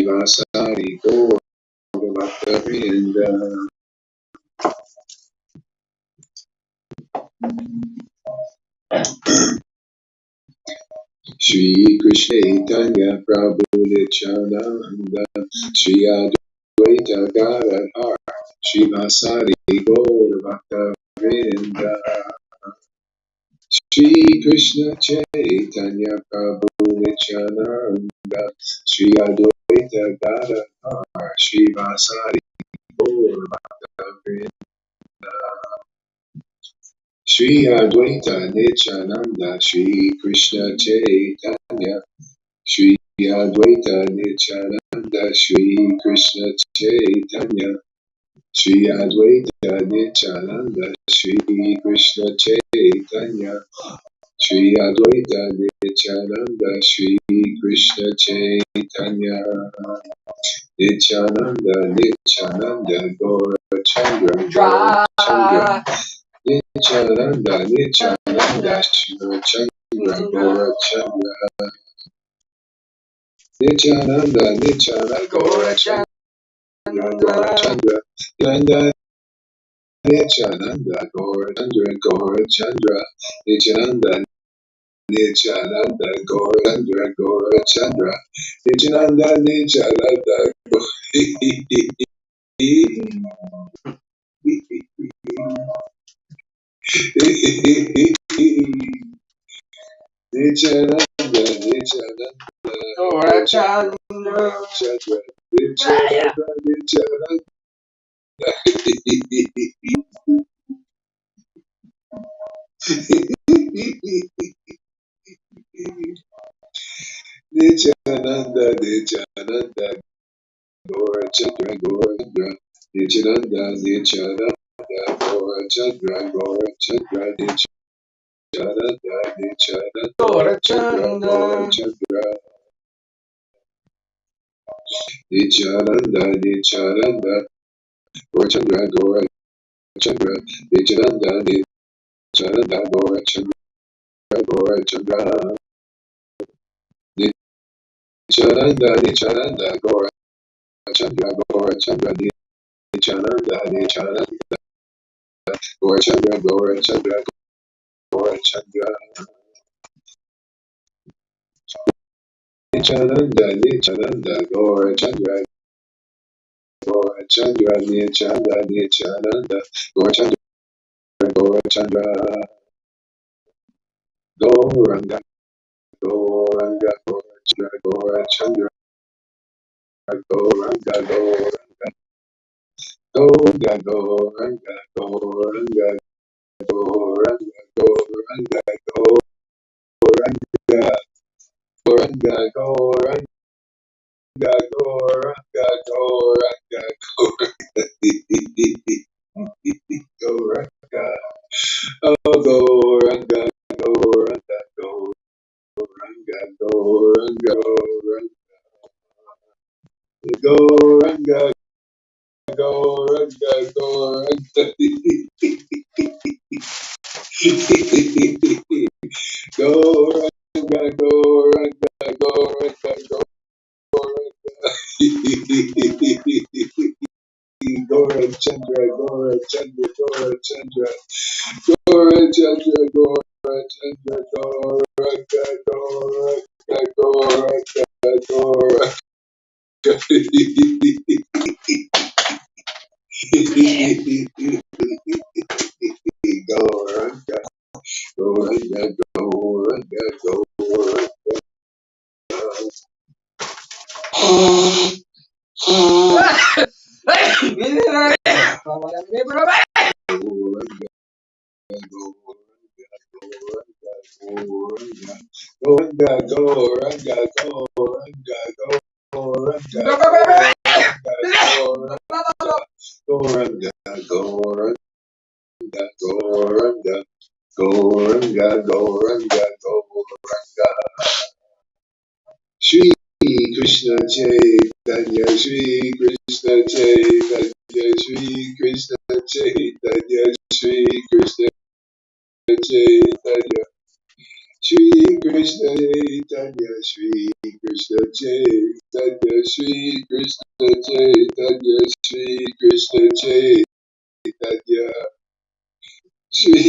Vasari Gaur Bhaktavinda Shri Krishna Chaitanya Prabhu Nityananda Shri Advaita Gadadhar Shri Vasari Gaur Bhaktavinda Shri Krishna Chaitanya Prabhu Nityananda Shri Advaita Gadadhar Shri Vasari Gaur Bhaktavinda Shri Advaita Nityananda Shri Krishna Chaitanya Shri Advaita Nityananda Shri Krishna Chaitanya Shri Advaita Nityananda Shri Krishna Chaitanya Shri Advaita Nityananda Shri Krishna Chaitanya Nityananda Nityananda Gaura Chandra Gaura Chandra Nityananda Nityananda Shiva Chandra Gaura Chandra Nityananda Nityananda Gaura Chandra Gaura Chandra Nityananda Gaura Chandra Gaura Chandra Nityananda Nityananda Gaura Chandra Gaura Chandra Nityananda Nityananda Nityananda Nityananda Gaura Chandra Chandra Nityananda Nityananda Nityananda Nityananda Gaura Chandra Gaura Chandra Nityananda Nityananda Gaura Chandra Gaura Chandra Nityananda Nityananda Gaura Chandra Gaura Chandra Nityananda Nityananda Gaura Chandra Gaura Chandra Nityananda Nityananda Gaura Chandra Gaura Chandra Nityananda Nityananda Gaura Chandra Gaura Chandra Nityananda Nityananda Gaura Chandra Gaura Chandra Gaura Chandra Nityananda Nityananda Gaura Chandra Gaura Chandra Nityananda Nityananda Gaura Chandra Gaura Chandra Gauranga Gauranga Gaura Chandra Gauranga Gauranga Gauranga Gauranga Gauranga Gauranga Gauranga Gauranga Gauranga Gauranga Gauranga Gauranga Gauranga Oh Gauranga Gauranga Gauranga Gauranga Gauranga Gauranga Gauranga Gauranga Gauranga Gauranga Gaura Chandra Gaura Chandra Gaura Chandra Gaura Chandra Gaura Chandra Gaura Gaura Gaura Gaura Gauranga Gauranga Gauranga Gauranga Gauranga Gauranga Gauranga Gauranga Gauranga Gauranga Gauranga Gauranga Shri Krishna Chaitanya Shri Krishna Chaitanya Shri Krishna Chaitanya Shri Krishna Chaitanya Shri Krishna Chaitanya, Shri Krishna Chaitanya, Shri Krishna Chaitanya, Shri Krishna Chaitanya, Shri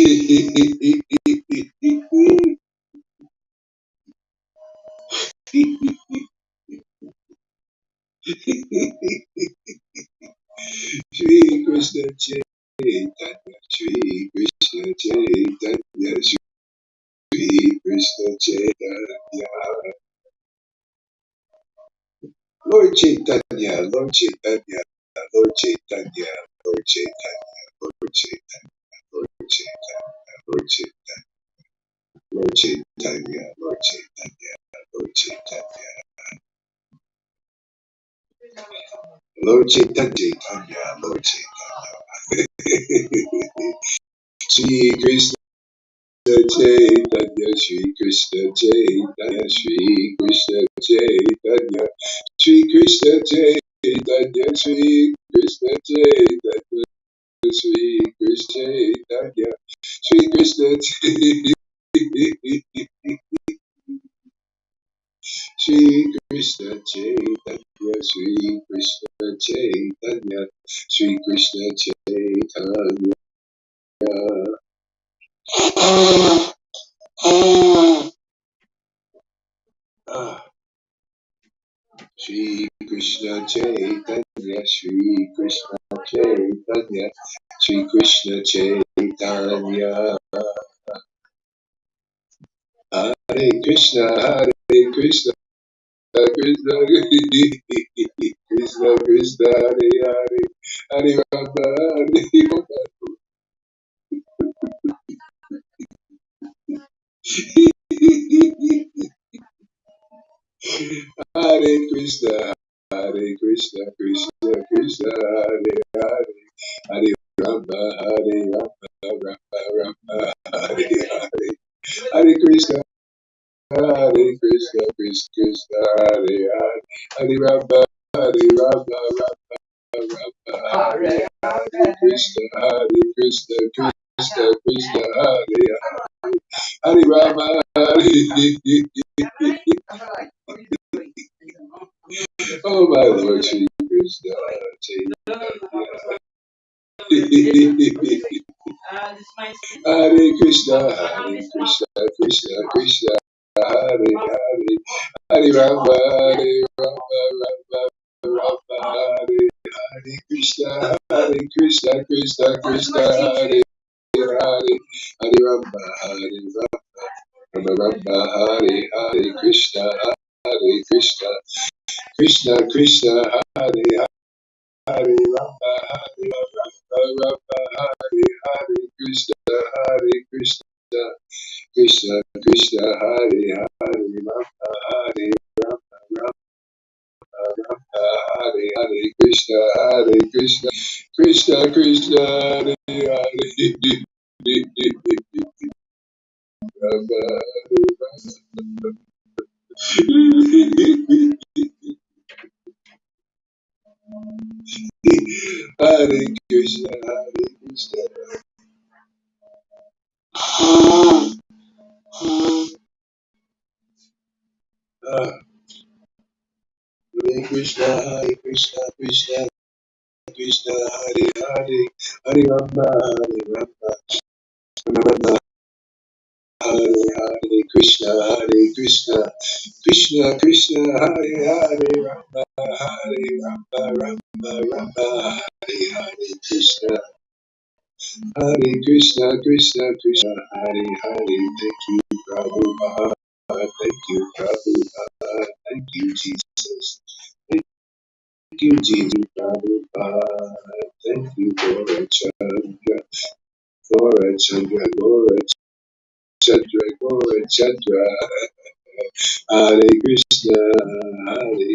Shri Krishna Chaitanya, Shri Krishna Chaitanya, Shri Krishna Chaitanya, Lord Caitanya, Lord Caitanya, Lord Caitanya, Lord Caitanya, Lord Caitanya, Lord Caitanya, Lord Caitanya, Lord Caitanya, Lord Caitanya, Lord Caitanya, Lord Caitanya, Lord Caitanya. Shri Krishna Chaitanya, Shri Krishna Chaitanya, Shri Krishna Chaitanya, Shri Krishna Chaitanya, Shri Krishna Chaitanya, Shri Krishna Chaitanya, Shri Krishna Chaitanya, Shri Krishna Chaitanya, Shri Krishna Chaitanya, Shri Krishna Chaitanya. Shri Krishna Chaitanya, Shri Krishna Chaitanya, Shri Krishna Chaitanya. Hare Krishna, Hare Krishna, Krishna Krishna, Krishna Hare Hare, Hare Rama, Hare Rama, Hare Krishna, Hare Krishna, Krishna Krishna, Hare Hare, Hare Rama, Hare Rama, Rama Rama, Hare Hare, Hare Krishna, Hare Krishna, Krishna Krishna, Hare Hare, Hare Rama, Hare Rama, Rama Rama, Hare Hare Krishna, Hare Krishna, Krishna Krishna, Hare Hare, Hare Rama, Hare. Oh my Lord Shri Krishna, Hare Krishna, Hare Krishna, Krishna Krishna, Hare Hare, Hare Rama, Hare Rama, Rama Rama, Hare Hare Krishna, Hare Krishna, Krishna Krishna, Hare Hare, Hare Rama, Hare Rama, Rama Rama, Hare Hare Krishna, Hare Krishna, Krishna Krishna, Hare Hare Rama, Hare Rama, Hare Hare Krishna, Hare Krishna, Krishna Krishna, Hare Hare Rama, Hare Rama, Rama Hare Hare Krishna, Hare Krishna, Krishna Krishna, Hare Hare, Rama, Hare Krishna, Hare Krishna. Hare Krishna, Hare Krishna, Krishna Krishna, Hare Hare, Hare Rama, Hare Rama, Rama Rama, Hare Hare Krishna, Hare Krishna, Krishna Krishna, Hare Hare, Rama, Hare Rama, Rama Rama, Hare Hare Krishna, Hare Krishna, Krishna Krishna, Hare Hare. Thank you, Prabhupada. Thank you, Prabhupada. Thank you, Jesus. Thank you, Jesus, Prabhupada. Thank you, Lord Chandra, Lord Chandra, Lord Chandra, Lord Chandra. Hare Krishna, Hare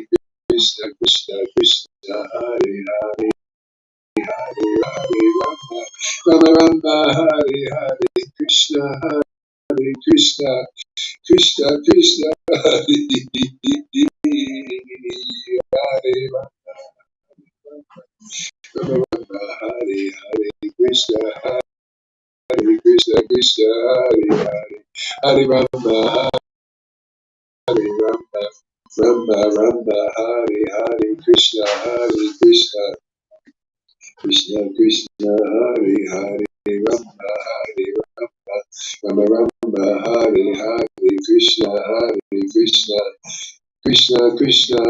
Krishna, Krishna Krishna, Hare Hare, Hare Hare Rama, Rama Rama, Hare Hare Krishna, Hare Krishna, Krishna Krishna, Hare Hare Rama, Rama Rama, Hare Hare Krishna, Hare Krishna, Krishna Hare Hare, Hare Rama, Hare Rama, Rama Rama, Hare Hare, Krishna Hare Krishna, Krishna Krishna, Hare Hare, Rama Hare Rama, Rama Rama, Hare Hare, Krishna Hare Krishna, Krishna Krishna,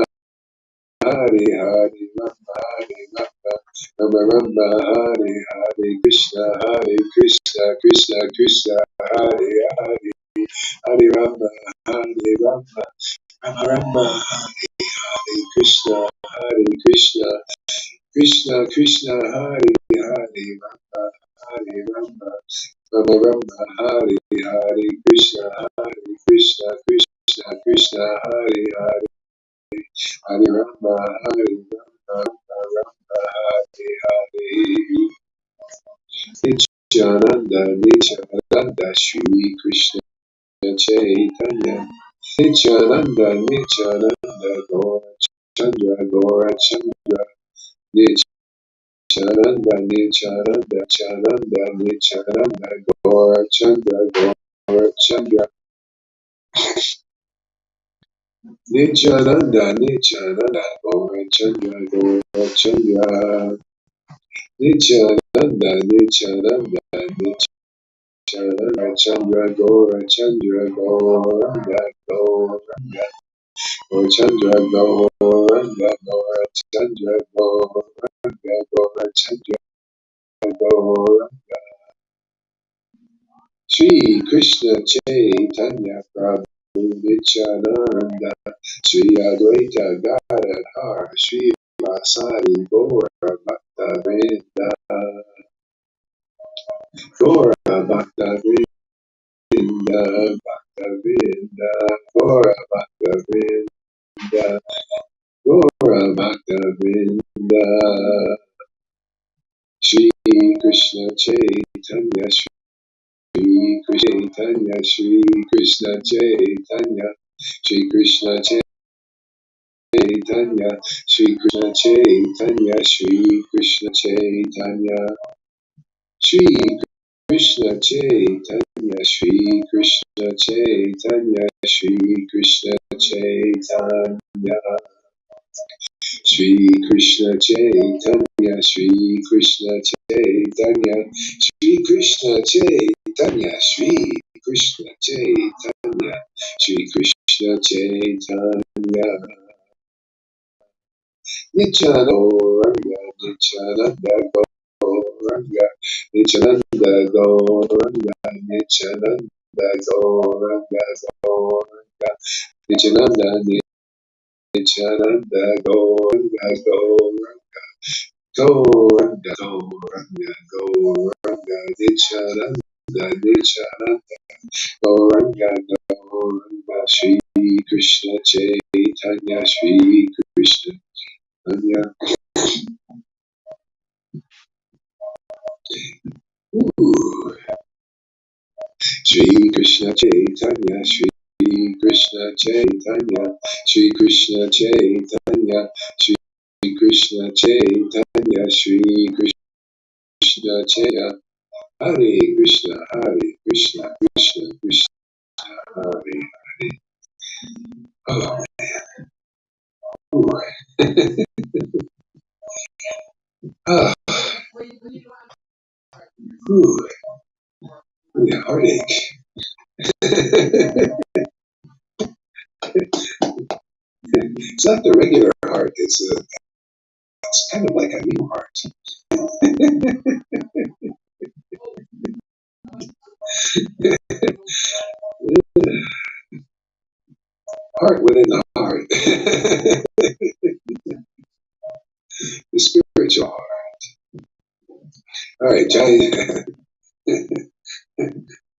Hare Hare, Rama Hare Rama, Rama Rama, Hare Hare, Krishna Hare Krishna, Krishna Krishna, Hare Hare, Hare Rama, Hare Rama, Rama Rama, Hare Krishna, Hare Krishna, Krishna Krishna, Hare Hare, Rama Hare Rama, Rama Rama, Hare Hare, Krishna Hare Krishna, Krishna Krishna, Hare Hare, Hare Rama, Hare Rama, Rama Hare Hare. Nityananda, Nityananda, Shri Krishna Chaitanya. Nityananda, Nityananda, Gaura Chandra, Gaura Chandra. Nityananda, Nityananda, Chananda, Nityananda, Gaura Chandra, Gaura Chandra. Nityananda, Nityananda, Gaura Chandra, Gaura Chandra. Nityananda, Nityananda, Nityananda, Chandra, Gaura Chandra, Gauranga, Gauranga. Gaura Chandra, Gauranga, Gaura Chandra, Gauranga, Gaura Chandra, Gauranga. Shri Krishna Chaitanya Prabhu Nityananda, Shri Advaita Gadadhar, Shri Vasari Gaura Bhakta Vrinda, Gaura Bhakta Vrinda, Bhakta Vrinda, Gaura Bhakta Vrinda, Gaura Bhakta Vrinda. Shri Krishna Chaitanya, Shri Krishna Chaitanya, Shri Krishna Chaitanya, Shri Krishna Chaitanya, Shri Krishna Chaitanya, Shri Krishna Chaitanya, Shri Krishna Chaitanya, Shri Krishna Chaitanya, Shri Krishna Chaitanya, Shri Krishna Chaitanya, Shri Krishna Chaitanya, Shri Krishna Chaitanya, Shri Krishna Chaitanya, Shri Krishna Chaitanya. Nityananda Gauranga, Nityananda Gauranga, Nityananda Gauranga, Nityananda Gauranga, Gauranga, Nityananda, Nityananda Gauranga, Gauranga, Gauranga, Gauranga, Gauranga, Nityananda, Nityananda, Gauranga, Gauranga, Shri Krishna Chaitanya, Shri Krishna Chaitanya. Shri Krishna Chaitanya, Shri Krishna Chaitanya, Shri Krishna Chaitanya, Shri Krishna Chaitanya, Shri Krishna Chaitanya, Hare Krishna, Hare Krishna, Krishna Krishna, Hare Hare. Oh man. Ooh. Ah, ooh, yeah, heartache. It's not the regular heart. It's kind of like a new heart. Heart within the heart. The spiritual heart. All right, Johnny.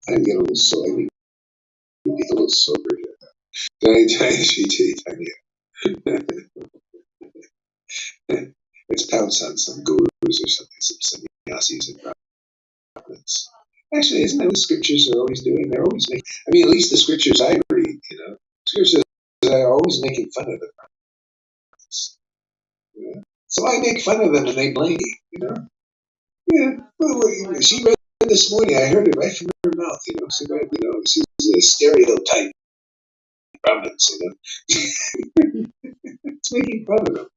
I get a little sober. I get a little sober here. Johnny Sri Chaitanya. Let's pounce on some gurus or something, some sannyasis and brahmins. Actually, isn't that what the scriptures are always doing? They're always making, I mean, at least the scriptures I read, scriptures are always making fun of the brahmins. So I make fun of them and they blame me, Yeah. Well, she read the this morning I heard it right from her mouth, so that, she's a stereotype Brahmins, It's making fun of them.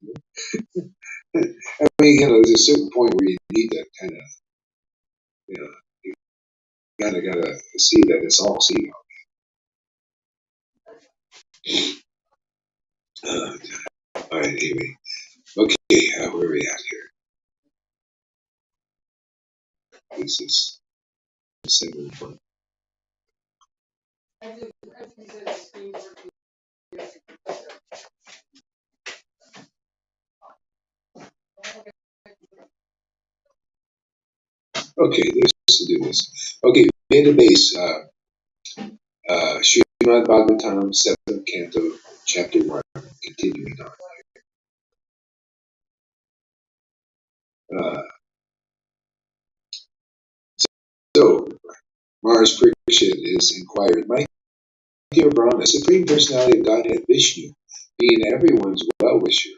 I mean, there's a certain point where you need to kind of, you gotta see that it's all seeing. All right, anyway. Okay, where are we at here? This is 7 Okay, let's do this. Okay, database, Srimad Bhagavatam, 7th Canto, Chapter 1, continuing on. So, Mars Parikshit is inquired, my dear Brahma, the Supreme Personality of Godhead, Vishnu, being everyone's well-wisher,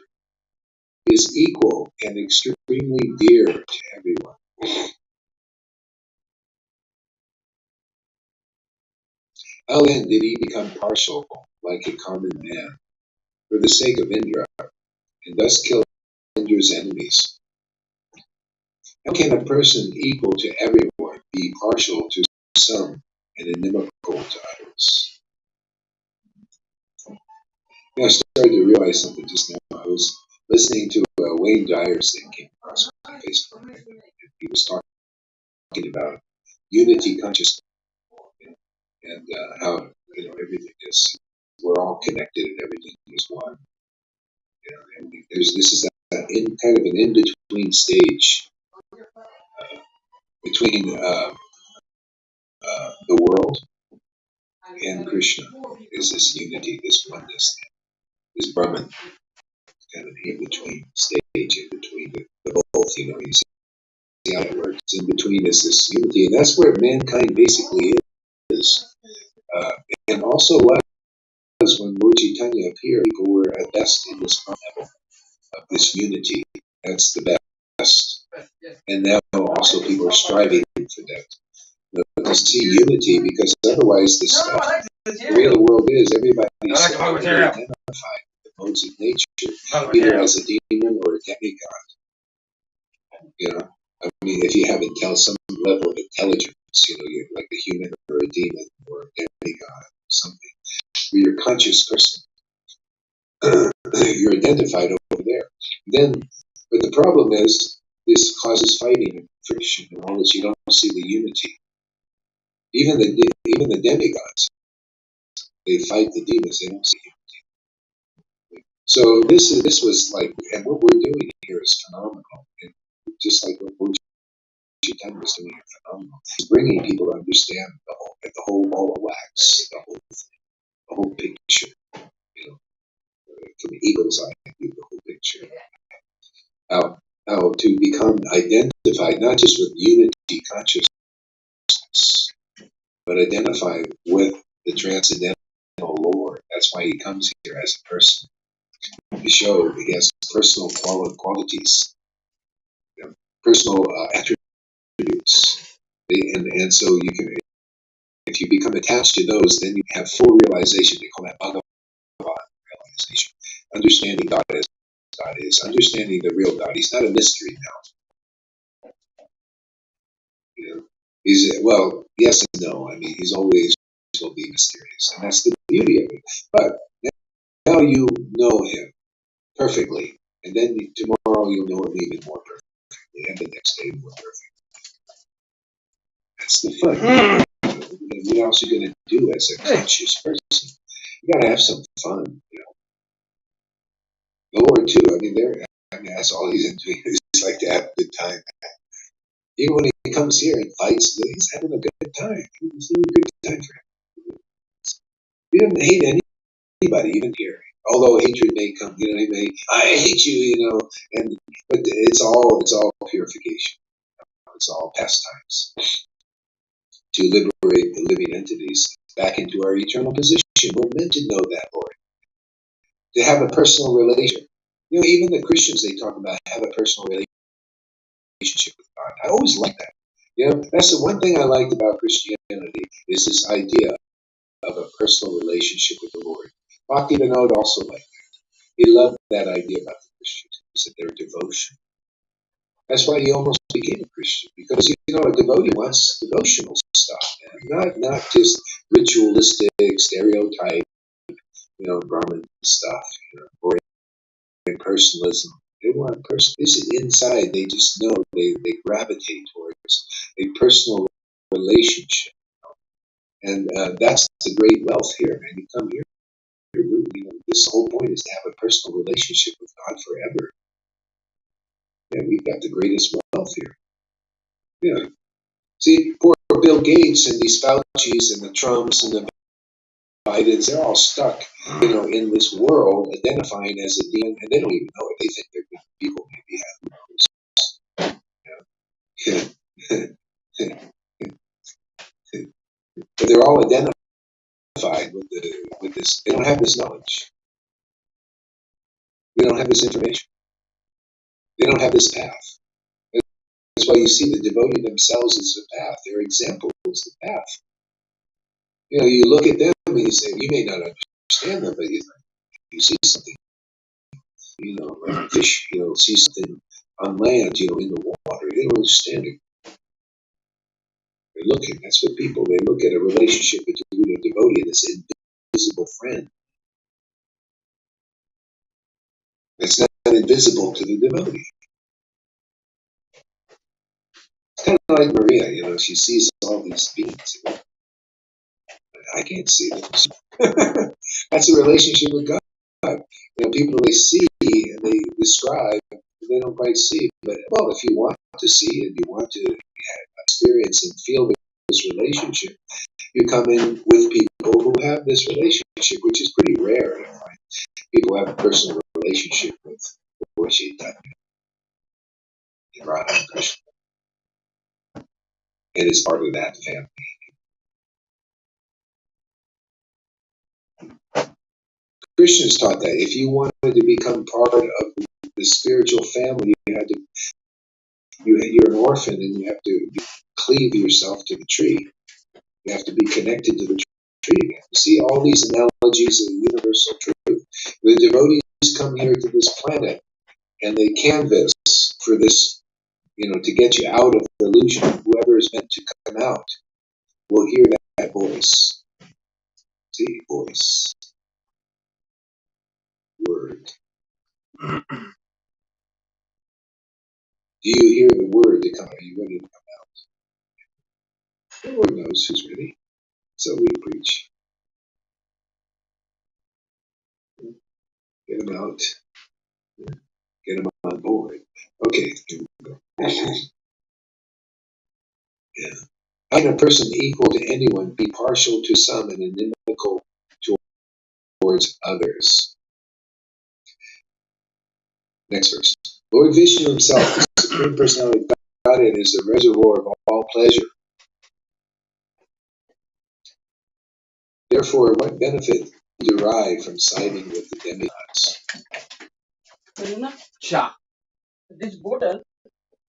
is equal and extremely dear to everyone. How then did he become partial, like a common man, for the sake of Indra, and thus kill Indra's enemies? How can a person equal to everyone be partial to some and inimical to others? I started to realize something just now. I was listening to Wayne Dyer's thing came across my Facebook, and he was talking about unity consciousness and how everything is, we're all connected and everything is one. And this is that kind of an in between stage between the world and Krishna is this unity, this oneness, this Brahman, kind of in between stage, in between the both. You see how it works. In between is this unity, and that's where mankind basically is. And also was when Lord Caitanya appeared, people were at best in this level of this unity. That's the best. And now also people are striving for that. To see unity, because otherwise the way the world is, everybody's identified with the modes of nature, either as a demon or a demigod. I mean, if you have some level of intelligence, you're like a human or a demon or a demigod or something, where you're a conscious person, you're identified over there. But the problem is, this causes fighting and friction and all this. You don't see the unity. Even the demigods, they fight the demons. They don't see unity. So this was like, and what we're doing here is phenomenal. And just like what Lord Caitanya was doing is phenomenal. He's bringing people to understand the whole ball of wax, the whole picture. From the eagle's eye view, the whole picture. How to become identified not just with unity consciousness, but identify with the transcendental Lord. That's why he comes here as a person, to show he has personal qualities, personal attributes. And so you can, if you become attached to those, then you have full realization. They call that Bhagavan realization. Understanding God as God is, understanding the real God. He's not a mystery now. He's, well, yes and no. I mean, he's always will be mysterious, and that's the beauty of it. But now you know him perfectly, and then tomorrow you'll know him even more perfectly, and the next day more perfectly. That's the fun. What else are you going to do as a conscious person? You got to have some fun. The Lord too. I mean, that's all he's doing. He's like to have a good time. Even when he comes here and fights, he's having a good time. He's having a good time for him. He doesn't hate anybody, even here. Although hatred may come, he may, I hate you, but it's all purification. It's all pastimes to liberate the living entities back into our eternal position. We're meant to know that, Lord. To have a personal relation. Even the Christians, they talk about have a personal relationship with God. I always like that. That's the one thing I liked about Christianity is this idea of a personal relationship with the Lord. Bhaktivinoda also liked that. He loved that idea about the Christians, that their devotion. That's why he almost became a Christian, because a devotee wants devotional stuff, not just ritualistic, stereotype, Brahmin stuff, or impersonalism. They want this is inside. They just know they gravitate towards a personal relationship, and that's the great wealth here, man. You come here, this whole point is to have a personal relationship with God forever. Yeah, we've got the greatest wealth here. Yeah. See, poor Bill Gates and these Faucis and the Trumps and the Bidens, they're all stuck, in this world identifying as a demon, and they don't even know it. They think they're good people, maybe. But they're all identified with this. They don't have this knowledge. They don't have this information. They don't have this path. That's why you see the devotee themselves as the path. Their example is the path. You look at them and you say, you may not understand them, but you see something, like a fish, see something on land, in the water. They don't understand it. They're looking. That's what they look at a relationship between a devotee and this invisible friend. It's not invisible to the devotee. It's kind of like Maria, she sees all these beings. I can't see them. That's a relationship with God. People they see and they describe, they don't quite see. But if you want to see and you want to experience and feel this relationship, you come in with people who have this relationship, which is pretty rare to find. People have a personal relationship with Lord Caitanya and Radha and Krishna, and is part of that family. Christians taught that if you wanted to become part of the spiritual family, you're an orphan and you have to cleave yourself to the tree. You have to be connected to the tree. You see all these analogies of universal truth. The devotees come here to this planet and they canvas for this, to get you out of the illusion. Whoever is meant to come out will hear that voice. See, voice, word. Do you hear the word to come? Are you ready to come out? The Lord knows who's ready. So we preach. Get them out. Get them on board. Okay, here we go. Yeah. How can a person equal to anyone be partial to some and inimical towards others? Next verse. Lord Vishnu himself, the Supreme Personality of Godhead, is the reservoir of all pleasure. Therefore, what benefit derive from siding with the demigods?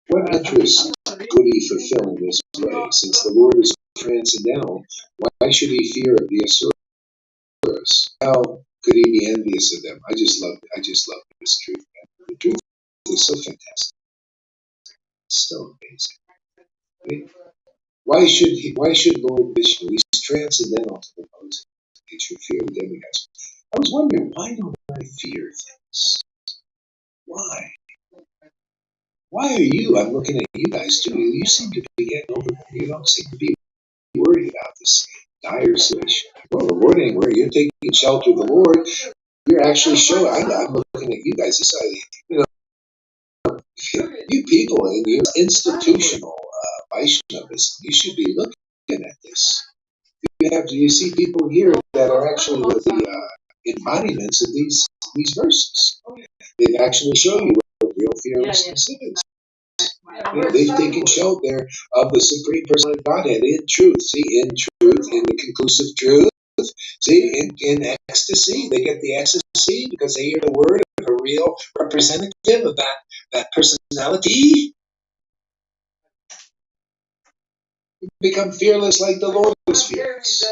What interest could he fulfill in this way? Since the Lord is transcendental, why should he fear of the asuras? How could he be envious of them? I just love this truth. The truth is so fantastic. So amazing. Right? Why should Lord Vishnu, he's transcendental to the modes of nature, fear the demigods? I was wondering, why don't I fear things? Why? Why are you? I'm looking at you guys too. You seem to be getting over them. You don't seem to be worried about this dire situation. Well, the Lord ain't worried. You're taking shelter of the Lord. You're actually showing. I'm looking at you guys. This, you people in your institutional Vaishnavism, you should be looking at this. You see people here that are actually the embodiments of these verses. They've actually shown you what real fearlessness is. They've taken shelter of the Supreme Personality of Godhead in truth. See, in truth, in the conclusive truth. See, in ecstasy, they get the ecstasy because they hear the word of a real representative of that personality. Become fearless like the Lord is fearless.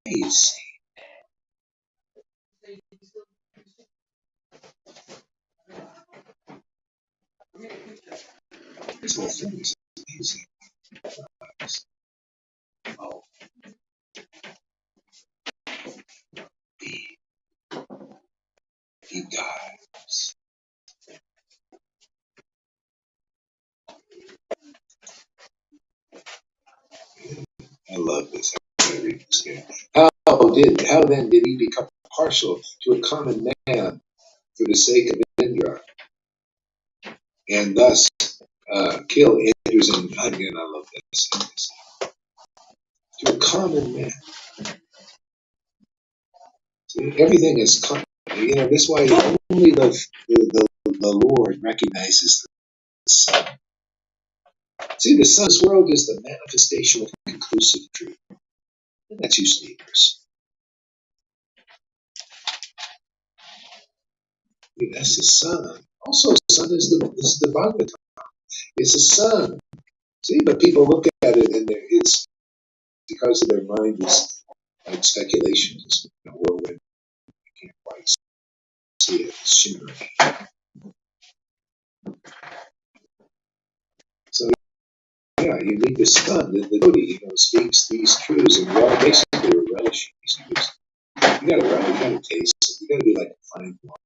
Amazing. This whole thing is amazing. Oh, he dies. I love this. I'm going to read this again. How then did he become partial to a common man for the sake of Indra, and thus kill Indra's and again, I love this. To a common man. See, everything is common. This is why only the Lord recognizes the Son. See, the Son's world is the manifestation of conclusive truth. And that's you sleepers. That's the Son. Also, the Son is the Bhagavatam. It's a Son. See, but people look at it and it's because of their mind is like speculations. In a whirlwind, you can't quite see it. It's shimmering. So, yeah, you need the Son, the devotee, speaks these truths, and we're all basically relishing these truths. You gotta taste it. You gotta be like a fine wine,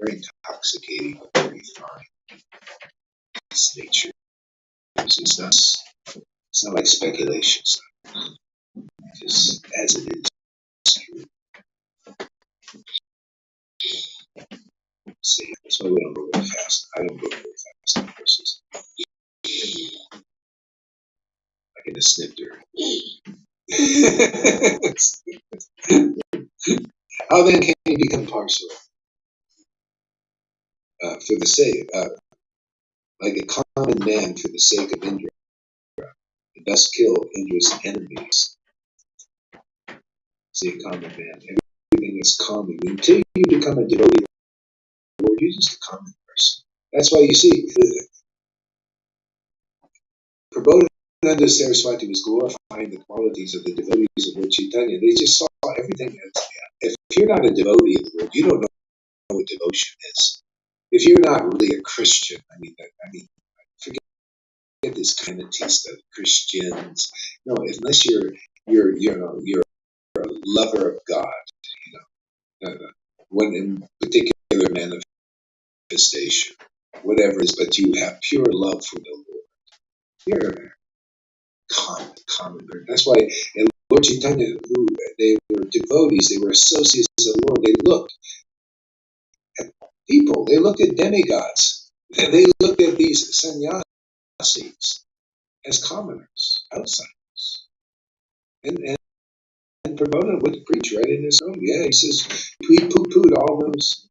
very intoxicating, but very fine. It's nature. It's not like speculations. Just as it is. True. See, that's why we don't go very fast. I don't go very fast in courses. I get a snifter. How then can he become partial? For the sake, like a common man for the sake of Indra, and thus kill Indra's enemies. See, a common man. Everything is common. Until you become a devotee of the Lord, you're just a common person. That's why you see, Prabodhananda Saraswati was glorifying the qualities of the devotees of Lord Caitanya. They just saw everything as, if you're not a devotee of the Lord, you don't know what devotion is. If you're not really a Christian, forget this Trinity stuff, Christians. No, unless you're a lover of God, when in particular manifestation, whatever it is, but you have pure love for the Lord. You're common. That's why in Lord Caitanya, who they were devotees, they were associates of the Lord. They looked at people, they looked at demigods, and they looked at these sannyasis as commoners, outsiders. And Prabodhana would preach right in his own. Yeah, he says we poo-pooed all those.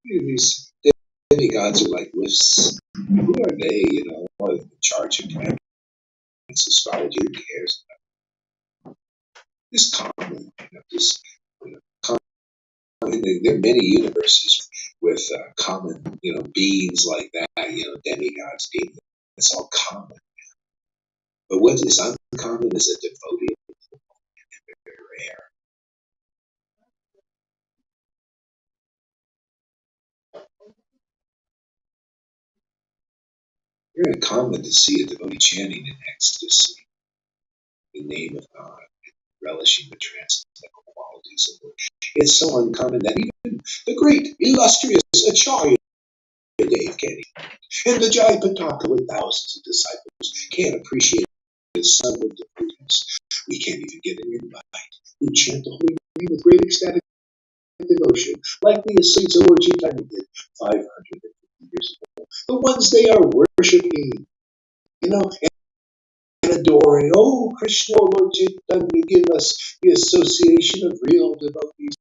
These demigods are like whiffs. Who are they? In charge of planets, astrology. Who cares? This common, common. There are many universes with common, beings like that. Demigods, demons. It's all common. But what is uncommon is a devotee. Very rare. Very common to see a devotee chanting in ecstasy the name of God, relishing the transcendental qualities of worship. It's so uncommon that even the great, illustrious Acharya Dave Kenny and the Jai Pataka with thousands of disciples can't appreciate the son of devotees. We can't even get an invite. We chant the holy name with great ecstatic devotion, like the saints of Lord Caitanya did 550 years ago. The ones they are worshiping, and adoring. Oh, Krishna, Lord Caitanya, give us the association of real devotees.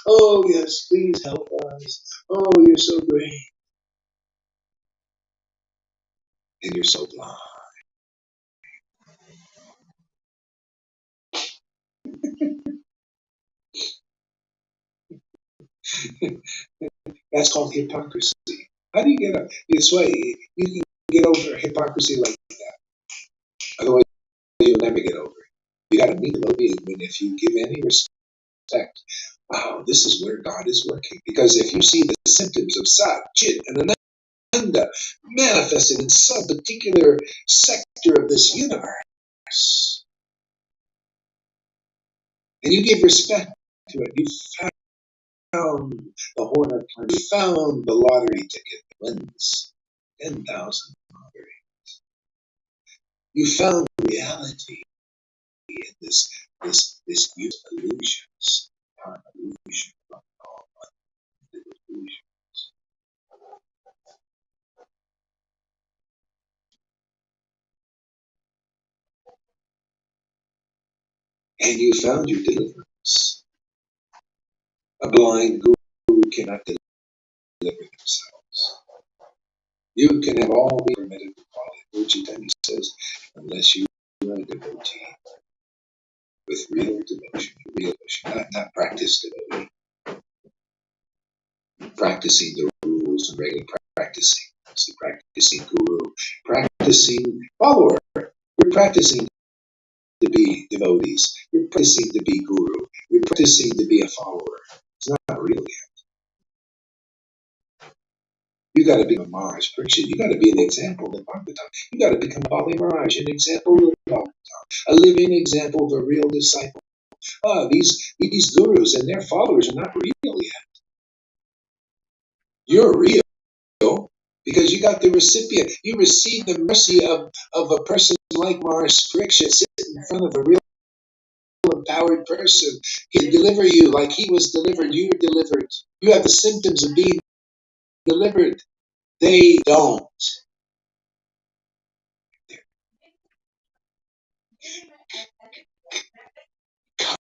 Oh, yes, please help us. Oh, you're so great. And you're so blind. That's called hypocrisy. How do you get up? This way, you can get over hypocrisy like that. Otherwise, you'll never get over it. You got to meet the devotee, and if you give any respect, wow, this is where God is working. Because if you see the symptoms of Sat, Chit, and Ananda manifested in some particular sector of this universe, and you give respect to it, you found the horn of plenty, you found the lottery ticket that wins 10,000 lottery. You found reality in this use of illusions, illusion, illusion. And you found your deliverance. A blind guru cannot deliver themselves. You can have all the permitted quality. Lord Caitanya says, unless you are a devotee with real devotion, not practice devotee, practicing the rules and regular practicing. It's the practicing guru, practicing follower. We're practicing to be devotees. You're practicing to be guru. You're practicing to be a follower. It's not real yet. You got to be a Maharaj Parikshit. You got to be an example of Bhagavatam. You got to become a Bali Maharaj, an example of Bhagavatam, a living example of a real disciple. These gurus and their followers are not real yet. You're real because you got the recipient. You receive the mercy of a person like Maharaj Parikshit sitting in front of a real empowered person. He can deliver you like he was delivered. You were delivered. You have the symptoms of being delivered. They don't.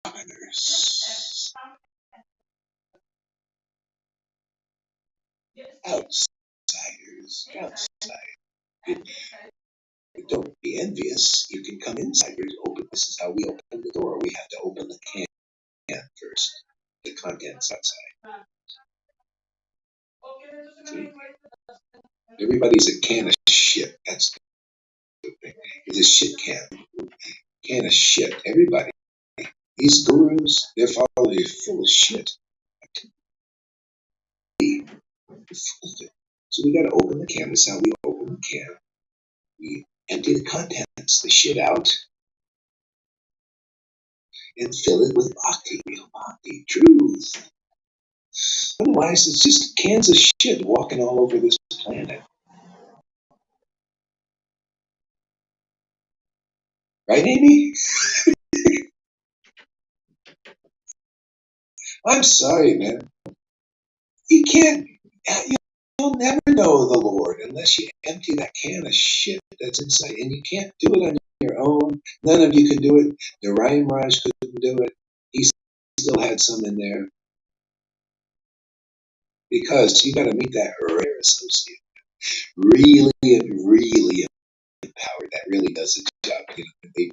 Commoners. Outsiders. Outside. Don't be envious. You can come inside. Open. This is how we open the door. We have to open the can first. The contents outside. See? Everybody's a can of shit. That's the thing. It's a shit can. Can of shit. Everybody. These gurus, their followers are full of shit. So we gotta open the can. That's how we open the can. We empty the contents, the shit out, and fill it with bhakti, real bhakti, truth. Otherwise, it's just cans of shit walking all over this planet. Right, Amy? I'm sorry, man. You can't, you'll never know the Lord unless you empty that can of shit that's inside. And you can't do it on your own. None of you can do it. The Ryan Raj couldn't do it. He still had some in there. Because you got to meet that rare associate. Really, really empowered. That really does the job. They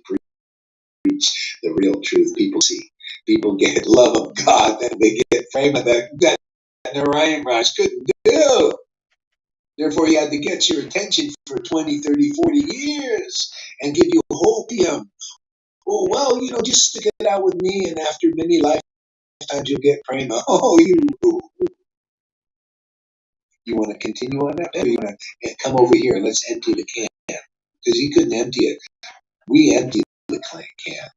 preach the real truth. People see. People get love of God. Then they get prema that Narayan Raj couldn't do. Therefore, he had to get your attention for 20, 30, 40 years and give you hopium. Oh, well, just stick it out with me, and after many lifetimes, you'll get prema. Oh, you want to continue on that? Or you want to come over here? Let's empty the can. Because he couldn't empty it. We emptied the can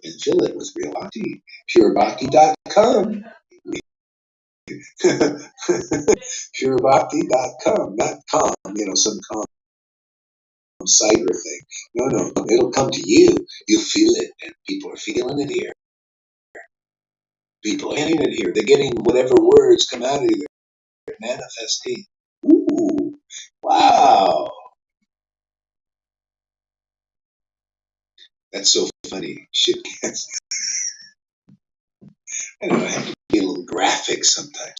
and fill it with real bhakti. PureBhakti.com. PureBhakti.com. Not com, some com cider thing. No. It'll come to you. You feel it. And people are feeling it here. People are getting it here. They're getting whatever words come out of you. They're manifesting. Ooh. Wow. That's so funny. Shit cans. I don't know, I have to be a little graphic sometimes,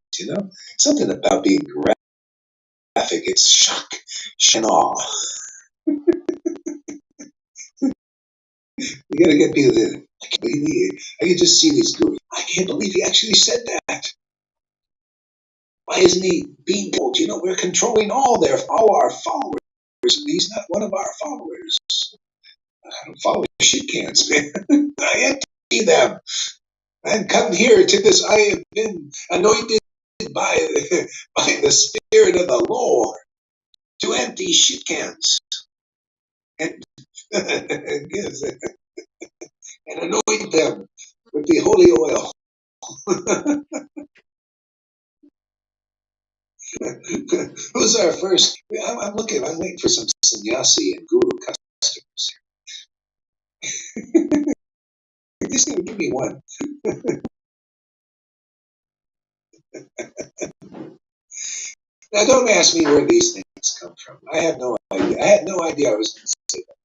Something about being graphic, it's shock and awe. You gotta get people there. I can't believe it. I can just see these groups. I can't believe he actually said that. Why isn't he being told? We're controlling all our followers, and he's not one of our followers. I don't follow shit cans, man. I empty them and come here to this. I have been anointed by by the Spirit of the Lord to empty shit cans and yes, and anoint them with the holy oil. Who's our first? I'm waiting for some sannyasi and guru customers. Just gonna give me one. Now, don't ask me where these things come from. I have no idea. I had no idea I was going to say that.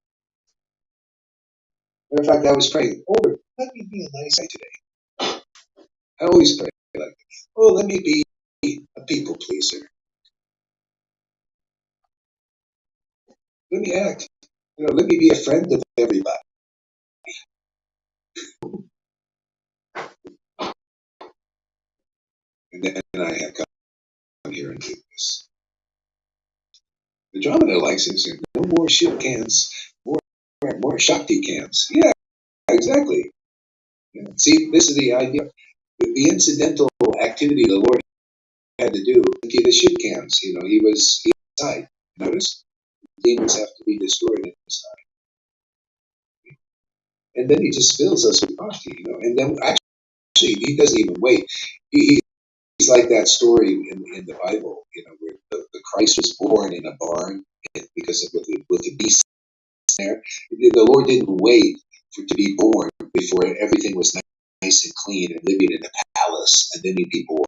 Matter of fact, I was praying, Lord, let me be a nice guy today. I always pray like that. Oh, let me be a people pleaser. Let me act. Let me be a friend of everybody. And then I have come here and do this. The Andromeda likes it. So no more shit cans. More Shakti cans. Yeah, exactly. Yeah. See, this is the idea. The incidental activity the Lord had to do. Okay, the shit cans. He was inside. Notice demons have to be destroyed inside, and then he just fills us with bhakti. And then actually he doesn't even wait. He's like that story in the Bible. Where the Christ was born in a barn because of with the beasts there. The Lord didn't wait to be born before everything was nice and clean and living in a palace, and then he'd be born.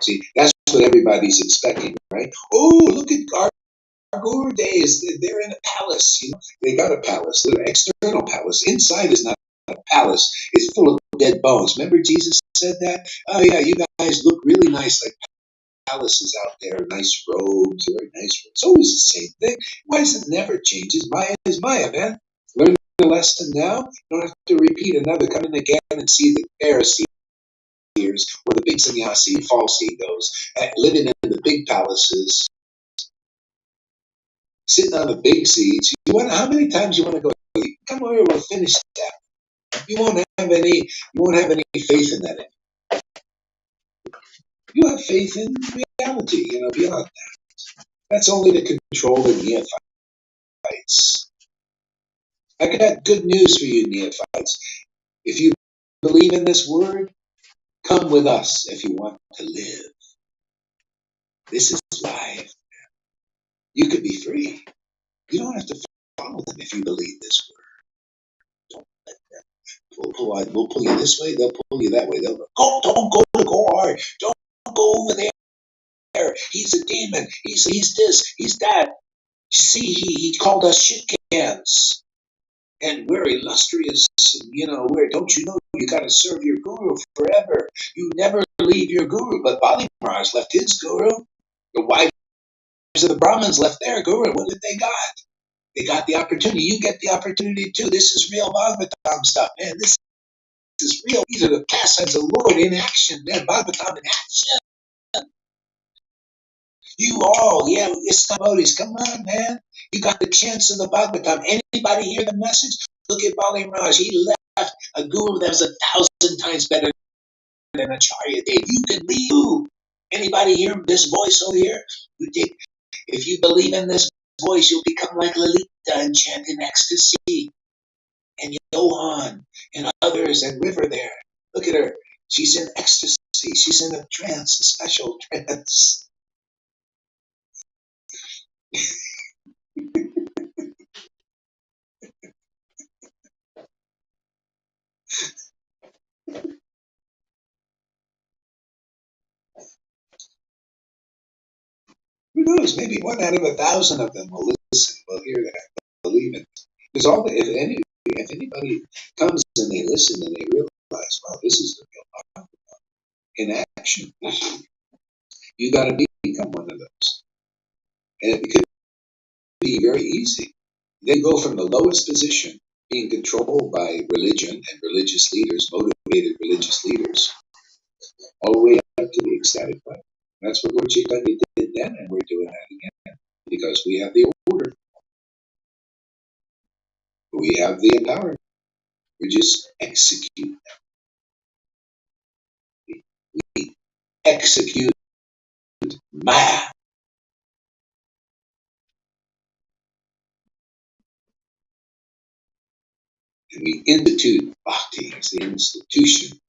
See, that's what everybody's expecting, right? Oh, look at our Guru days. They're in a palace. They got a palace, an external palace. Inside is not a palace. It's full of dead bones. Remember Jesus said that? Oh yeah, you guys look really nice, like palaces out there, nice robes, very nice robes. It's always the same thing. Why does it never changes? Maya is Maya, man. Learn the lesson now. You don't have to repeat another. Come in again and see the Pharisees or the big sannyasi, false egos, living in the big palaces, sitting on the big seats. How many times you want to go? Come over, we'll finish that. You won't have any faith in that. You have faith in reality, beyond that. That's only to control the neophytes. I got good news for you, neophytes. If you believe in this word, come with us if you want to live. This is life. You could be free. You don't have to follow them if you believe this word. Don't let them. We'll pull you this way, they'll pull you that way. They'll go, don't go to Gohar. Don't go over there. He's a demon. He's this. He's that. You see, he called us shit cans. And we're illustrious. Where don't you know you got to serve your guru forever? You never leave your guru. But Bali Maharaj left his guru. The wives of the Brahmins left their guru. What did they got? They got the opportunity. You get the opportunity too. This is real Bhagavatam stuff, man. This is real. These are the pastimes of the Lord in action, man. Bhagavatam in action. You all, yeah, Devotees, come on, man. You got the chance of the Bhagavatam. Anybody hear the message? Look at Bali Maharaj. He left a guru that was 1,000 times better than Acharya Dev. You can leave. Anybody hear this voice over here? If you believe in this voice, you'll become like Lalita and chant in ecstasy. And Johan and others and River there. Look at her. She's in ecstasy. She's in a trance, a special trance. Who knows? Maybe 1 out of 1,000 of them will listen, will hear that, believe it. Because if anybody comes and they listen and they realize, wow, this is the real power in action. You got to become one of those, and it could be very easy. They go from the lowest position, being controlled by religion and religious leaders, motivated religious leaders, all the way up to the ecstatic life. That's what Lord Caitanya did then, and we're doing that again. Because we have the order. We have the empowerment. We just execute. We execute Maya. And we institute bhakti. It's the institution.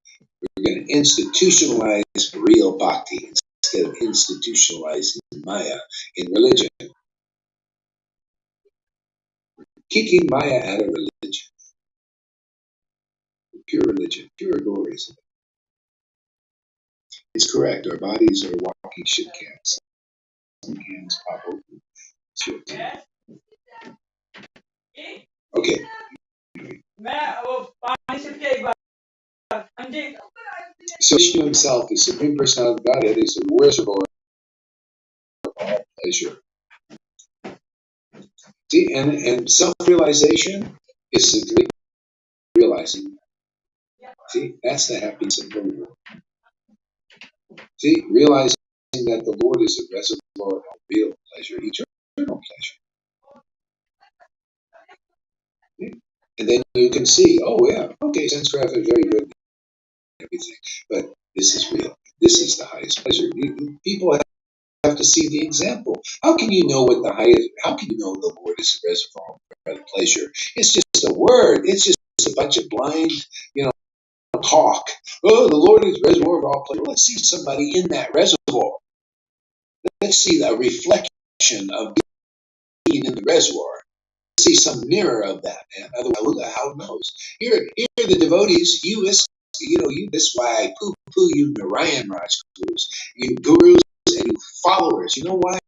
We're going to institutionalize real bhakti instead of institutionalizing Maya in religion. Kicking Maya out of religion. Pure religion. Pure agorism. It's correct. Our bodies are walking shit cans. Some cans pop open. Shit. Okay. So Vishnu himself, the Supreme Personality of Godhead, is the reservoir of all pleasure. See, and self-realization is simply realizing. See, that's the happiness of the Lord. See, realizing that the Lord is a reservoir of real pleasure, eternal pleasure. See? And then you can see, oh yeah, okay, sense-craft is very good and everything, but this is real. This is the highest pleasure. People have to see the example. How can you know what the highest? How can you know the Lord is a reservoir of pleasure? It's just a word. It's just a bunch of blind, talk. Oh, the Lord is reservoir of all pleasure. Let's see somebody in that reservoir. Let's see a reflection of being in the reservoir. Let's see some mirror of that, man. Otherwise, look at how it knows. Here are the devotees. This is why I poo-poo you Narayan Raj gurus. You gurus and you followers. You know why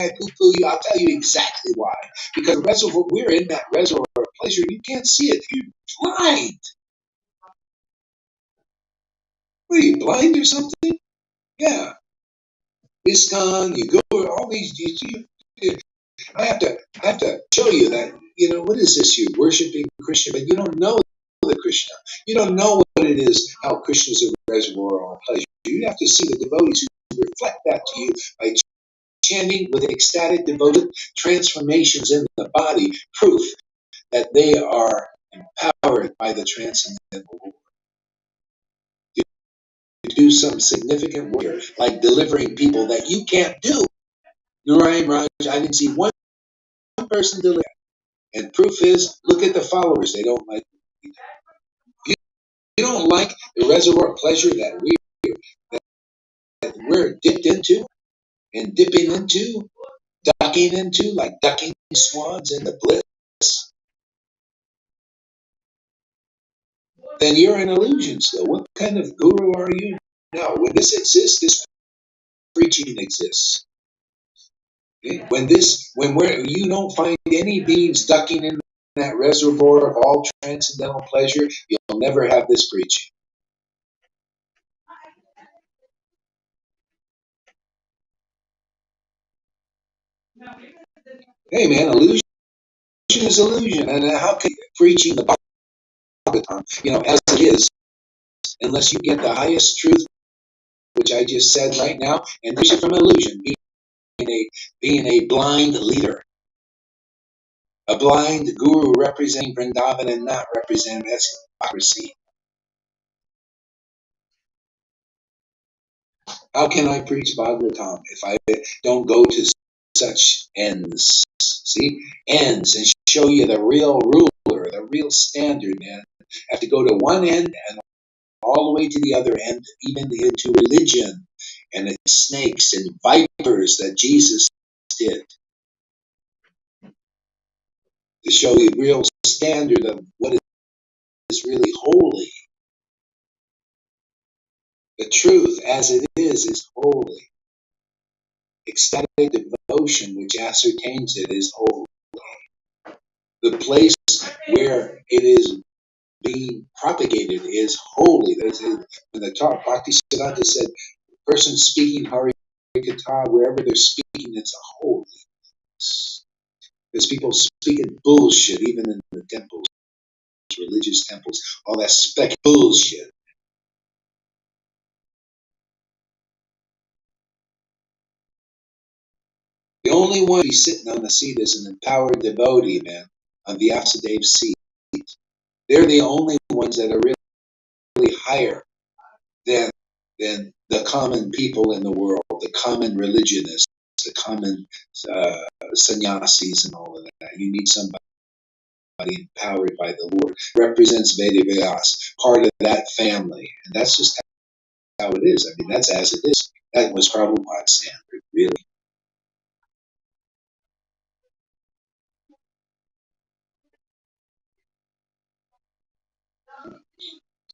I poo-poo you? I'll tell you exactly why. Because reservoir, we're in that reservoir of pleasure. You can't see it. You're blind. What are you, blind or something? Yeah. ISKCON, you go all these. I have to show you that. What is this? You're worshiping Krishna, but you don't know the Krishna. You don't know what it is. How Krishna is a reservoir of pleasure. You have to see the devotees who reflect that to you by chanting with ecstatic, devoted transformations in the body, proof that they are empowered by the transcendental Lord to do some significant work, like delivering people that you can't do. Narayan Raj, I didn't see one person deliver. And proof is, look at the followers. They don't like it. You don't like the reservoir of pleasure that we're dipped into and dipping into, ducking into, like ducking swans into bliss. Then you're an illusion still. What kind of guru are you? No, when this exists, this preaching exists. Okay? When you don't find any beings ducking in that reservoir of all transcendental pleasure, you'll never have this preaching. Hey man, illusion is illusion, and how can you preaching the Bhagavatam, as it is, unless you get the highest truth, which I just said right now, and preach it from illusion, being a blind leader, a blind guru representing Vrindavan and not representing hypocrisy. How can I preach Bhagavatam if I don't go to such ends? See, ends, and show you the real ruler, the real standard, man. I have to go to one end and all the way to the other end, even into religion and its snakes and vipers that Jesus did, to show you the real standard of what is really holy. The truth as it is holy. Ecstatic devotion, which ascertains it, is holy. The place where it is being propagated is holy. When the talk, Bhaktisiddhanta said, the person speaking Hari Katha, wherever they're speaking, it's a holy. There's people speaking bullshit, even in the temples, religious temples, all that spec bullshit. The only one to be sitting on the seat is an empowered devotee, man, on the Vyasadev's seat. They're the only ones that are really higher than the common people in the world, the common religionists, the common sannyasis and all of that. You need somebody empowered by the Lord, represents Veda Vyas, part of that family. And that's just how it is. I mean, that's as it is. That was Prabhupada's standard, really.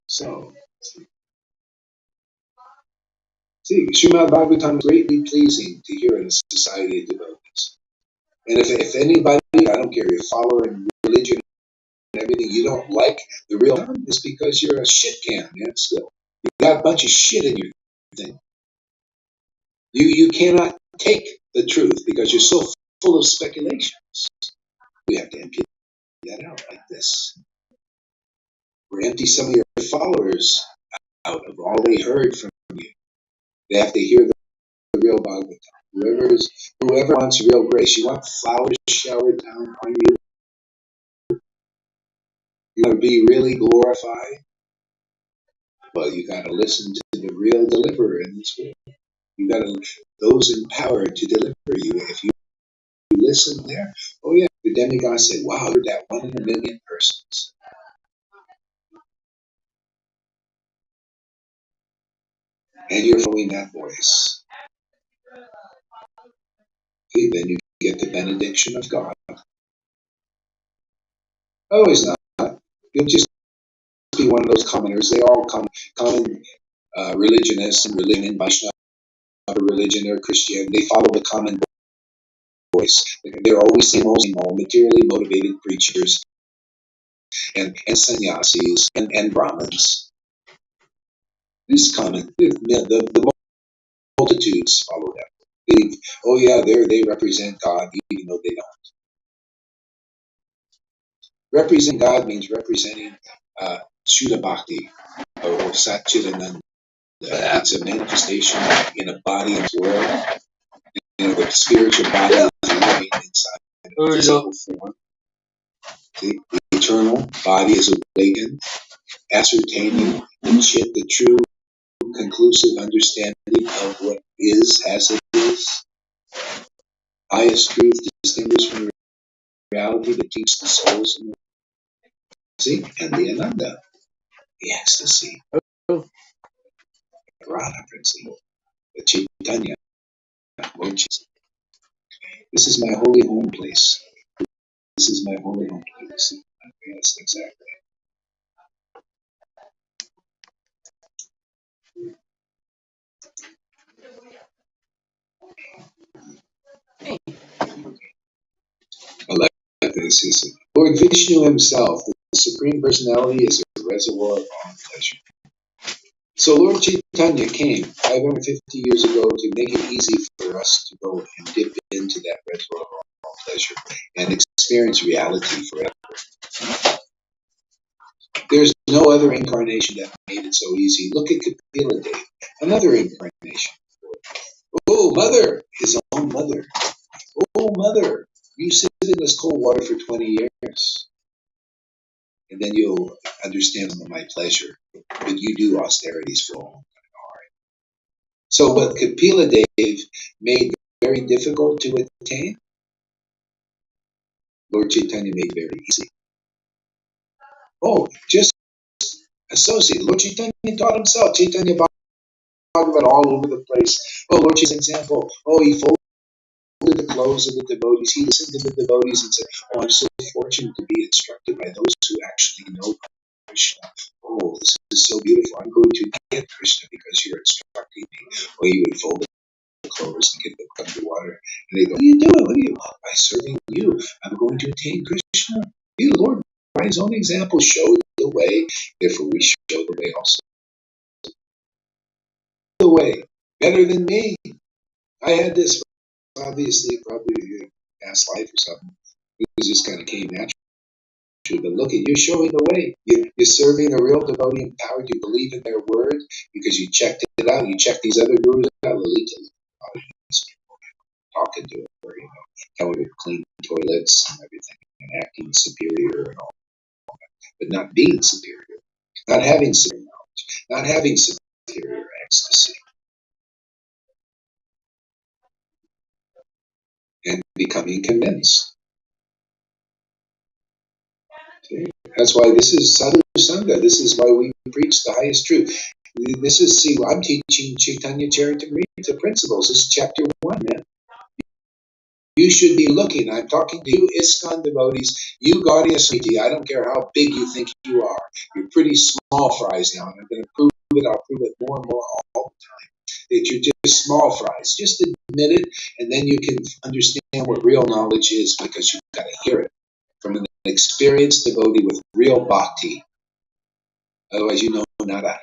So, see, Srimad Bhagavatam is greatly pleasing to hear in a society of devotees. And if anybody, I don't care, you're following religion and everything, you don't like the real time, it's because you're a shit can, man, still. You got a bunch of shit in your thing. You cannot take the truth because you're so full of speculations. We have to empty that out like this. Or empty some of your followers out of all they heard from you. They have to hear the real Bhagavatam. Whoever wants real grace, you want flowers showered down on you. You want to be really glorified. Well, you got to listen to the real deliverer in this world. You got to those empowered to deliver you. If you listen there, oh yeah, the demigods say, "Wow, you're that 1 in a million persons," and you're following that voice. See, then you get the benediction of God. Oh, it's not. You'll just be one of those commoners. They all common religionists and religion in Vaishnava religion or Christian. They follow the common voice. They're always same old, materially motivated preachers and sannyasis and Brahmins. This is common. The multitudes follow them. Oh yeah, they represent God, even though they don't. Represent God means representing Shuddha Bhakti or Satchidananda. It's a manifestation in a body in the world. The spiritual body is living inside the physical form. The eternal body is awakened, ascertaining the true, conclusive understanding of what is as it is. Highest truth distinguished from reality that keeps the souls in the see, and the ananda, the ecstasy, the Radha principle, the Caitanya, Lord Jesus. This is my holy home place. This is my holy home place. Yes, exactly. I like this. He said, Lord Vishnu himself, the Supreme Personality, is a reservoir of all pleasure. So Lord Caitanya came 550 years ago to make it easy for us to go and dip into that reservoir of all pleasure and experience reality forever. There's no other incarnation that made it so easy. Look at Kapila Dev, another incarnation. Oh, mother, his own mother. Oh, mother, you sit in this cold water for 20 years. And then you'll understand some of my pleasure. But you do austerities for all. So what Kapila Dev made very difficult to attain, Lord Chaitanya made very easy. Oh, just associate. Lord Chaitanya taught himself. Chaitanya Bhagavat all over the place. Oh, Lord Chaitanya's example. Oh, he folded the clothes of the devotees. He listened to the devotees and said, oh, I'm so fortunate to be instructed by those who actually know Krishna. Oh, this is so beautiful. I'm going to get Krishna because you're instructing me. Or you would fold the clothes and get the cup of water. And they go, what are you doing? What are you? By serving you, I'm going to attain Krishna. The Lord, by his own example, showed the way. Therefore, we show the way also. The way. Better than me. I had this, obviously, probably past life or something. It just kind of came naturally. But look at you're showing the way. You're serving a real devotee empowered. You believe in their word because you checked it out. You checked these other gurus out. Lalita, talking to him. how we would clean toilets and everything, and acting superior and all, but not being superior, not having superior knowledge, not having superior ecstasy, and becoming convinced. Okay? That's why this is Sadhu Sangha. This is why we preach the highest truth. This is, see, I'm teaching Caitanya Charitamrita principles. This is chapter 1, man. You should be looking. I'm talking to you, ISKCON devotees, you Gaudiya Samiti. I don't care how big you think you are. You're pretty small fries now, and I'm going to prove it. I'll prove it more and more all the time. That you're just small fries. Just admit it, and then you can understand what real knowledge is, because you've got to hear it from an experienced devotee with real bhakti. Otherwise, you know nada.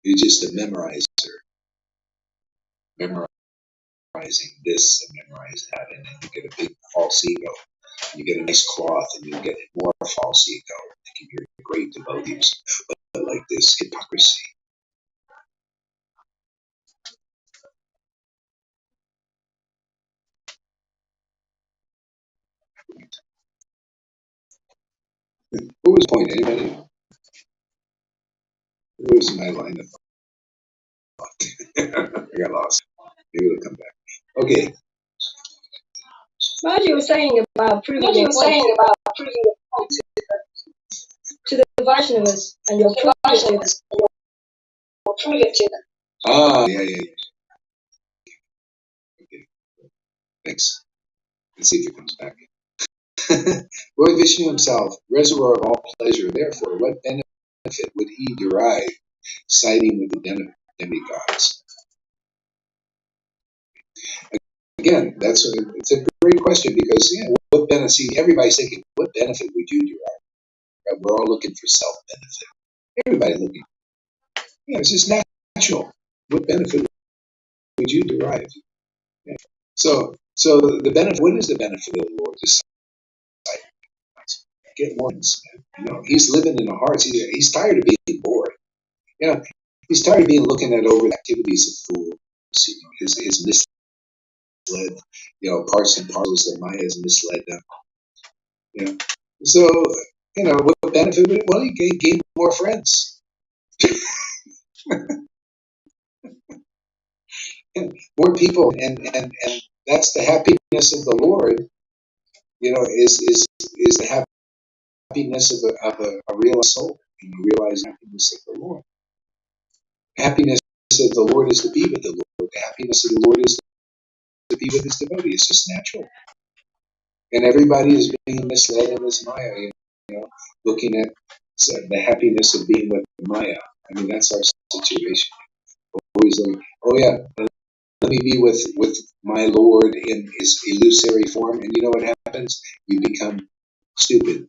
You're just a memorizer. Memorizing this and memorize that, and then you get a big false ego. You get a nice cloth, and you get more false ego, thinking you're great devotees, but like this hypocrisy. What was the point? Anybody? What was my line of thought? I got lost. Maybe it'll come back. Okay. What you were saying about proving your point to the Vaishnavas, and you'll prove it to them. Yeah. Okay. Thanks. Let's see if it comes back. Lord Vishnu himself, reservoir of all pleasure, therefore, what benefit would he derive siding with the demigods? Again, it's a great question, because what benefit? See, everybody's thinking, what benefit would you derive? We're all looking for self-benefit. Everybody looking. Yeah, it's just natural. What benefit would you derive? Yeah. So the benefit. What is the benefit of the Lord? Just get ones. He's living in the hearts. He's tired of being bored. He's tired of being looking at over the activities of fools. His misled, parts and parcels that Maya has misled them. So, what benefit? Well, he gained more friends, more people, and that's the happiness of the Lord. Is the happiness of a real soul. Realize happiness of the Lord. Happiness of the Lord is to be with the Lord. The happiness of the Lord is to be with his devotee. It's just natural. And everybody is being misled in this Maya, looking at the happiness of being with Maya. I mean, that's our situation. Always like, oh yeah, let me be with my Lord in his illusory form. And you know what happens? You become stupid.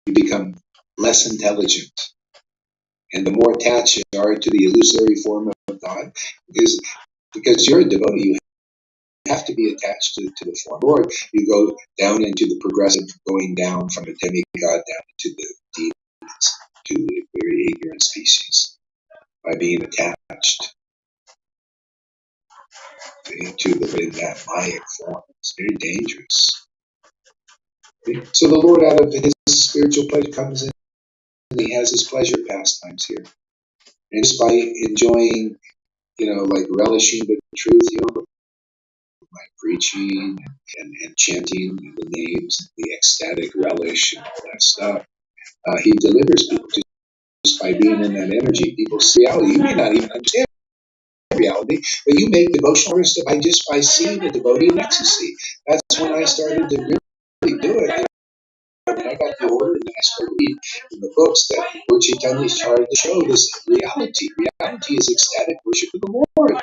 You become less intelligent. And the more attached you are to the illusory form of God, because you're a devotee, you have to be attached to the form. Or you go down into the progressive, going down from a demigod down into the demons, to the very ignorant species, by being attached to that Mayic form. It's very dangerous. So the Lord, out of his spiritual pleasure, comes in, and he has his pleasure pastimes here. And just by enjoying, like relishing the truth, by preaching and chanting the names, the ecstatic relish and all that stuff, he delivers people just by being in that energy. People see reality. You may not even understand reality, but you make devotional by just by seeing a devotee in ecstasy. That's when I started to really do it. When I got the order, and I started reading in the books that Lord Caitanya started to show this reality. Reality is ecstatic worship of the Lord.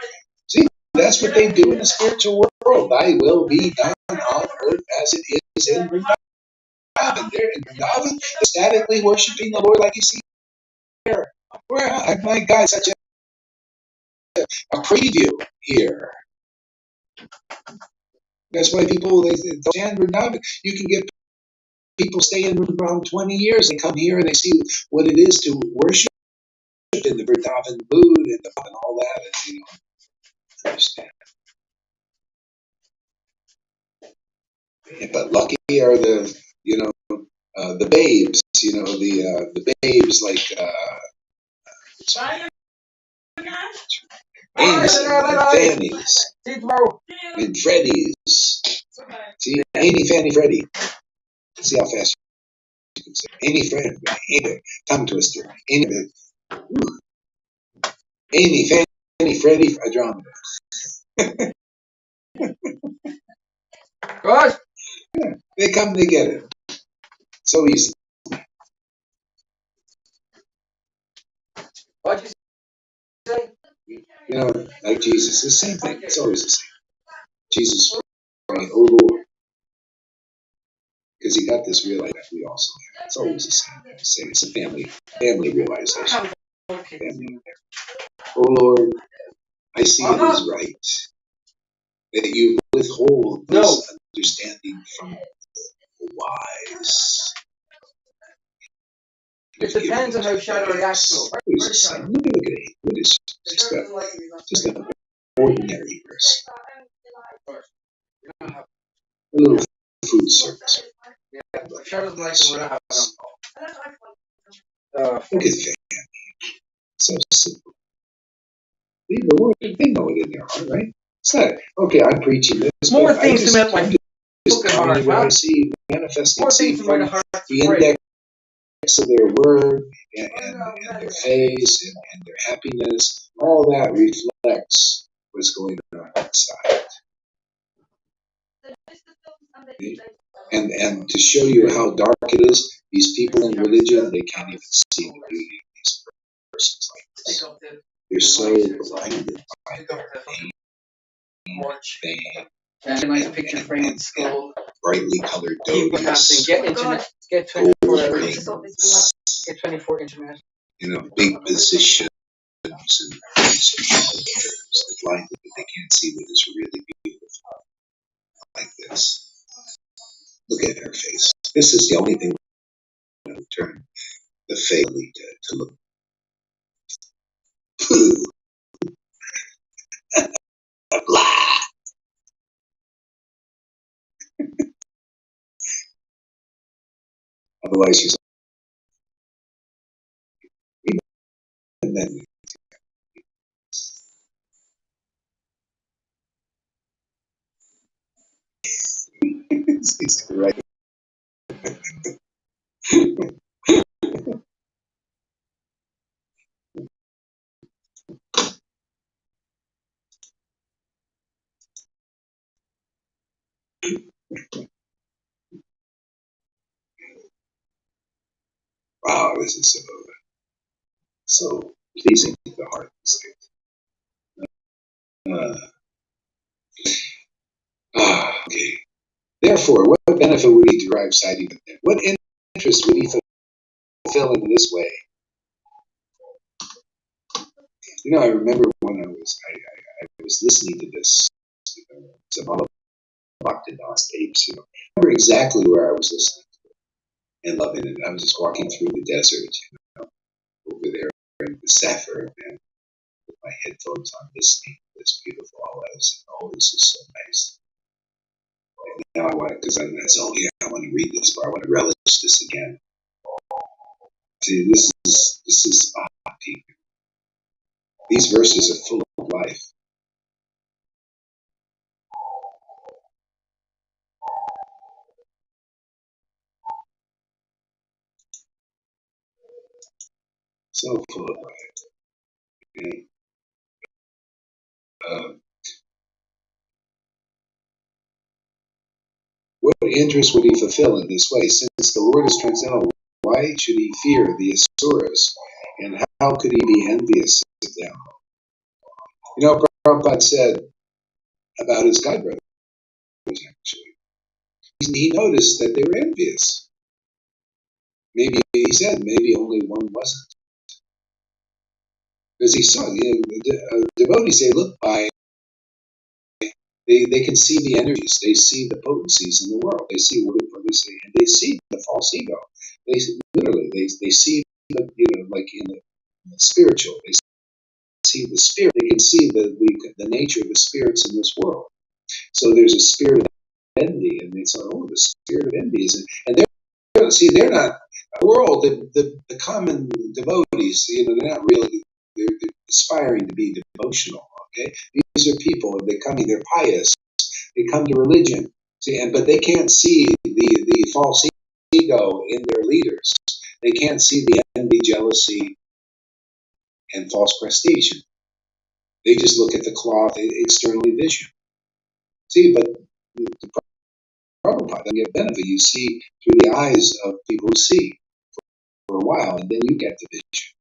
See, that's what they do in the spiritual world. Thy will be done on earth as it is in Vrindavan. They're in Vrindavan, ecstatically worshiping the Lord like you see here. My God, such a preview here. That's why people, they stand Vrindavan. You can get people stay in around 20 years. They come here and they see what it is to worship in the Vrindavan mood and all that. And, understand. But lucky are the the babes, the babes like Amy's and Fanny's and Freddy's. See, Amy, Fanny, Freddy. See how fast you can say Amy, Freddy, tongue twister. Amy, Fanny, Freddy, Andromeda. What? Yeah, they come together so easily. What you say? Like Jesus, the same thing. It's always the same. Jesus praying, "Oh Lord," because he got this realization that we also have. It's always the same. It's a family realization. Family. Oh Lord, I see it is right that you withhold this understanding from the wise. It depends on how shadow reacts to it. Look at it. It is just an ordinary person. A little food service. Look at family. So simple. Leave the word. They know it in their heart, right? It's not, okay, I'm preaching this. More things to make my just telling you what I see manifesting. More things from the index of their word and their face and their happiness. All that reflects what's going on inside. Okay? And to show you how dark it is, these people in religion, they can't even see the beauty of these persons like this. They're so blinded by their pain, and nice picture frame in school. Brightly colored doties. Get internet. Get 24 rings. Get 24 internet. Big positions and blinded, but they can't see what is really beautiful. Like this. Look at her face. This is the only thing that will turn the face to look. Blah. Otherwise, she's. And then it's right. Wow, this is so pleasing to the heart. Okay. Therefore, what benefit would he derive citing them? What interest would he fulfill in this way? I remember when I was listening to this Zabala Bhaktidas tapes. I remember exactly where I was listening and loving it. I was just walking through the desert, over there in the Safford, and with my headphones on, listening to this beautiful. This is so nice. And now I want it because I want to read this, but I want to relish this again. See, this is bhakti. These verses are full of life. So full of life. Okay. What interest would he fulfill in this way? Since the Lord is transcendental, why should he fear the Asuras? And how could he be envious of them? Prabhupada said about his guide brothers, actually. He noticed that they were envious. Maybe, he said, maybe only one wasn't. Because he saw, devotees, they look by, they can see the energies, they see the potencies in the world, they see what publicity, and they see the false ego. They see, like in the spiritual, they see the spirit, they can see the nature of the spirits in this world. So there's a spirit envy, and they say, "Oh, the spirit of envy is," and they're not the world. The common devotees, they're not really. They're aspiring to be devotional. Okay, these are people. They're pious. They come to religion. But they can't see the false ego in their leaders. They can't see the envy, jealousy, and false prestige. They just look at the cloth externally vision. But the Prabhupada, you get benefit. You see through the eyes of people who see for a while, and then you get the vision.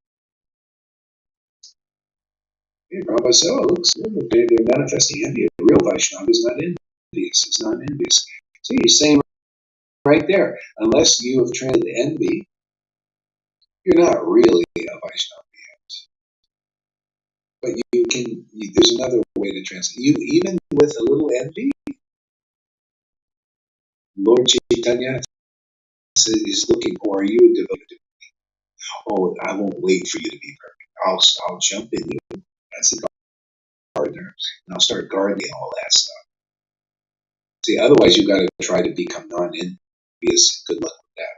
Prabhupada said, "Oh, look, they're manifesting envy. A real Vaishnava is not envious. It's not envious." See, he's saying right there, unless you have trained envy, you're not really a Vaishnava. But there's another way to translate. Even with a little envy, Lord Caitanya says he's looking for, are you a devotee? Oh, I won't wait for you to be perfect. I'll jump in you as a gardener, and I'll start gardening all that stuff. See, otherwise you've got to try to become non-envious. Good luck with that.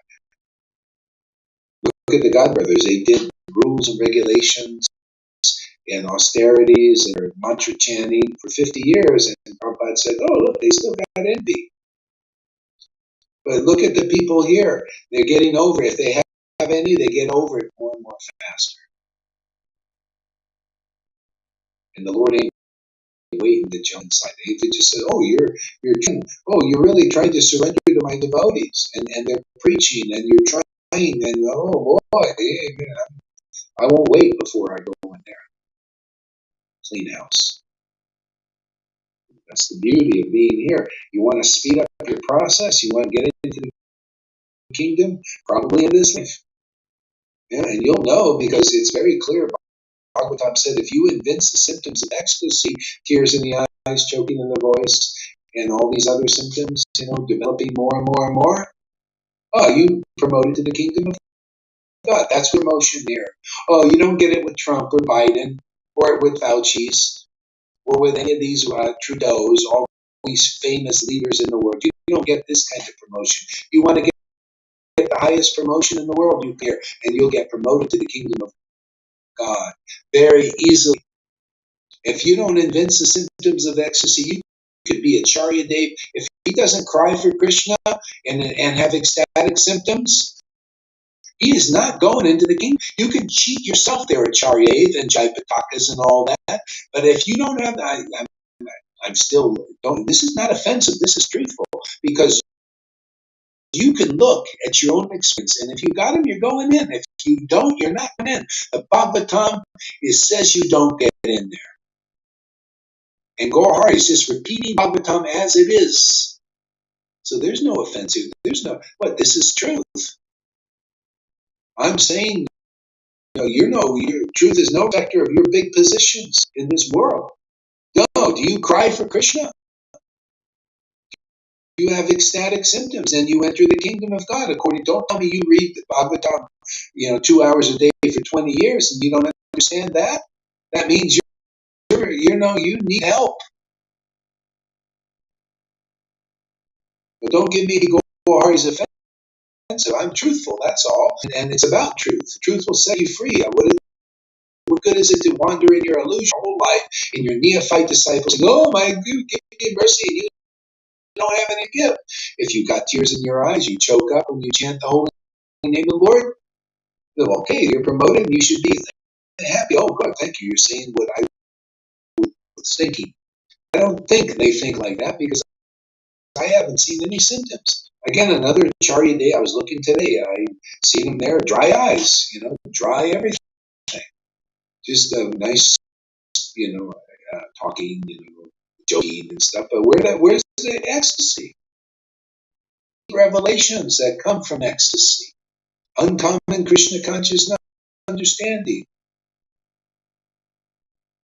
Look at the God Brothers. They did rules and regulations and austerities and mantra chanting for 50 years, and Prabhupada said, "Oh, look, they still got envy." But look at the people here. They're getting over it. If they have any, they get over it more and more faster. And the Lord ain't waiting to jump inside. They just said, "Oh, you're really trying to surrender to my devotees, and they're preaching, and you're trying, and oh boy, I won't wait before I go in there, clean house." That's the beauty of being here. You want to speed up your process. You want to get into the kingdom, probably in this life. Yeah, and you'll know because it's very clear. Bhagavatam said, if you evince the symptoms of ecstasy, tears in the eyes, choking in the voice, and all these other symptoms, developing more and more and more, you promoted to the kingdom of God. That's promotion here. Oh, you don't get it with Trump or Biden or with Fauci's or with any of these Trudeau's, all these famous leaders in the world. You don't get this kind of promotion. You want to get the highest promotion in the world, you care, and you'll get promoted to the kingdom of God very easily. If you don't evince the symptoms of ecstasy, you could be a Charya Dev. If he doesn't cry for Krishna and have ecstatic symptoms, he is not going into the kingdom. You can cheat yourself there at Charya and Jaipatakas and all that. But if you don't have that, I'm still don't. This is not offensive. This is truthful because you can look at your own experience, and if you got him, you're going in. If you don't, you're not going in. The Bhagavatam says you don't get in there. And Gaur is just repeating Bhagavatam as it is. So there's no offensive. There's no, this is truth. I'm saying, your truth is no vector of your big positions in this world. No, do you cry for Krishna? You have ecstatic symptoms and you enter the kingdom of God. Don't tell me you read the Bhagavatam, 2 hours a day for 20 years and you don't understand that. That means you need help. But don't give me Gauri's offensive. I'm truthful, that's all. And it's about truth. Truth will set you free. What good is it to wander in your illusion your whole life in your neophyte disciples? Oh, my God, give me mercy, and you don't have any gift. If you got tears in your eyes, you choke up when you chant the holy name of the Lord. Okay, you're promoted, and you should be happy. Oh, good, thank you. You're saying what I was thinking. I don't think they think like that because I haven't seen any symptoms. Again, another Charya Day. I was looking today. I seen them there, dry eyes, dry everything. Just a nice, talking, joking and stuff. But where's the ecstasy? Revelations that come from ecstasy. Uncommon Krishna consciousness understanding.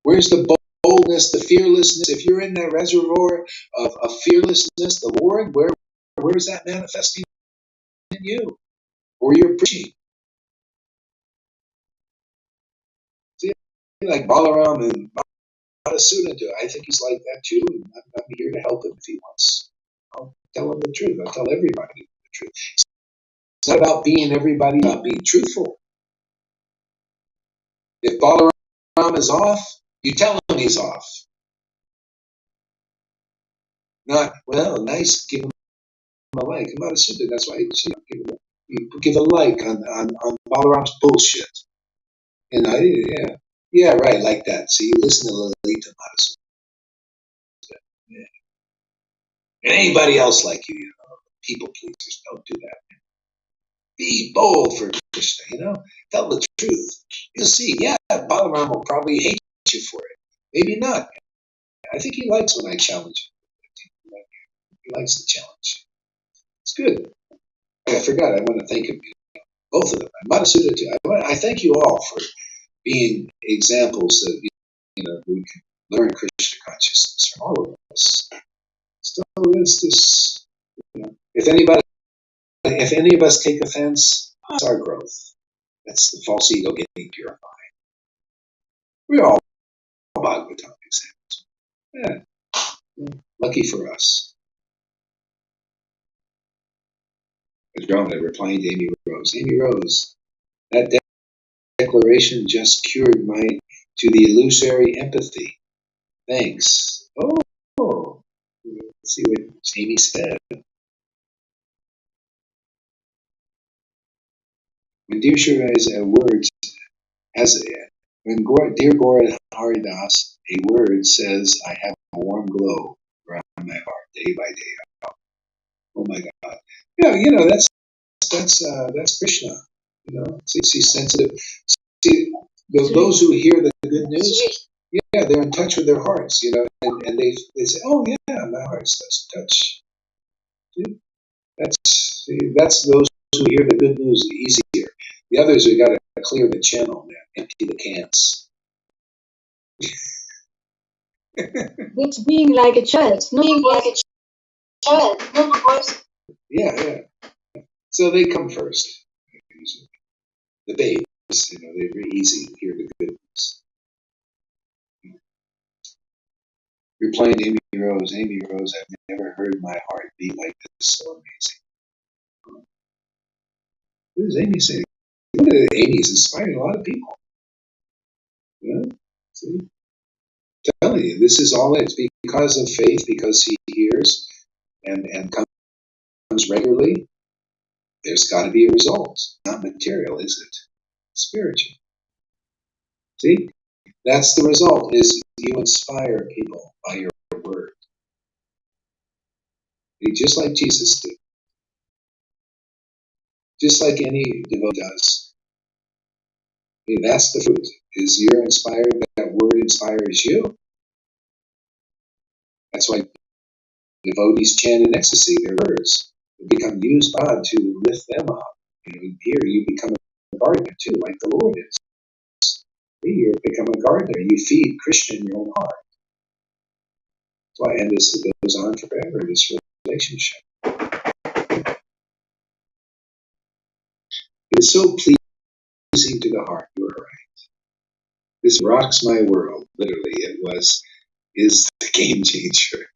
Where's the boldness, the fearlessness? If you're in that reservoir of fearlessness, the Lord, where is that manifesting in you? Or you're preaching? See, like Balaram and Madhusudana do. I think he's like that too, and I'm here to help him if he wants. I'll tell them the truth. I'll tell everybody the truth. It's not about being everybody, about being truthful. If Balaram is off, you tell him he's off. Not, well, nice, give him a like. I'm not a student, that's why you give a like on Balaram's bullshit. And yeah, right, like that. So you listen to Lalita Madhusudana. Yeah. And anybody else like you, people pleasers, don't do that. Be bold for Krishna, tell the truth. You'll see, yeah, Balaram will probably hate you for it. Maybe not. I think he likes when I challenge him. He likes the challenge. It's good. I forgot, I want to thank him, both of them. Madhusudana too. I thank you all for being examples that we can learn Krishna consciousness from all of us. So it's just, if any of us take offense, it's our growth. That's the false ego getting purified. We're all Bhagavatam examples. Yeah. Lucky for us. Adrona replying to Amy Rose. Amy Rose, that declaration just cured to the illusory empathy. Thanks. Oh, let's see what Amy said. When dear Shivai's words, when dear Gora Haridas, a word says, I have a warm glow around my heart day by day. Oh my God. Yeah, that's Krishna. He's sensitive. See, those who hear the good news, yeah, they're in touch with their hearts, and they say, oh yeah, my heart's touched. That's those who hear the good news easier. The others have got to clear the channel, man, empty the cans. It's being like a child, Yeah. So they come first. The babes, they're very easy to hear the good news. Replying to Amy Rose, I've never heard my heart beat like this. So amazing. What does Amy say? Look at Amy's inspiring a lot of people. See? I'm telling you, this is all it's because of faith, because he hears and comes regularly. There's got to be a result. Not material, is it? Spiritual. See? That's the result, is you inspire people by your word. Just like Jesus did. Just like any devotee does. That's the fruit. Is you're inspired, that word inspires you. That's why devotees chant in ecstasy their words. They become used by God to lift them up. Here you become a gardener too, like the Lord is. You become a gardener. You feed Krishna in your own heart. That's why, and this goes on forever, this relationship. It is so pleasing to the heart. You're right. This rocks my world. Literally, is the game changer.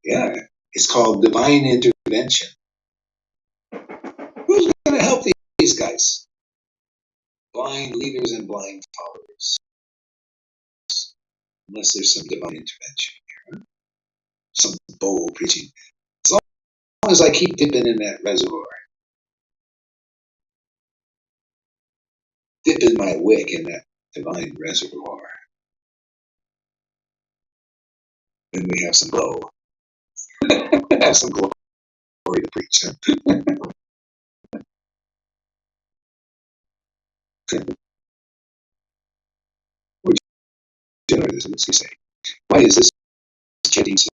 Yeah, it's called divine intervention. Who's going to help these guys? Blind leaders and blind followers. Unless there's some divine intervention here. Some bold preaching. As long as I keep dipping in that reservoir. Dipping my wick in that divine reservoir. Then we have some glow. Have some glory to preach. Which generous is he saying? Why is this chanting so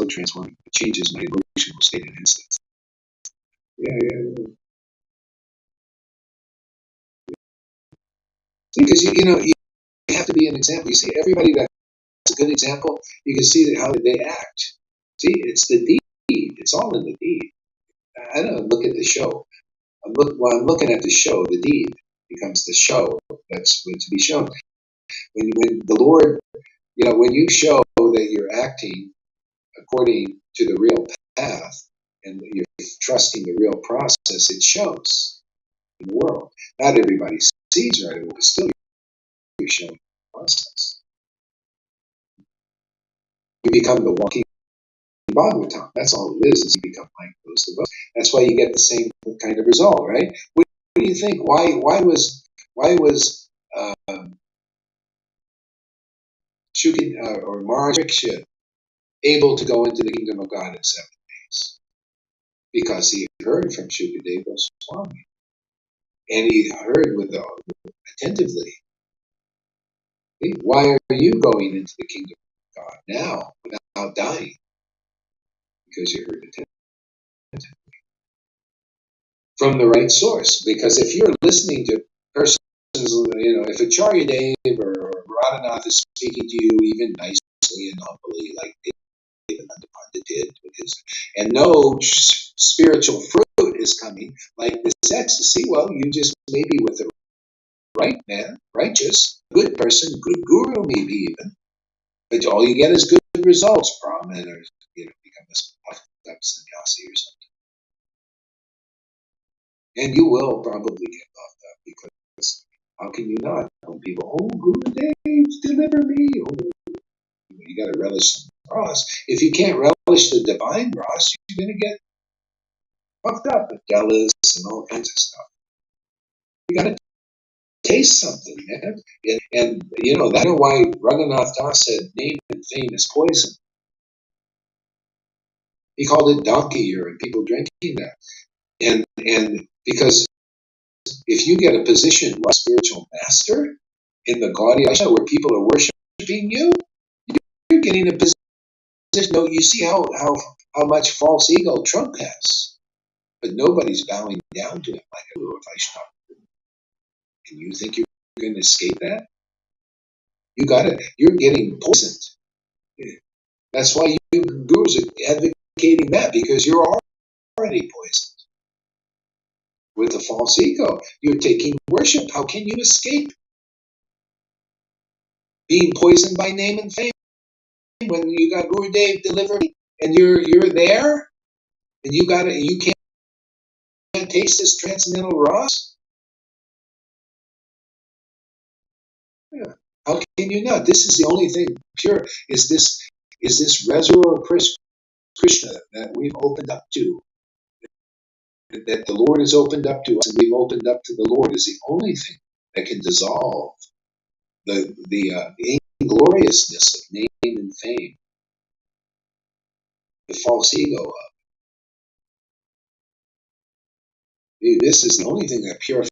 transforming? It changes my emotional state in an instant. Yeah. Because you have to be an example. You see, everybody that's a good example, you can see how they act. See, it's the deed. It's all in the deed. I don't look at the show. I'm looking at the show. The deed becomes the show that's to be shown. When the Lord, when you show that you're acting according to the real path and that you're trusting the real process, it shows in the world. Not everybody sees right away, but still you're showing the process. You become the walking Bhagavatam. That's all it is you become like those devotees. That's why you get the same kind of result, right? What do you think? Why was or Maharaj Pariksha able to go into the kingdom of God in 7 days? Because he heard from Shukadeva Swami, and he heard attentively. Why are you going into the kingdom of God now without dying? Because you heard attentively from the right source. Because if you're listening to persons, if Acharya Dev or Radhanath is speaking to you even nicely and humbly, like Devananda Pandit did with his, and no spiritual fruit is coming, like this ecstasy, well, you just maybe with the right man, righteous, good person, good guru maybe even, but all you get is good results, Brahmin, or become this puffed up sannyasi or something. And you will probably get puffed up because how can you not? When people, oh, Gurudev, deliver me. Oh, you got to relish the ras. If you can't relish the divine ras, you're going to get puffed up with jealous and all kinds of stuff. You got to taste something, man. And that's why Raghunath Das said name and fame is poison. He called it donkey urine, people drinking that. And because if you get a position like spiritual master in the Gaudiya Vaishnava where people are worshiping you, you're getting a position. No, you see how much false ego Trump has, but nobody's bowing down to him like a Lord Vaishnava. And you think you're going to escape that? You're getting poisoned. That's why you gurus are advocating that, because you're already poisoned with a false ego. You're taking worship. How can you escape being poisoned by name and fame when you got Gurudev delivery and you're there and you can't taste this transcendental ras? Yeah. How can you not? This is the only thing pure. Is this reservoir of Krishna that we've opened up to, that the Lord has opened up to us, and we've opened up to the Lord, is the only thing that can dissolve the ingloriousness of name and fame, the false ego. This is the only thing that purifies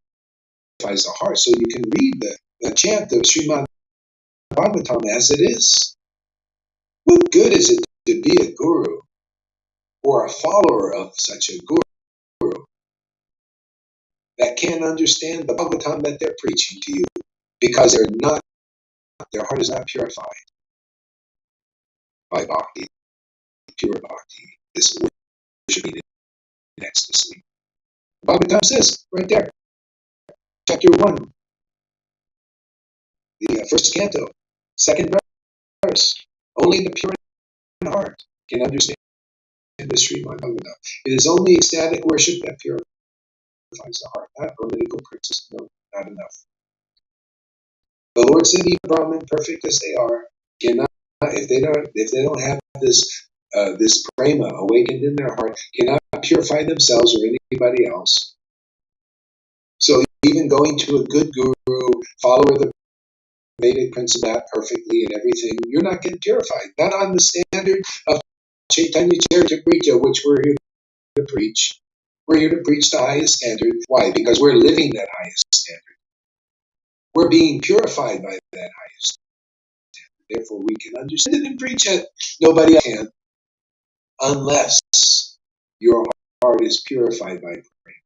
the heart. So you can read the chant of Srimad Bhagavatam as it is. What good is it to be a guru or a follower of such a guru that can't understand the Bhagavatam that they're preaching to you because their heart is not purified by bhakti, pure bhakti, this worshiping in ecstasy. Bhagavatam says right there, chapter 1, the first canto, second verse, only the pure in heart can understand the Srimad Bhagavatam. It is only ecstatic worship that purifies the heart, not political principles. No, not enough. The Lord said, even Brahmin, perfect as they are, cannot, if they don't have this prema awakened in their heart, cannot purify themselves or anybody else. So even going to a good guru, follower of the Vedic principle that perfectly and everything, you're not getting purified. Not on the standard of Caitanya Charitamrita, which we're here to preach. We're here to preach the highest standard. Why? Because we're living that highest standard. We're being purified by that highest standard. Therefore, we can understand it and preach it. Nobody else can, unless your heart is purified by prema.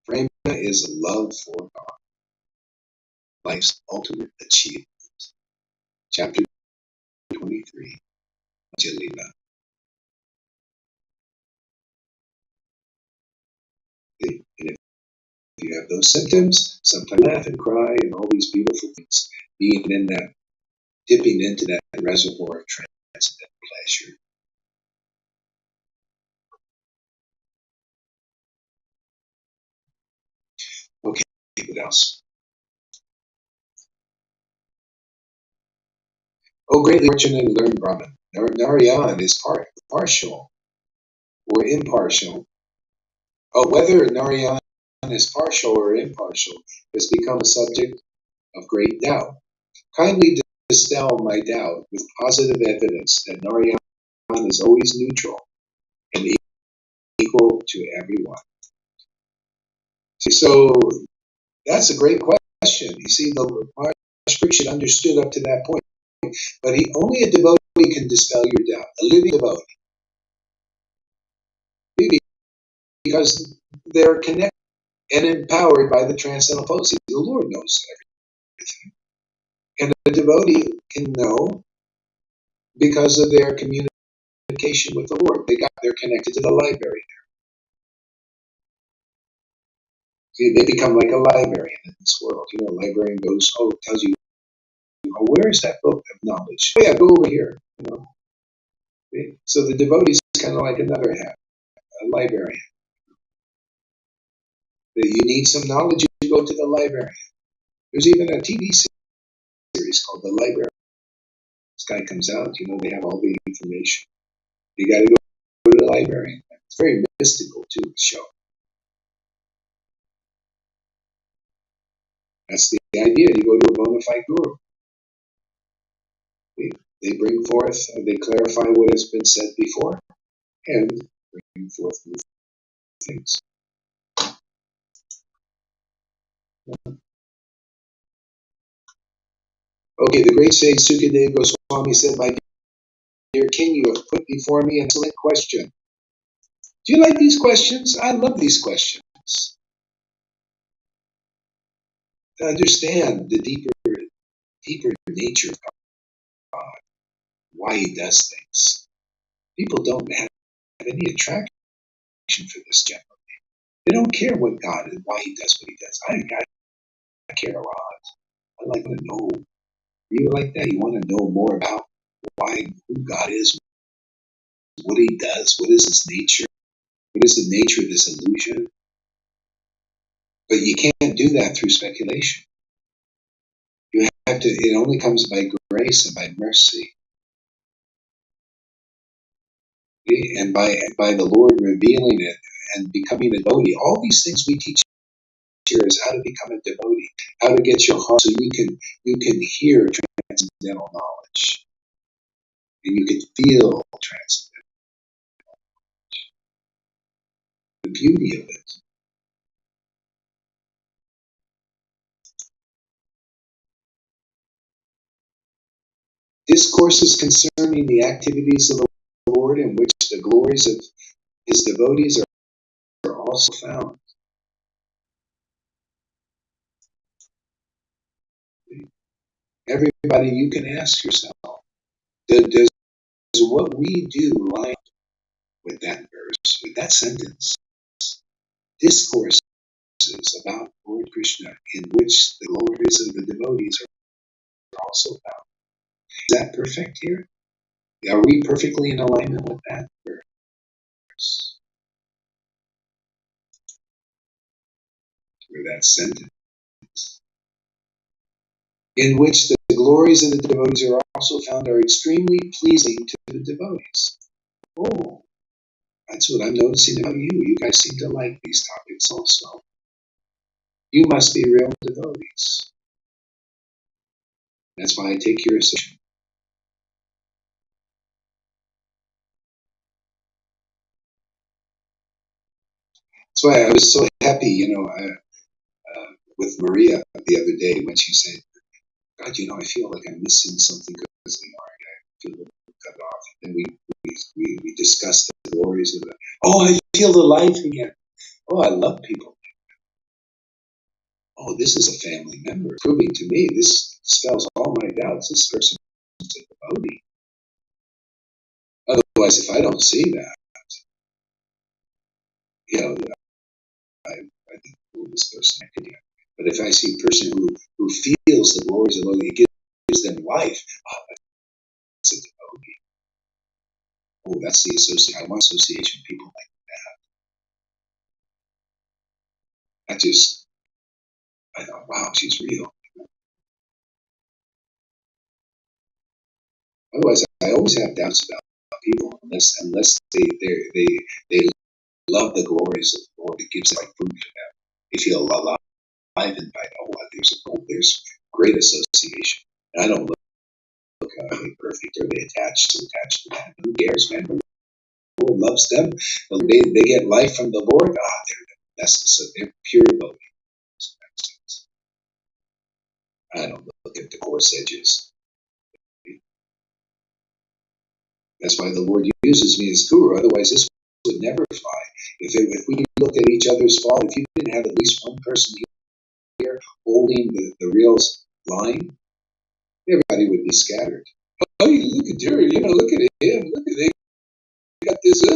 Prema is love for God, life's ultimate achievement. Chapter 23, Jalila. And if you have those symptoms, sometimes laugh and cry and all these beautiful things, being in that dipping into that reservoir of transcendental pleasure. Okay, what else? Oh, greatly fortunate and learned Brahman. Narayan is partial or impartial. Oh, whether Narayan is partial or impartial has become a subject of great doubt. Kindly dispel my doubt with positive evidence that Narayan is always neutral and equal to everyone. So that's a great question. You see, the Maharaj understood up to that point, but only a devotee can dispel your doubt, a living devotee, because they're connected and empowered by the transcendental potency. The Lord knows everything, and the devotee can know because of their communication with the Lord. They're connected to the library. See, they become like a librarian in this world. A librarian goes, tells you, where is that book of knowledge? Oh yeah, go over here. Okay? So the devotee is kind of like another half, a librarian. That you need some knowledge, you go to the librarian. There's even a TV series called The Librarian. This guy comes out, they have all the information. You got to go to the librarian. It's very mystical too, the show. That's the idea. You go to a bona fide guru. They bring forth, they clarify what has been said before, and bring forth new things. Okay, the great sage Sukadeva Goswami said, "My dear king, you have put before me an excellent question." Do you like these questions? I love these questions. To understand the deeper nature of God, why He does things. People don't have any attraction for this generally. They don't care what God is, why He does what He does. I care a lot. I like to know. You like that? You want to know more about who God is, what He does, what is His nature, what is the nature of this illusion. But you can't do that through speculation. You have to. It only comes by grace and by mercy, and by the Lord revealing it and becoming a devotee. All these things we teach here is how to become a devotee, how to get your heart so you can hear transcendental knowledge, and you can feel transcendental. The beauty of it. Discourses concerning the activities of the Lord in which the glories of His devotees are also found. Everybody, you can ask yourself, does what we do line up with that verse, with that sentence? Discourses about Lord Krishna in which the glories of the devotees are also found. Is that perfect here? Are we perfectly in alignment with that verse? Or that sentence? In which the glories of the devotees are also found are extremely pleasing to the devotees. Oh, that's what I'm noticing about you. You guys seem to like these topics also. You must be real devotees. That's why I take your assertion. That's why I was so happy, with Maria the other day when she said, God, I feel like I'm missing something because the heart. I feel a little cut off. And we discussed the glories of it. Oh, I feel alive again. Oh, I love people. Oh, this is a family member proving to me this dispels all my doubts. This person is a devotee. Otherwise, if I don't see that, I think, oh, this person, I could. But if I see a person who feels the glories of the Lord, it gives them life. Oh, that's a devotee. Oh, that's the association. I want association with people like that. I thought, wow, she's real. Otherwise, I always have doubts about people unless they love the glories of the Lord. It gives them like food for them. They feel alive and by there's great association. And I don't look perfect or they attached to that. Who cares, man? The Lord loves them. They get life from the Lord. They're pure devotees. I don't look at the coarse edges. That's why the Lord uses me as guru. Otherwise, this would never fly. If we look at each other's fault, if you didn't have at least one person here holding the real line, everybody would be scattered. Oh, you look at her, look at him, look at him. They got this, they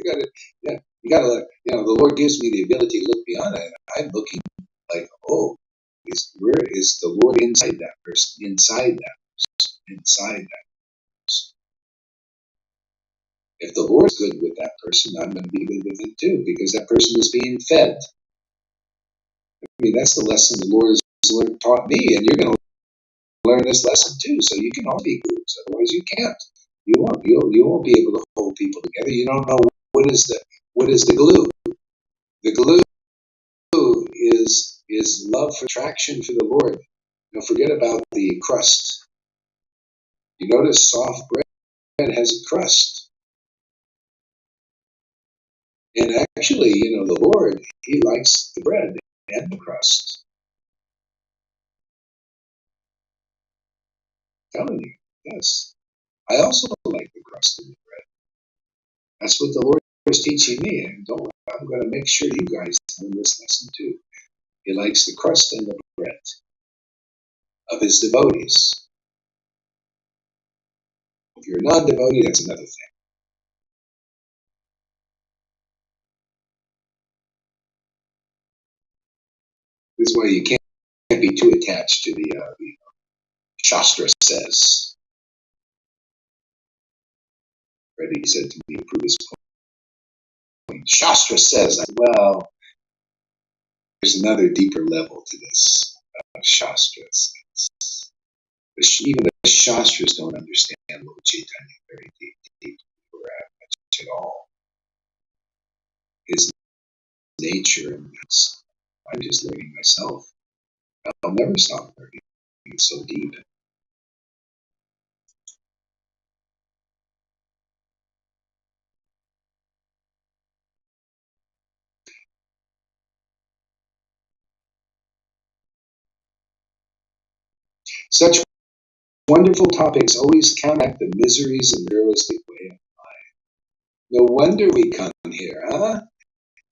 got it. Yeah, you gotta let, the Lord gives me the ability to look beyond it. I'm looking like, where is the Lord inside that person, inside that person, inside that person? If the Lord's good with that person, I'm going to be good with it too, because that person is being fed. I mean, that's the lesson the Lord has taught me, and you're going to learn this lesson too. So you can all be gurus. Otherwise, you can't. You won't. You won't be able to hold people together. You don't know what is the glue. The glue is love for attraction for the Lord. Forget about the crust. You notice soft bread has a crust, and actually, the Lord, He likes the bread and the crust. I'm telling you, yes. I also like the crust and the bread. That's what the Lord is teaching me, and I'm going to make sure you guys learn this lesson too. He likes the crust and the bread of His devotees. If you're a non-devotee, that's another thing. This is why you can't be too attached to the Shastra says. Reddy said to me to prove his point. Shastra says, well, there's another deeper level to this. Shastra says. Even the Shastras don't understand Lord Caitanya very deeply or much at all. His nature and this. I'm just learning myself. I'll never stop learning. It's so deep. Such wonderful topics always counteract the miseries of the realistic way of life. No wonder we come here, huh?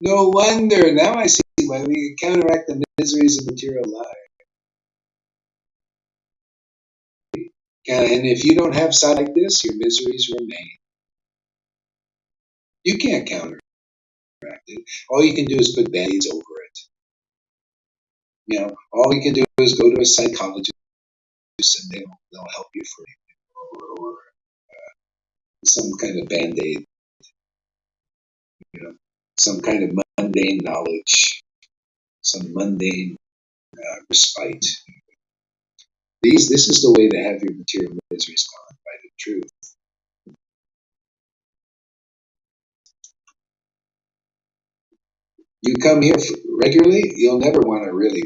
No wonder. Now I see why we counteract the miseries of material life. And if you don't have side like this, your miseries remain. You can't counteract it. All you can do is put band-aids over it. All you can do is go to a psychologist and they'll help you for it. Or some kind of band-aid. Some kind of mundane knowledge. Some mundane respite. This is the way to have your material miseries gone, by the truth. You come here regularly, you'll never want to really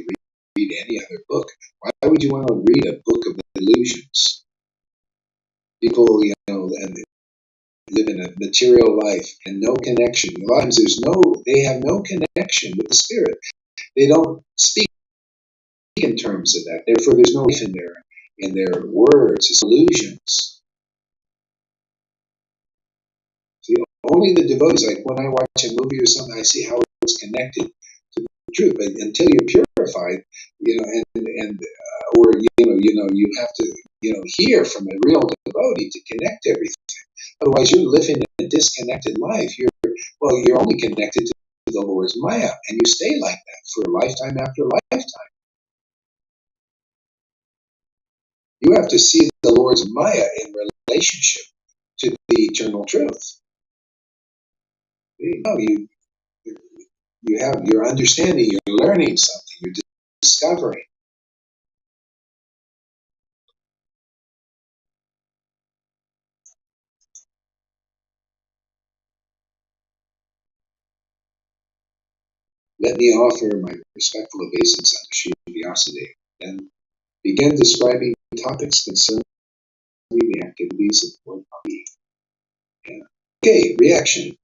read any other book. Why would you want to read a book of illusions? People, live in a material life and no connection. A lot of times they have no connection with the spirit. They don't speak in terms of that. Therefore, there's no life in their words. It's illusions. See, only the devotees, like when I watch a movie or something, I see how it's connected to the truth. But until you're purified, or you have to, hear from a real devotee to connect everything. Otherwise, you're living a disconnected life. You're only connected to the Lord's Maya, and you stay like that for lifetime after lifetime. You have to see the Lord's Maya in relationship to the eternal truth. You're understanding, you're learning something, you're discovering. Let me offer my respectful obeisance unto Sri Vyasadeva, and begin describing topics concerning the activities of Lord Bhakti. Yeah. Okay, reaction.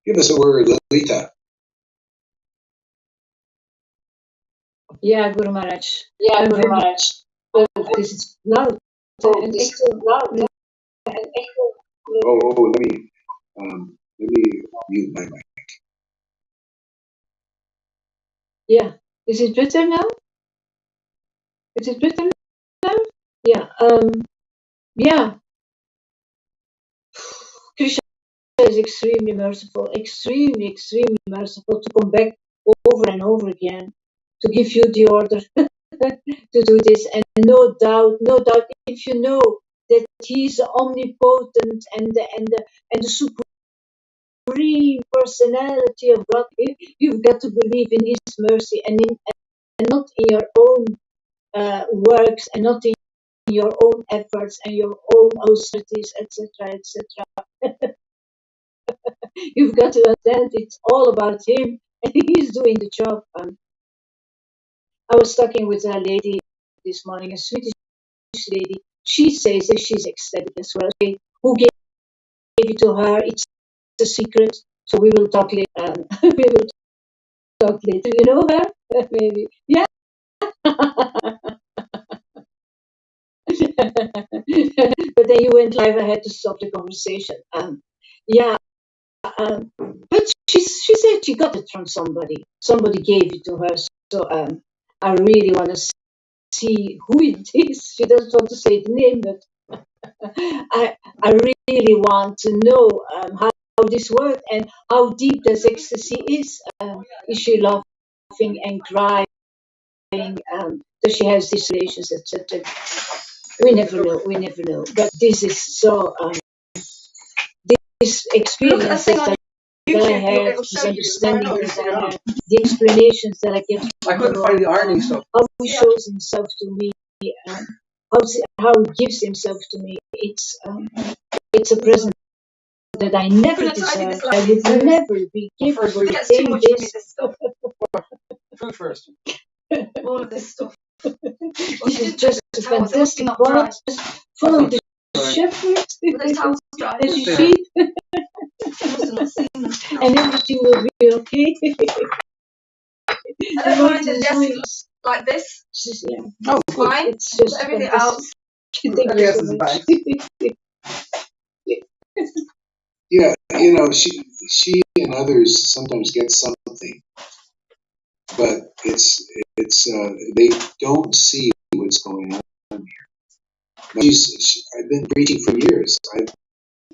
Give us a word, Lalita. Yeah, Guru Maharaj. Guru Maharaj. This is loud. And This is echo. loud. Oh, let me mute my mic. Yeah. Is it better now? Is it better now? Yeah. Yeah. Krishna is extremely merciful, extremely merciful to come back over and over again to give you the order to do this. And no doubt, if you know that he's omnipotent and the supreme personality of God, you've got to believe in his mercy and not in your own works and not in your own efforts and your own austerities, etc., etc. You've got to understand it's all about him and he's doing the job. I was talking with a lady this morning, a Swedish lady. She says that she's ecstatic as well. Who gave it to her? It's a secret. So we will talk later. We will talk later. You know her? Maybe. Yeah. But then you went live. I had to stop the conversation. Yeah. But she said she got it from somebody. Somebody gave it to her. So I really want to see who it is. She doesn't want to say the name, but I really want to know how this works and how deep this ecstasy is. Is she laughing and crying? Does she have these relations, etc.? We never know. We never know. But this is so. This experience that I had, this understanding that I had, the explanations that I get from I couldn't find the ironing stuff. how he shows himself to me, how he gives himself to me. It's a present that I never deserved. I would never be capable of saying this. Food first. All of this stuff. This is just a fantastic part. Just follow the shepherd as you sheep, and everything will be okay. I don't mind it just like this. Yeah. Oh, good. Fine. It's just Everything fantastic. else. Thank you so much. Yeah, she and others sometimes get something, but it's they don't see what's going on here. I've been preaching for years.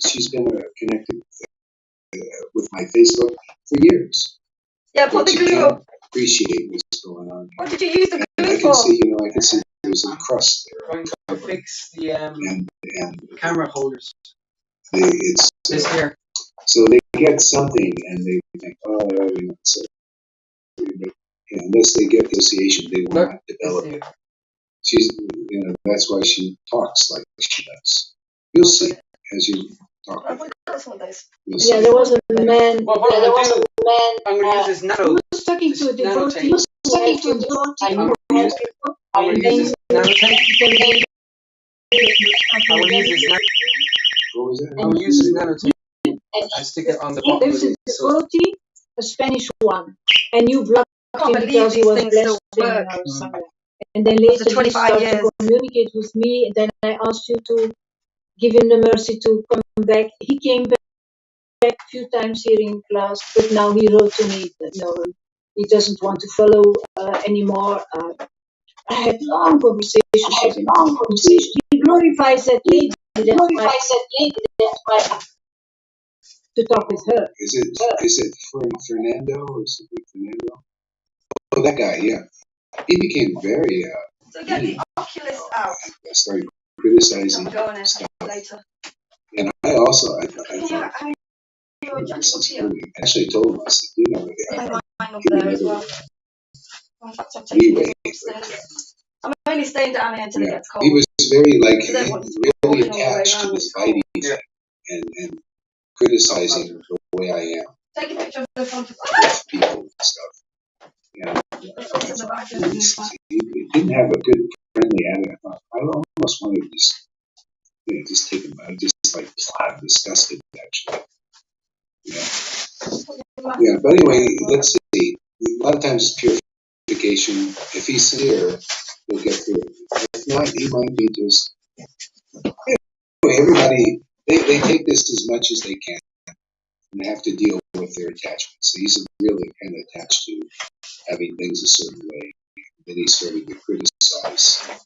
She's been connected with my Facebook for years. Yeah, put But the she glue can't up. appreciate what's going on What here. did you use the And glue I can for? see there's a crust there. Going to fix the And camera holders. it's This here. so they get something and they think, so unless they get association, they will not develop it. She's, that's why she talks like she does. You'll see as you talk Have with we her. got some of those? You'll Yeah, see. there was a man. Well, what There I'm was gonna a do, man. I'm going to use this nano. Was talking to a devotee. Nanotape. Talking to a devotee. I'm going to use this nanotape. I'm going to use this What was that? I'm going to use this nanotape and stick it on the bottom of There's a the devotee, a Spanish one, and you blocked him because he was blaspheming or something. And then later he started to communicate with me. And then I asked you to give him the mercy to come back. He came back a few times here in class, but now he wrote to me that no, he doesn't want to follow anymore. I had long conversations. He glorifies that lady. That's why to talk with her. Is it Fernando or something? Fernando? Oh, that guy, yeah. he became very So get the Oculus out. started criticizing stuff. Later. And I also, I Yeah, thought, this is here. really, I actually told him, I said, you know, Mine up give me there as well. another In fact, I'm taking leeway. it upstairs. I'm only staying down here until it gets cold. He was very, like, I don't want to be really walking all the way attached to around this with lighting thing and criticizing the way I am Take a picture of the front of with people and stuff. And the front and the back of the he didn't have a good friendly attitude. I almost wanted to just take him out, just like disgusted actually. Yeah, but anyway, let's see. A lot of times it's purification. If he's sincere, he'll get through it. If not, he might be just. Anyway, everybody, they take this as much as they can and they have to deal with their attachments. So he's really kind of attached to having things a certain way. Then he started to criticize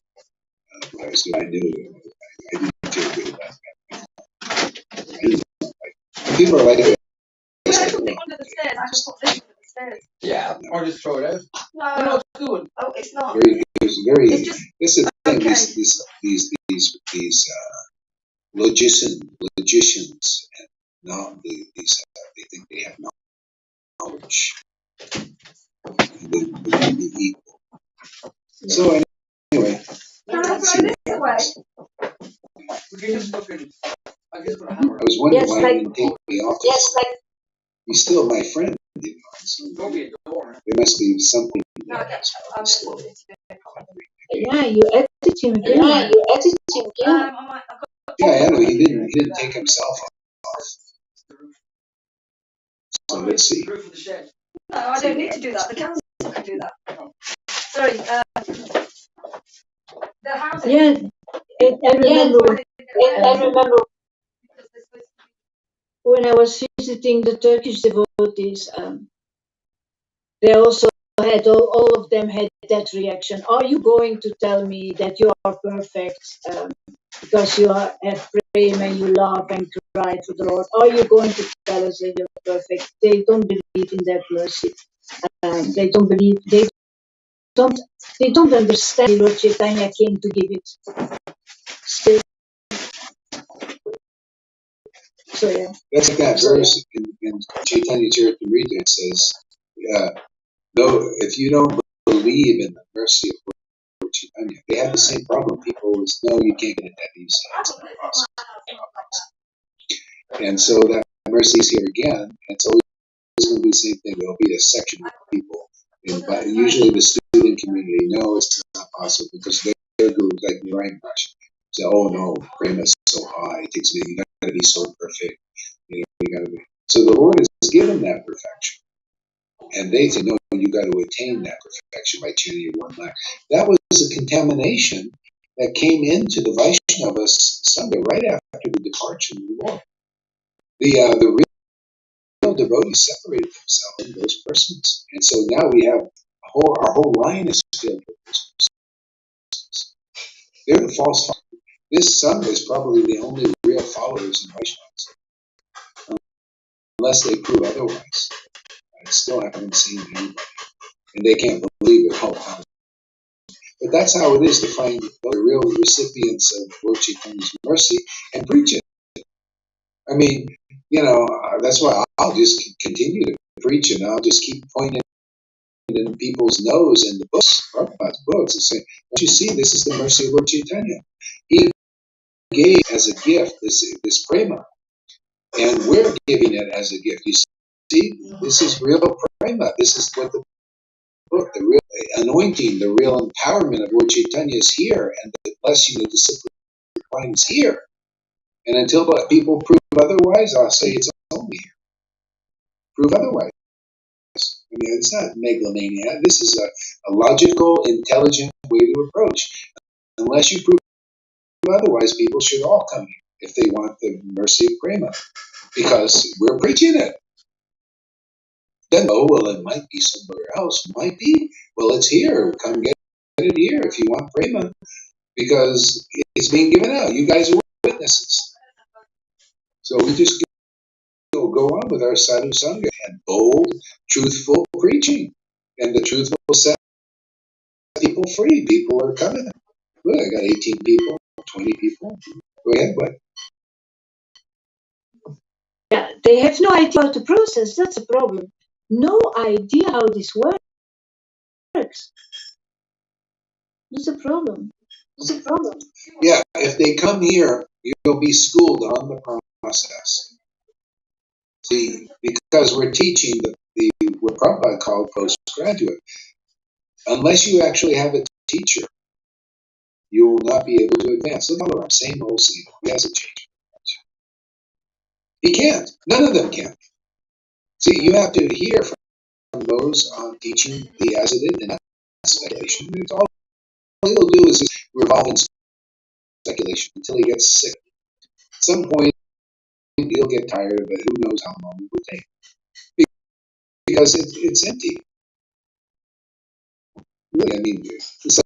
what I was doing. I knew I didn't feel good about that. I didn't like, people are like, When I put it under the stairs, I just put this under the stairs. Yeah, or just throw it out. No, it's good. Oh, it's not. It's just, this is the thing. okay. These logicians, and not these. They think they have knowledge, and they believe be equal. So anyway, Can I let's throw see this what away? happens. We can just fucking. I just put a hammer. I was wondering Yes, why like- he didn't take me off. Yes, like he's still my friend. You know, so Don't be a door. there must be something. No, I get I'll just put it Yeah, you edit him again. Yeah, you edit him again. I might, I've got Yeah, I know he didn't take himself off. So let's see. The roof of the shed. No, I don't need to do that. The council can do that. Sorry, the housing. Yeah, I remember. I remember. When I was visiting the Turkish devotees, they also had all of them had that reaction. Are you going to tell me that you are perfect because you have prayed and you love and cry to the Lord? Are you going to tell us that you're perfect? They don't believe in that mercy. They don't believe. They don't understand. Lord Caitanya came to give it. Still, so yeah. That's like that verse in Chaitanya Charitamrita. It says, though if you don't believe in the mercy of Lord Chaitanya, they have the same problem. People always, no, you can't get it that easy. It's impossible. And so that mercy is here again. It's always going to be the same thing. There'll be a section of people, but usually the student community, no, it's not possible because their group, like Narayan Maharaj, say, oh no, prema is so high. It takes me, you got to be so perfect. You got to be. So the Lord has given that perfection. And they say, no, you got to attain that perfection by chanting one line. That was a contamination that came into the Vaishnava Sangha right after the departure of the Lord. The real devotees separated themselves from those persons. And so now we have our whole line is filled with those persons. They're the false followers. This Sangha is probably the only real followers in Vaishnava, unless they prove otherwise. I still haven't seen anybody. And they can't believe it all. But that's how it is to find the real recipients of Lord Chaitanya's mercy and preach it. I mean, that's why I'll just continue to preach and I'll just keep pointing in people's nose in the books, Prabhupada's books, and say, don't you see, this is the mercy of Lord Chaitanya. He gave as a gift this prema, and we're giving it as a gift. You see, this is real prema. This is what the book, the real anointing, the real empowerment of Lord Chaitanya is here, and the blessing of the discipline is here. And until people prove otherwise, I'll say it's only here. Prove otherwise. I mean, it's not megalomania. This is a logical, intelligent way to approach. Unless you prove otherwise, people should all come here if they want the mercy of prema, because we're preaching it. Then, it might be somewhere else. Might be. Well, it's here. Come get it here if you want prema, because it's being given out. You guys are witnesses. So we just go on with our sadhu sangha and bold, truthful preaching. And the truth will set people free. People are coming. Look, I got 18 people, 20 people. Go ahead, what? Yeah, they have no idea how to process. That's a problem. No idea how this works. That's a problem. Yeah, if they come here, you'll be schooled on the process. See, because we're teaching what Prabhupada called postgraduate. Unless you actually have a teacher, you will not be able to advance. Look all around, same old. He hasn't changed. He can't. None of them can. See, you have to hear from those teaching the as it is, and that's speculation. It's all he'll do is just revolve in speculation until he gets sick. At some point, he'll get tired of it. Who knows how long it will take? Because it's empty. Really, I mean, it's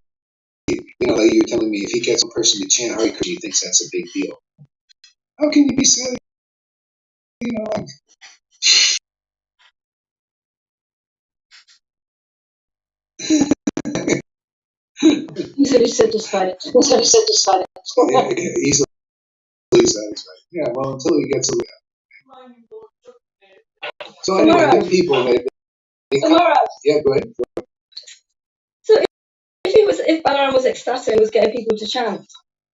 like you're telling me if he gets a person to chant Hare Krishna, he thinks that's a big deal. How can you be sad? Like, Easily satisfied. yeah, easily satisfied. Yeah, well, until he gets away. So anyway, there are people that yeah, go ahead. So if Balaram was ecstatic and was getting people to chant,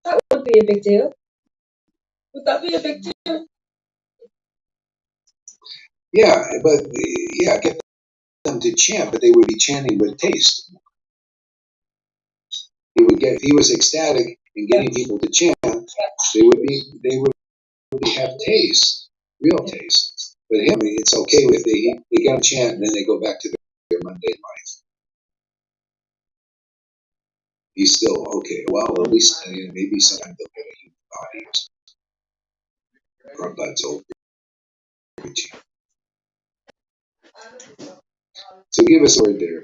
that would be a big deal. Would that be a big deal? Yeah, but get them to chant, but they would be chanting with taste. If he was ecstatic and getting people to chant, they would have taste, real taste. But him, it's okay if they get him chant and then they go back to their mundane life. He's still okay. Well, at least maybe sometimes they'll get a human body or something. Prabhupada's old preaching. So give us a word there.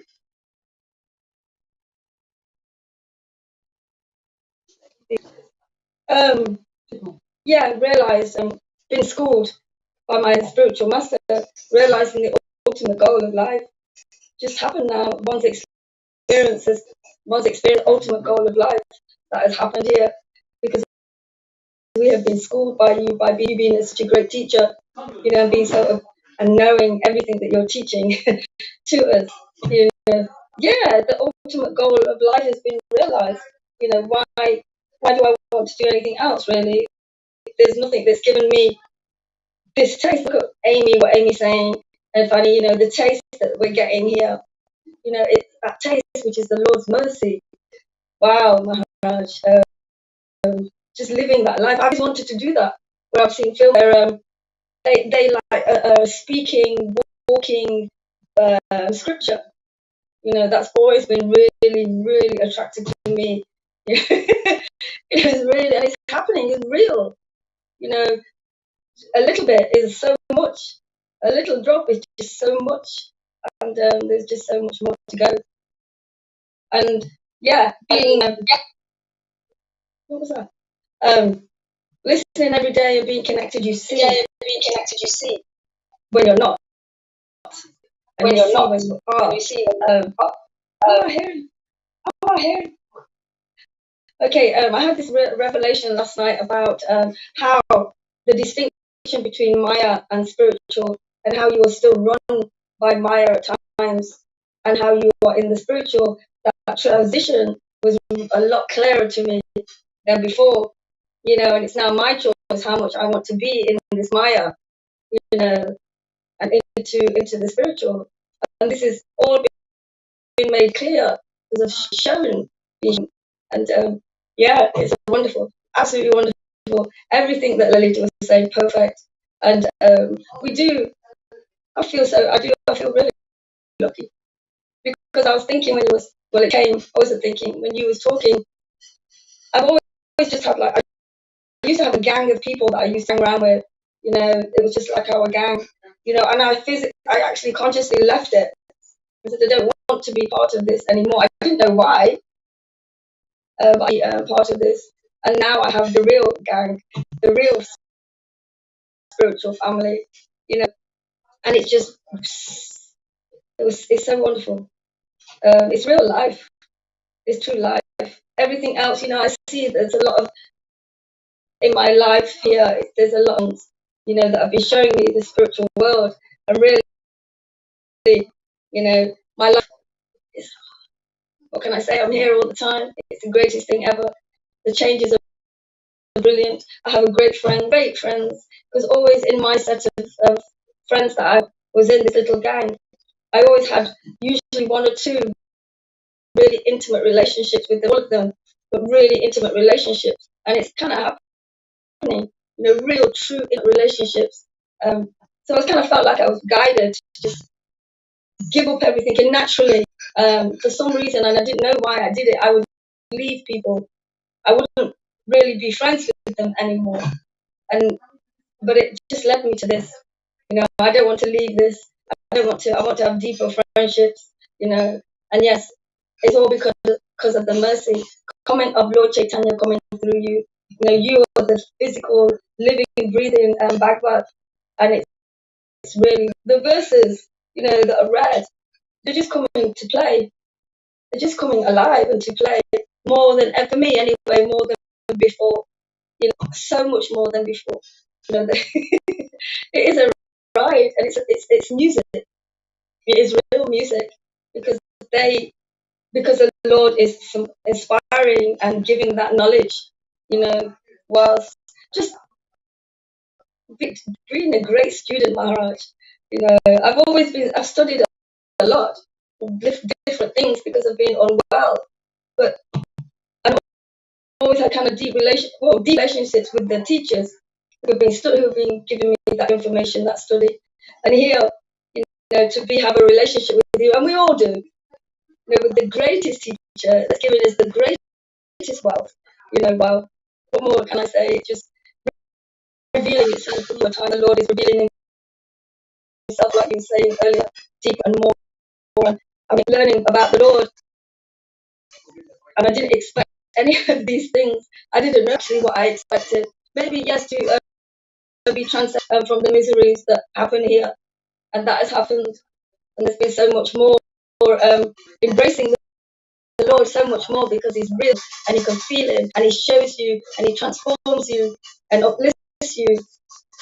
Yeah, realised been schooled by my spiritual master, realising the ultimate goal of life just happened now. One's experience, ultimate goal of life that has happened here because we have been schooled by you being such a great teacher, and being and knowing everything that you're teaching to us. Yeah, the ultimate goal of life has been realised. Why do I want to do anything else really? There's nothing that's given me this taste. Look at what Amy's saying, and funny, the taste that we're getting here. It's that taste which is the Lord's mercy. Wow, Maharaj, just living that life. I always wanted to do that. Where I've seen films where they like speaking, walking scripture. That's always been really, really attractive to me. It is really, and it's happening. It's real. A little bit is so much. A little drop is just so much, and there's just so much more to go. And yeah, being what was that? Listening every day and being connected. You see when you're not, and you see when you are. I hear you. Okay, I had this revelation last night about how the distinction between Maya and spiritual, and how you are still run by Maya at times, and how you are in the spiritual. That transition was a lot clearer to me than before, and it's now my choice how much I want to be in this Maya, and into the spiritual. And this is all been made clear because of shown being. And yeah, it's wonderful, absolutely wonderful. Everything that Lalita was saying, perfect. And we do. I feel really lucky because I was thinking when it came. I wasn't thinking when you was talking. I've always just had I used to have a gang of people that I used to hang around with. It was just like our gang. And I actually consciously left it. I said I don't want to be part of this anymore. I didn't know why. But I part of this, and now I have the real gang, the real spiritual family. And it's so wonderful. It's real life. is true life. Everything else, I see there's a lot of in my life here. There's a lot, that have been showing me the spiritual world, and really, my life is. What can I say? I'm here all the time. It's the greatest thing ever. The changes are brilliant. I have a great friends, because always in my set of friends that I was in this little gang, I always had usually one or two really intimate relationships with all of them, but really intimate relationships, and it's kind of happening, real, true relationships. So I kind of felt like I was guided to just give up everything, and naturally, for some reason, and I didn't know why I did it, I would leave people. I wouldn't really be friends with them anymore, but it just led me to this. I don't want to leave this. I don't want to. I want to have deeper friendships. And yes, it's all because of the mercy comment of Lord Caitanya coming through you. You are the physical, living, breathing Bhagavad, and it's really the verses that are read. They're just coming to play. They're just coming alive and to play more than for me anyway, more than before. So much more than before. It is a ride, and it's music. It is real music because the Lord is inspiring and giving that knowledge, whilst just being a great student, Maharaj. I've studied a lot, different things because of being unwell, but I've always had kind of deep relationships with the teachers who've been giving me that information, that study, and here, to have a relationship with you, and we all do, with the greatest teacher that's given us the greatest wealth. Wow. What more can I say? Just revealing itself all the time. The Lord is revealing himself, like you were saying earlier, deeper and more. And learning about the Lord, and I didn't expect any of these things. I didn't know actually what I expected. Maybe yes, to be transcended from the miseries that happen here, and that has happened. And there's been so much more embracing the Lord so much more because He's real and you can feel Him and He shows you and He transforms you and uplifts you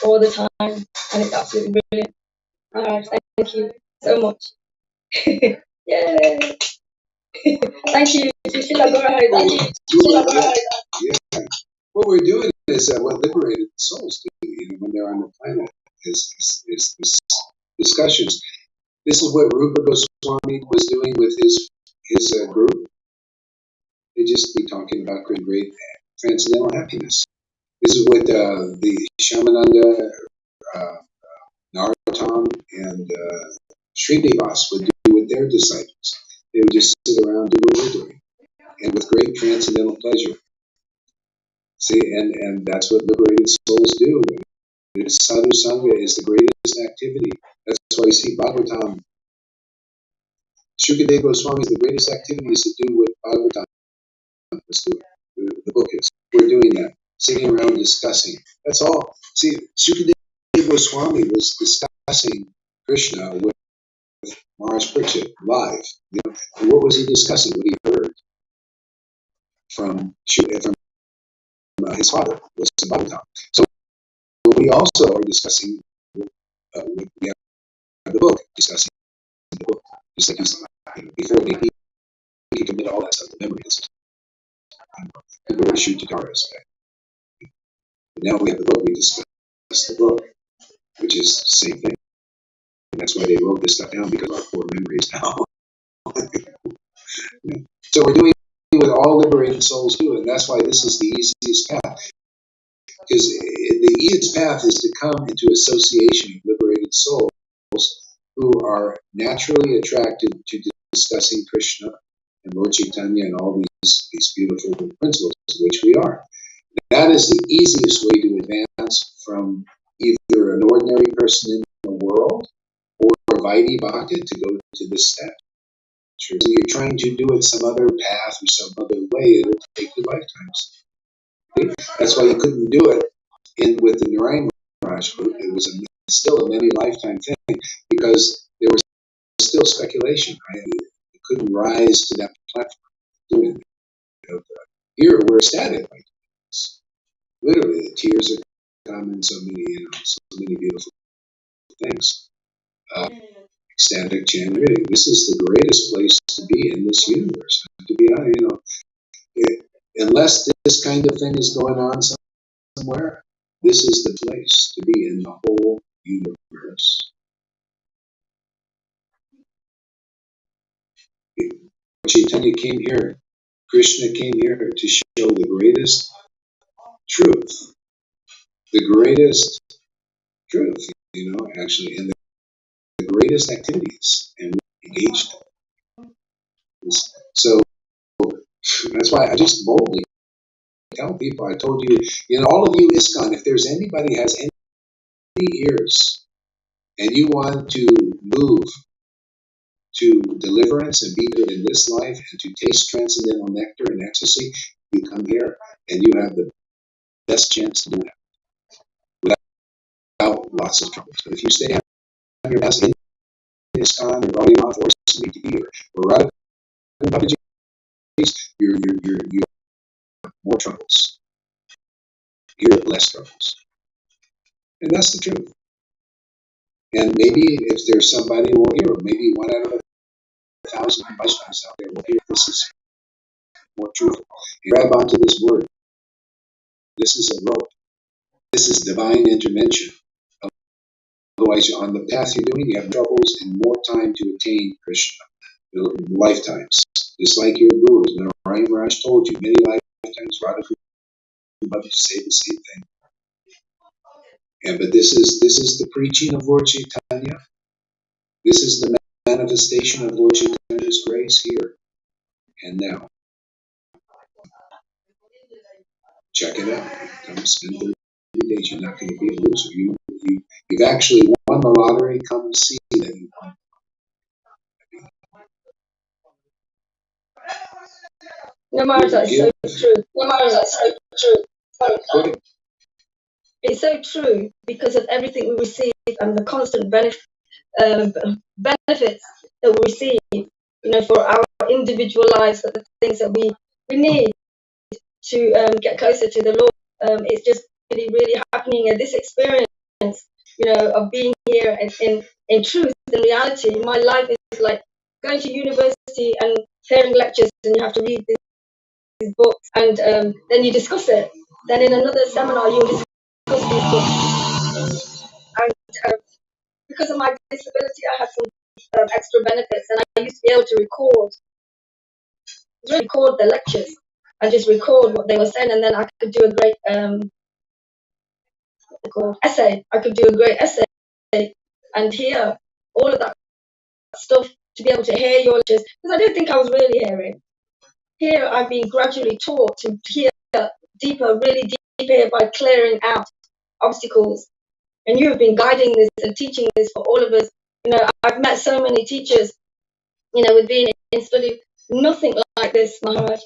all the time, and it's absolutely brilliant. All right, thank you so much. Yay! Thank you. Yeah. What we're doing is what liberated souls do when they're on the planet is discussions. This is what Rupa Goswami was doing with his group. They just be talking about great transcendental happiness. This is what the Shamananda, Narottam, and Srinivas would do with their disciples. They would just sit around, do what we're doing, and with great transcendental pleasure. See, and that's what liberated souls do. Sadhu Sangha is the greatest activity. That's why you see Bhagavatam. Shukadeva Goswami is the greatest activity is to do what Bhagavatam was doing. The book is. We're doing that. Sitting around discussing. That's all. See, Shukadeva Goswami was discussing Krishna with Maharaj Parikshit live. And what was he discussing? What he heard from his father was the Bhagavatam. So we also are discussing we have the book, discussing the book. Just like before we can commit all that stuff to memory. People would shoot guitars. But now we have the book, we discuss the book, which is the same thing. And that's why they wrote this stuff down, because our core memories now. So we're doing what all liberated souls do, and that's why this is the easiest path. Because the easiest path is to come into association with liberated souls who are naturally attracted to discussing Krishna and Lord Caitanya and all these beautiful principles, which we are. That is the easiest way to advance from either an ordinary person in the world or a Vaidhi Bhakta to go to this step. So you're trying to do it some other path or some other way, it'll take you lifetimes. That's why you couldn't do it with the Narayan Maharaj group. It was still a many lifetime thing because there was still speculation. It couldn't rise to that platform. doing it. Here we're ecstatic like this. Literally, the tears are coming. So many beautiful things. Ecstatic chanting. This is the greatest place to be in this universe. To be honest, unless this kind of thing is going on somewhere, this is the place to be in the whole universe. Chaitanya came here, Krishna came here to show the greatest truth, actually, and the greatest activities, and we engaged in this. So that's why I just boldly tell people, I told you, all of you ISKCON, if there's anybody has any ears, and you want to move to deliverance and be good in this life and to taste transcendental nectar and ecstasy, you come here and you have the best chance to do that without lots of troubles. But if you stay on your best in ISKCON or Gaudiya or CBT or Radha Babaji, you have more troubles. You have less troubles. And that's the truth. And maybe if there's somebody will hear, maybe one out of 1,000 Vaishnavas out there will hear this is more truthful. You grab onto this word. This is a rope. This is divine intervention. Otherwise, on the path you're doing, you have troubles and more time to attain Krishna. Lifetimes. Just like your gurus. Narayan Raj told you many lifetimes, Radha Babaji say the same thing. But this is the preaching of Lord Caitanya. This is the manifestation of Lord Chaitanya's grace here and now. Check it out. Come spend 30 days. You're not going to be a loser. You've actually won the lottery. Come see that you won. No matter that's so true. No matter that's so true. It's so true because of everything we receive and the constant benefits that we receive, for our individual lives, the things that we need to get closer to the Lord. It's just really, really happening. And this experience, of being here in truth, in reality, my life is like going to university and hearing lectures, and you have to read these books, and then you discuss it. Then in another seminar, you'll discuss these books. And because of my disability, I had some extra benefits, and I used to be able to record the lectures and just record what they were saying, and then I could do a great essay. I could do a great essay and hear all of that stuff, to be able to hear your lectures, because I didn't think I was really hearing. Here I've been gradually taught to hear deeper, really deep here, by clearing out obstacles. And you have been guiding this and teaching this for all of us. I've met so many teachers, with being in study, nothing like this, Maharaj.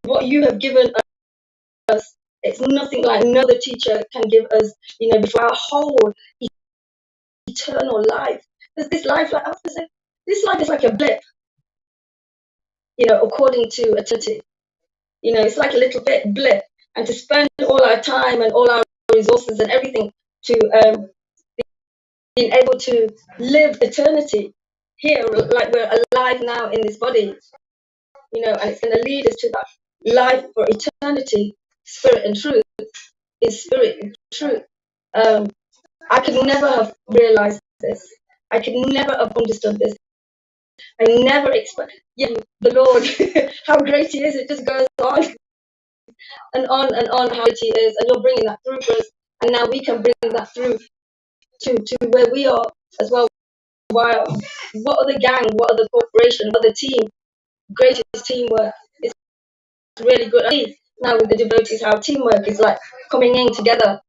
What you have given us, it's nothing like another teacher can give us, before our whole eternal life. Because this life, like I was saying, this life is like a blip, according to eternity. It's like a little bit blip. And to spend all our time and all our resources and everything to being able to live eternity here, like we're alive now in this body, and it's going to lead us to that life for eternity, spirit and truth, is spirit and truth. I could never have realized this. I could never have understood this. I never expect the Lord, how great He is. It just goes on and on and on, how great He is, and you're bringing that through for us, and now we can bring that through to where we are as well. What other gang, what other corporation, what other team, greatest teamwork is really good. Now with the devotees, how teamwork is like coming in together,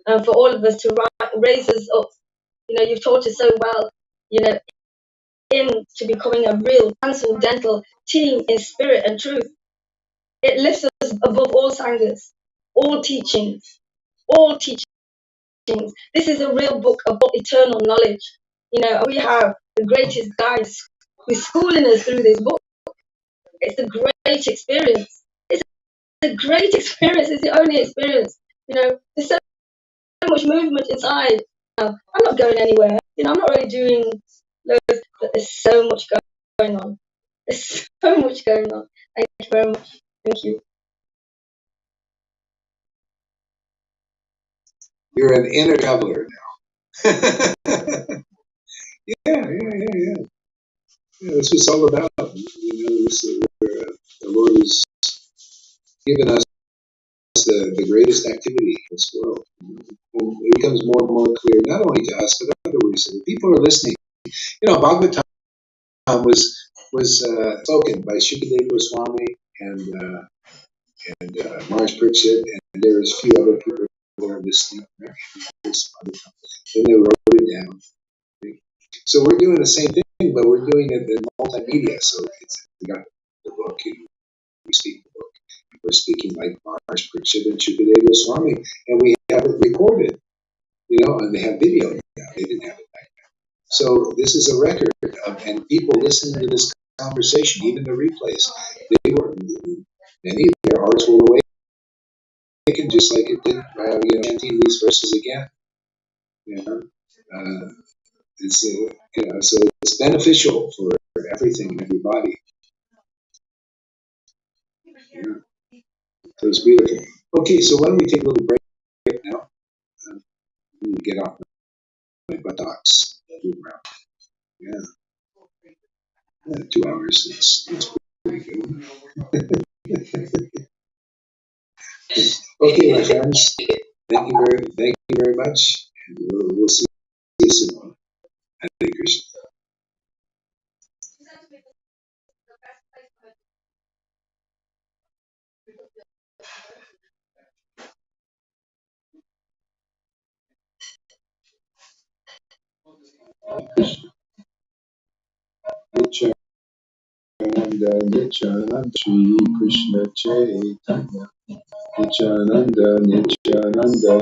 for all of us to raise us up. You've taught us so well, into becoming a real transcendental team in spirit and truth. It lifts us above all sanghas, all teachings, all teachings. This is a real book about eternal knowledge. We have the greatest guides who's schooling us through this book. It's the experience. It's a great experience. It's the only experience. There's so much movement inside. I'm not going anywhere. I'm not really doing loads, but there's so much going on. There's so much going on. Thank you very much. Thank you. You're an inner traveler now. Yeah. That's what it's all about. The Lord has given us the greatest activity in this world. And it becomes more and more clear, not only to us, but others. People are listening. Bhagavatam was spoken by Shukadeva Goswami and Mars Pritchett, and there was a few other people who were listening. Then they wrote it down. So we're doing the same thing, but we're doing it in multimedia. So we got the book, we speak the book. We're speaking like Mars Pritchett and Shukadeva Goswami, and we have it recorded, and they have video now. They didn't have it back then. So this is a record and people listening to this conversation, even the replays, many of their hearts will awaken just like it did, chanting these verses again. So it's beneficial for everything and everybody. So it's beautiful. Okay, so why don't we take a little break now? Let me get off my buttocks. Move around. Yeah. 2 hours. It's pretty good. Okay, my friends. Thank you very much. And we'll see you soon. Hare Krishna. Nityananda Shri Krishna Chaitanya. Nityananda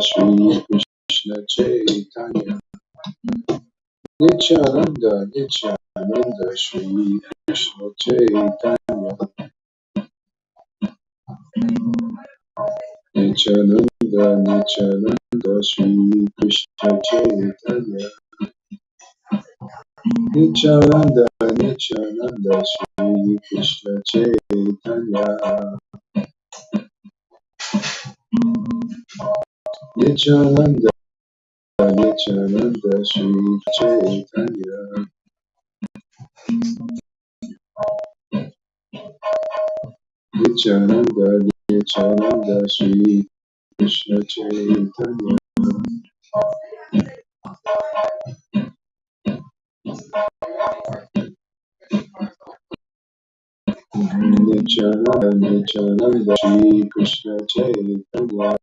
Shri Krishna Chaitanya. Nityananda Shri Krishna Chaitanya. Nityananda Shri Krishna Chaitanya. Nityananda Shri Krishna Chaitanya. Nityananda Shri Chaitanya. Nityananda Shri Krishna Chaitanya. Nityananda Shri Krishna Chaitanya.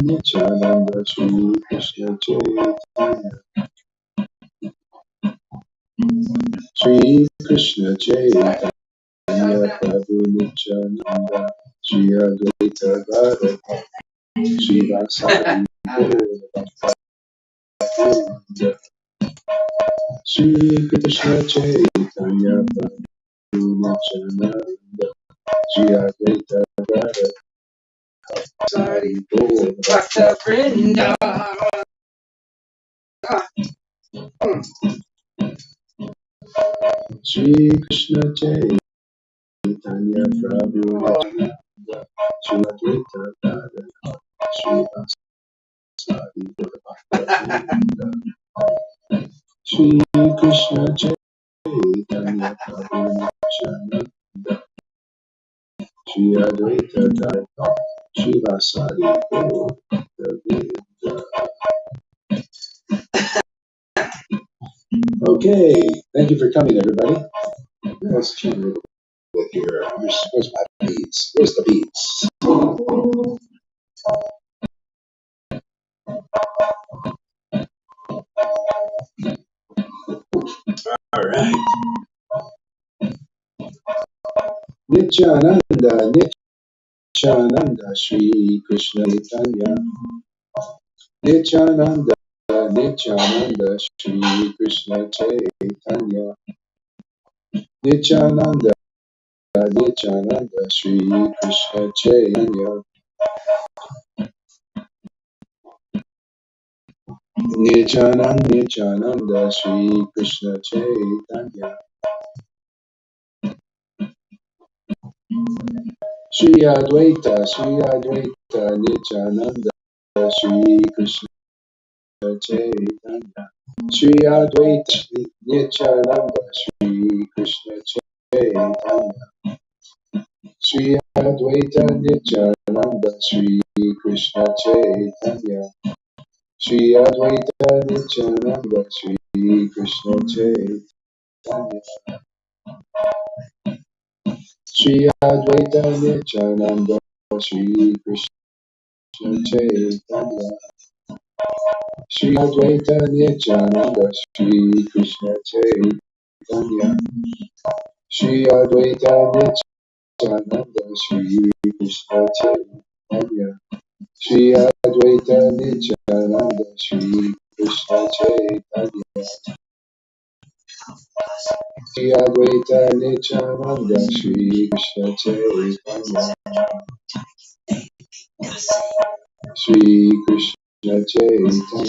Nityananda Shri Krishna Chaitanya. Shri Krishna Chaitanya Prabhu Nityananda Shri Advaita Gadadhara Shri Vasari Shri Krishna Chaitanya Prabhu Nityananda Shri Advaita Gadadhara Sari Bhakta Vrinda. Shri Krishna Chaitanya Prabhu Nityananda Shri Advaita Gadadhara Shri Vasari Bhakta Vrinda. Shri Krishna Chaitanya Prabhu Nityananda Shri Advaita Gadadhara Shri Vasari Bhakta Vrinda. Okay, thank you for coming, everybody. Let's change a little bit here. Where's my beats? Where's the beats? All right. Nityananda Shri Krishna Chaitanya. Nityananda Nityananda Shri Krishna Chaitanya Nityananda Nityananda Shri Krishna Chaitanya Nityananda Shri Krishna Chaitanya Shri Advaita Nityananda Shri Krishna Chaitanya Shri Advaita Nityananda Shri Krishna Chaitanya Shri Advaita Nityananda Shri Krishna Chaitanya Shri Advaita Nityananda Shri Krishna Chaitanya Shri Advaita Nityananda Shri Krishna Chaitanya Shri Advaita Nityananda Shri Krishna Chaitanya Shri Advaita Nityananda Shri Krishna Chaitanya Shri Advaita Nityananda Shri Krishna Chaitanya Shri Advaita Nityananda Shri Krishna Chaitanya Shri Krishna Chaitanya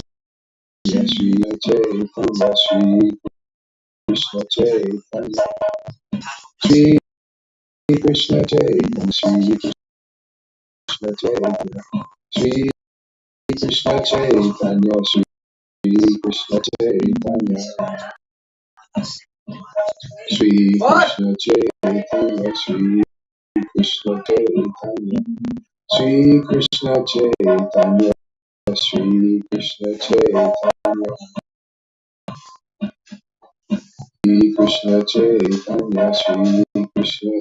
Shri Chaitanya Shri Krishna Chaitanya Shri Krishna Chaitanya Shri Krishna Chaitanya Shri Krishna Chaitanya Shri Krishna Chaitanya Shri Krishna Chaitanya Shri Krishna Chaitanya Shri Krishna Chaitanya Shri Krishna Chaitanya Shri Krishna Chaitanya Shri Krishna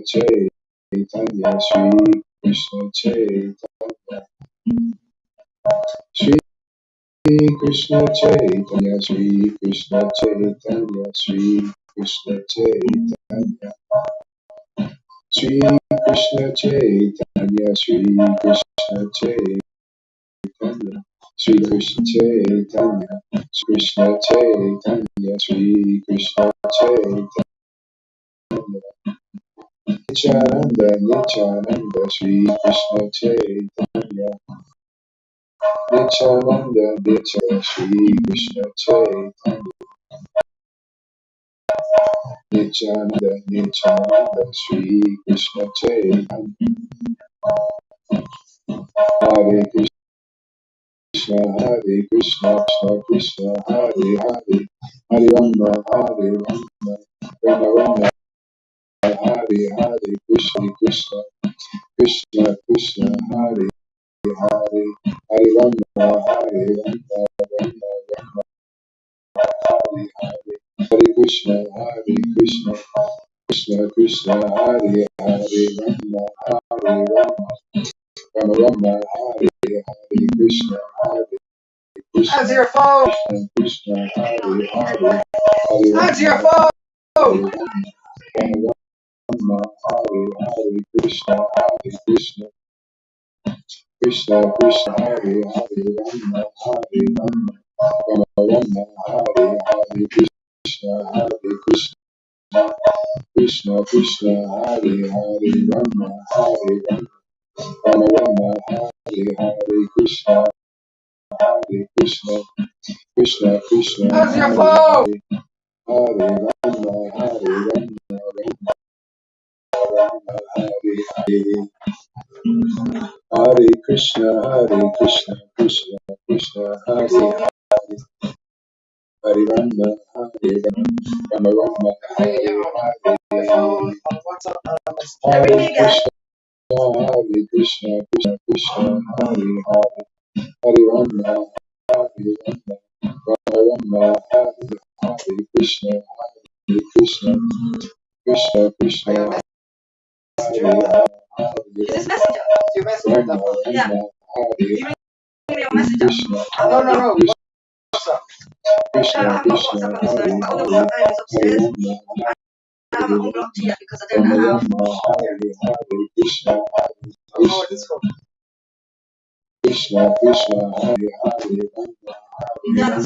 Chaitanya Shri Krishna Chaitanya Shri Krishna Chaitanya Shri Krishna Chaitanya Shri Krishna Chaitanya Shri Krishna Chaitanya Shri Krishna Chaitanya Shri Krishna Chaitanya Krishna Chaitanya Shri Krishna Chaitanya Nityananda Nityananda Shri Krishna Chaitanya Nityananda Nityananda Shri Krishna Chaitanya Nityananda Nityananda Shri Krishna Chaitanya Hare Krishna Hare Krishna Krishna Krishna Hare Hare Hare Rama Hare Rama Rama Rama Hare Hare Krishna Krishna Krishna Krishna Hare Hare Hare Rama Hare Rama Rama Rama Hare Hare Hare Krishna Krishna Krishna Hare Hare Rama Hare Rama Rama Rama Hare Hare Krishna Krishna How's your phone? Krishna Hare Hare Hare How's your Rama phone? Hare Rama Rama Hare Hare Krishna Krishna Krishna Krishna Hare Hare Rama Hare Rama Rama Rama Hare Hare Krishna Krishna Krishna Krishna Hare Hare Rama Hare Rama Rama Rama Hare Hare Krishna Krishna Krishna Krishna How's your Hare phone? Hare Rama Hare Rama Rama Hare Hare Hare Krishna Krishna Krishna Hare Hare Hare Rama Hare Rama Rama Rama Hare Hare Hare Krishna Krishna Krishna Hare Hare Hare Rama Hare Rama Rama Rama Hare Hare Krishna Krishna Krishna Krishna Hare Hare Is this messenger? It's your messenger. Rama Yeah. Rama Hare You mean your messenger? Krishna No, no, no. Krishna What's up? Krishna I have got Krishna WhatsApp on this Hare phone. My other Hare phone is upstairs. Hare Rama I haven't unblocked it yet because I don't Rama know how. Rama Hare Hare Krishna Oh, this phone. Krishna Krishna Hare Hare Rama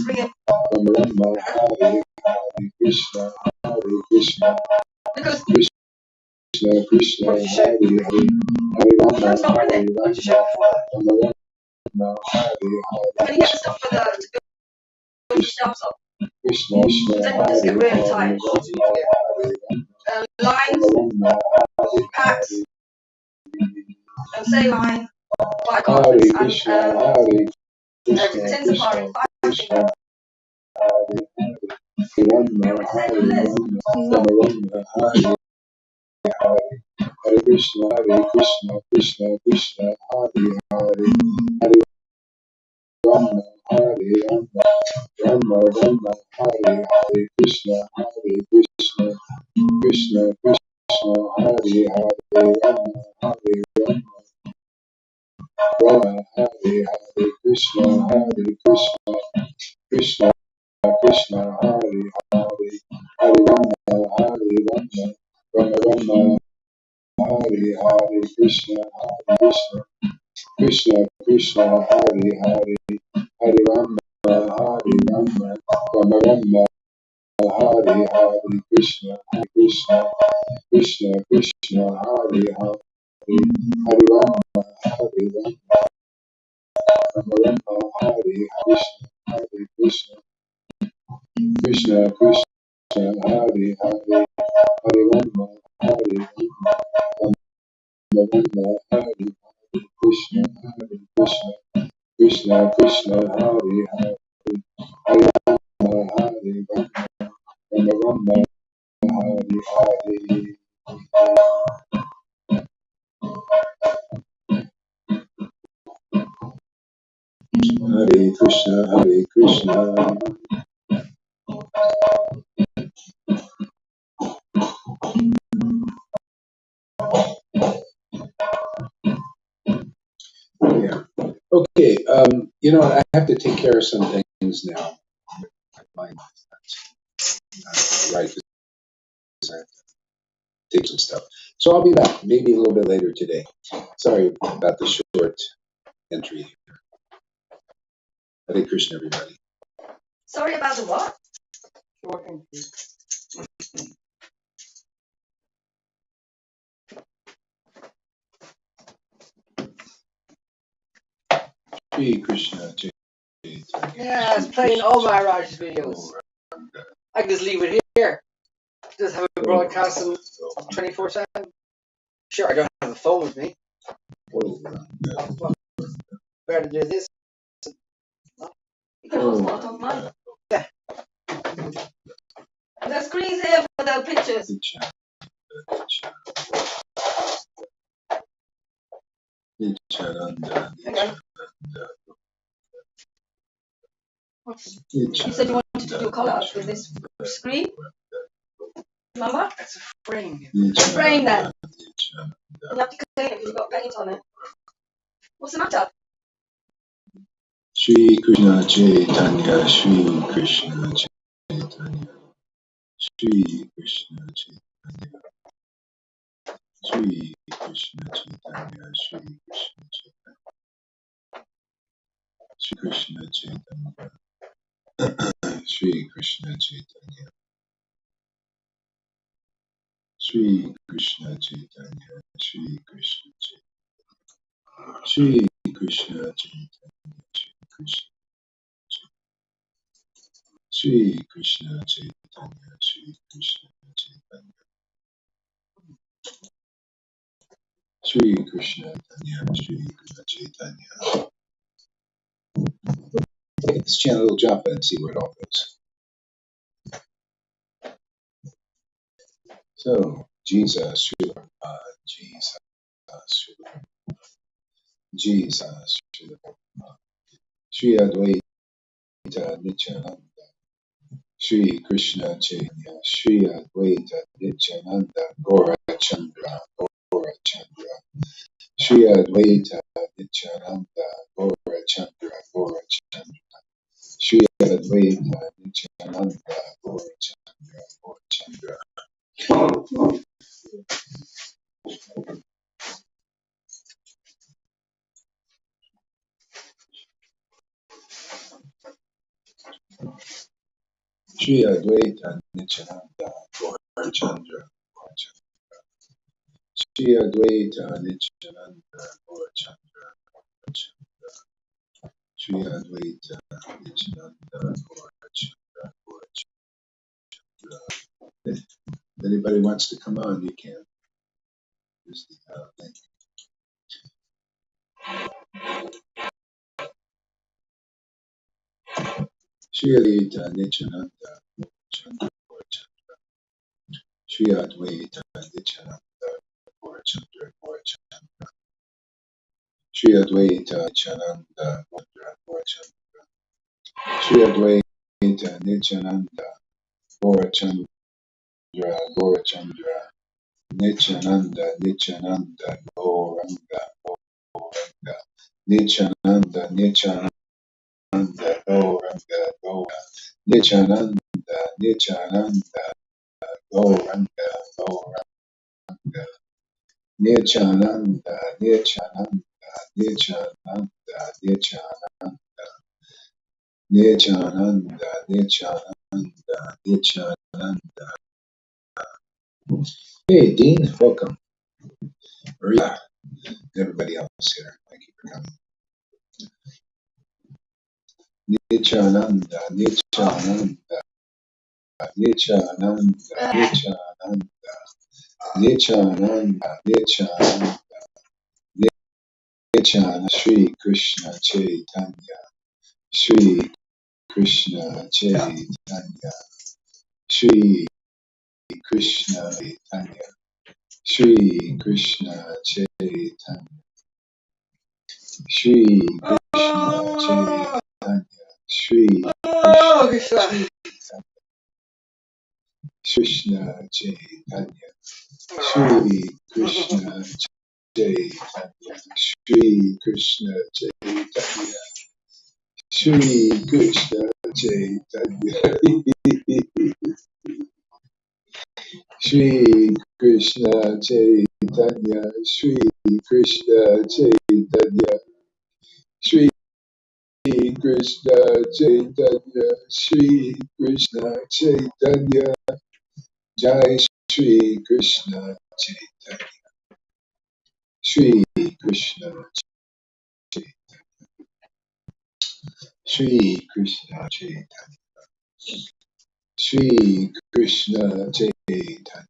Rama Hare Hare Krishna Hare Krishna Krishna Krishna Hare Hare Hare Rama Hare Rama Rama Rama Hare Hare Krishna Krishna Krishna Hare Hare Lines, packs, and say line, like Hare Krishna Hare Krishna tens of Krishna firing, 5 Krishna fingers. Rama Hare Rama Hare Hare Krishna Krishna Krishna Hare Hare Hare Rama Hare Rama Rama Hare Hare Krishna Krishna Krishna Krishna Hare Hare Rama Hare Rama Hare Hare Krishna Krishna Krishna Krishna Hare Hare Hare Rama Hare Rama Rama Hare Hare Krishna Krishna Krishna Hare Hare Hare Rama Hare Rama Rama Rama Hare Hare Krishna Krishna Krishna Hare Hare Hare Rama Hare Rama Rama Rama Hare Hare Krishna Krishna Krishna Hare Hare Hare Rama Hare Rama Rama Hare Hare Krishna Krishna Krishna Hare Hare Hare Rama Hare Rama Rama Rama Hare Hare Hare Krishna Hare Krishna Yeah. Okay. I have to take care of some things now. My mind right, because I have to take some stuff. So I'll be back maybe a little bit later today. Sorry about the short entry. Hare Krishna, everybody. Sorry about the what? Hare Krishna. Yeah, it's playing all my Raj's videos. I can just leave it here. Just have it broadcasting 24/7. Sure, I don't have a phone with me. Better do this. You can hotspot off mine. Yeah. The screen's here for the pictures. Hang on. You said you wanted to do a call out with this screen? Remember? It's a frame. Frame then. You have to clean it because you've got paint on it. What's the matter? Shri Krishna Chaitanya, Shri Krishna Chaitanya, Shri Krishna Chaitanya, Shri Krishna Chaitanya, Shri Krishna Chaitanya, Shri Krishna Chaitanya, Shri Krishna Chaitanya, Shri Krishna Chaitanya, Shri Krishna Chaitanya, Shri Krishna Chaitanya, Shri Krishna Chaitanya, Shri Krishna Chaitanya, Shri Krishna Chaitanya, Shri Krishna Chaitanya. Take this channel, it'll jump and see where it all goes. So, Jesus, Srila Prabhupada, Jesus, Srila Prabhupada, Jesus, Srila Prabhupada, Sri Advaita Nityananda, Shri Krishna Chaitanya, Shri Advaita Nityananda, Gaura Chandra, Gaura Chandra, Shri Advaita Nityananda, Gaura Chandra, Gaura Chandra, Shri Advaita Nityananda, Gaura Chandra, Gaura Chandra. Shri Advaita Nityananda Gaura Chandra Gaura Chandra. Shri Advaita Nityananda Gaura Chandra Gaura Chandra. Shri Advaita Nityananda Gaura Chandra Gaura Chandra. If anybody wants to come on, you can. Use the link. Shri Advaita Nityananda Gaura Chandra Gaura Chandra. Shri Advaita Nityananda Gaura Chandra Gaura Chandra. Shri Advaita Nityananda Gaura Chandra. Shri Advaita Nityananda Gaurachandra Gaurachandra Nityananda Nityananda Gauranga Gauranga Nityananda Nityananda Gauranga Gauranga Nityananda Nityananda Gauranga Gauranga Nityananda Nityananda Nityananda Nityananda Nityananda Nityananda Nityananda. Hey Dean, welcome. Maria, everybody else here. Thank you for coming. Nityananda, Nityananda, Nityananda, Nityananda, Nityananda, Nityananda, Nityananda, Shri Krishna Chaitanya, Shri Krishna Chaitanya, Shri Krishna Chaitanya, Shri Krishna Chaitanya, Shri Krishna Chaitanya, Shri Krishna Krishna Chaitanya, Shri Krishna Chaitanya, Shri Krishna Chaitanya, Shri Krishna Chaitanya, Shri Krishna Chaitanya, Shri Krishna Chaitanya, Shri Krishna Chaitanya, Shri Krishna Chaitanya, Jai Shri Krishna Chaitanya, Shri Krishna Chaitanya, Shri Krishna Chaitanya, Shri Krishna Chaitanya,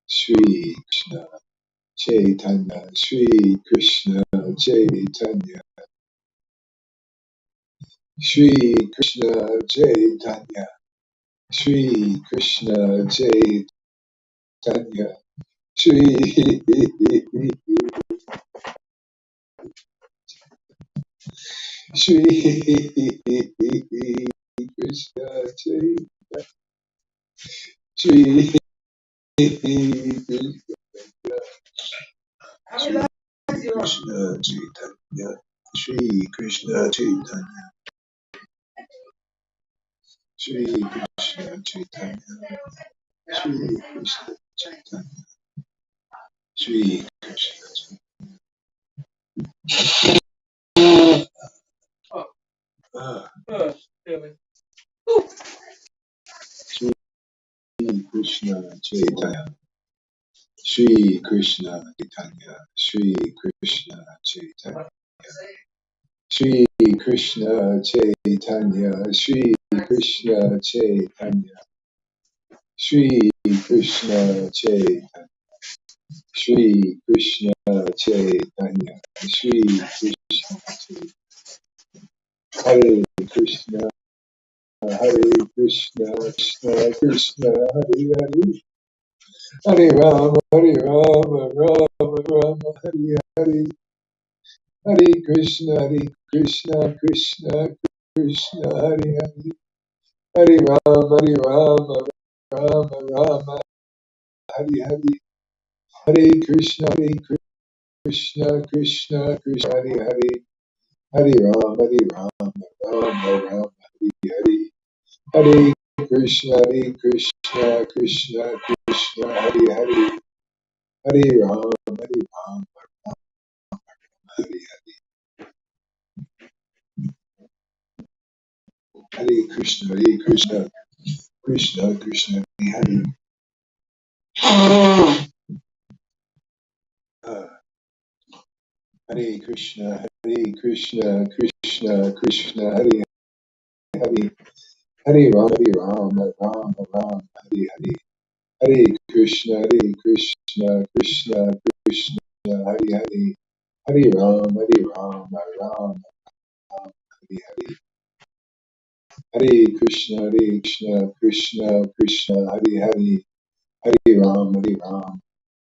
Shri Krishna Chaitanya, Shri Krishna Chaitanya, Shri Krishna Chaitanya, Shri Krishna Chaitanya, Shri Shri Krishna Chaitanya, Shri Krishna Chaitanya, Shri Krishna Chaitanya, Shri Krishna Chaitanya, Shri Krishna Chaitanya, Shri Krishna Shri Krishna Chaitanya, Shri Krishna Chaitanya, Shri Krishna Chaitanya, Shri Krishna Chaitanya, Shri Krishna Chaitanya, Shri Krishna Chaitanya, Shri Krishna Chaitanya, Shri Krishna Chaitanya, Hare Krishna, Hare Krishna, Krishna Krishna, Hare Hare, Hare Rama, Hare Rama, Rama Rama, Hare Hare, Hare Krishna, Krishna Krishna, Hare Hare, Hare Rama, Rama Rama, Hare Hare, Hare Krishna, Krishna Krishna, Hare Hare, Hare Rama, Rama Rama, Hare Hare, Hare Krishna, Krishna Krishna, Hare Hare, Hare Rama, Hare Hare. Hare Krishna, Krishna Krishna, Hare Hare. Hare Krishna, Krishna Krishna, Hare Hare. Hare Ram, Ram Ram, Hare Hare. Hare Krishna, Krishna Krishna, Hare Hare. Hare Ram, Ram Ram, Hare Hare. Hare Krishna, Krishna Krishna, Hare Hare. Hare Ram, Ram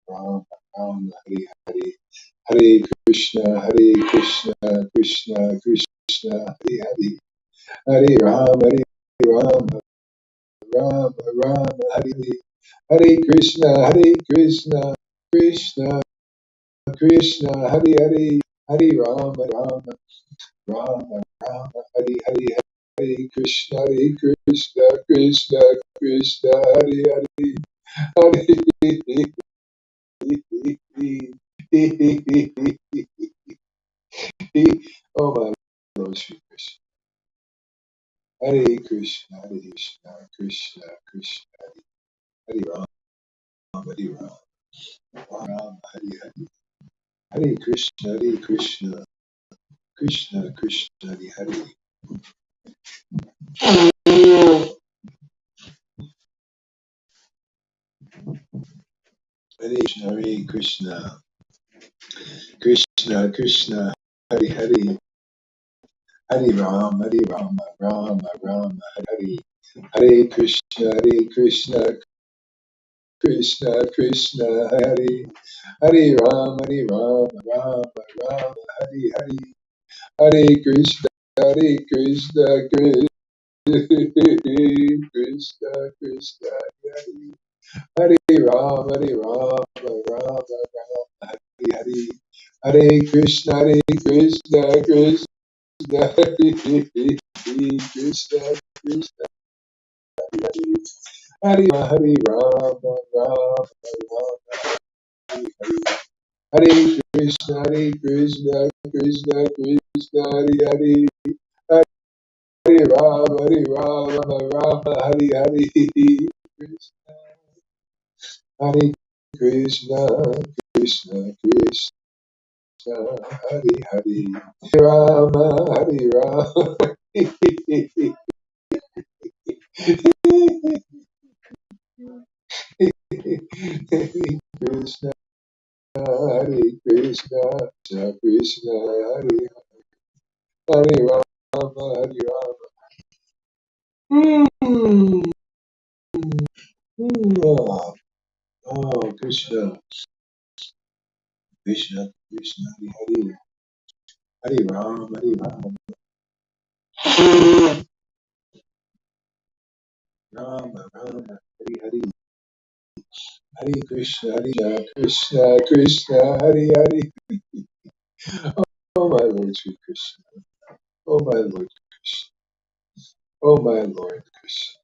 Ram, Hare Hare. Hare Krishna, Krishna Krishna, Hare Hare. Hare Ram, Ram Ram, Hare Hare. Hare Krishna, Krishna Krishna, Hare Hare. Hare Ram, Ram Ram, Hare Hare. Hare Krishna, Krishna Krishna, Hare Hare. Hare Oh my Lord Sri Krishna. Hare Krishna, Krishna Krishna, Hare Ram, Ram, Hare Hare. Hare Krishna, Krishna Krishna, Hare Hare. Hare Krishna, Krishna Krishna, Hare Hare. Hare Ram, Ram Ram, Hare Hare. Hare Krishna, Krishna Krishna, Hare Hare Ram, Ram Ram, Hare Hare. Hare Krishna, Krishna Krishna Krishna, Hare Hare Ram, Ram Ram, Hare Hare. Hare Krishna, Krishna Krishna, Krishna Krishna, Hare Hare Ram, Ram Ram, Hare Hare. Hare Krishna, Krishna Krishna, Hare Hare. Hare Ram, Ram, Hare Hare. Krishna, Hare Krishna, Krishna Krishna, Hare Hare. Hare Rama, Hare Rama. Hare Krishna, Hare Krishna, Krishna Krishna, Hare Hare Rama, Hare Rama. Oh, Krishna, Krishna Krishna, Hare Hare. Hare Rama, Hare Rama. Rama, Rama, Hare Hare. Hare Krishna, Krishna Krishna, Hare Hare. Oh my Lord Sri Krishna. Oh my Lord Krishna. Oh my Lord Krishna.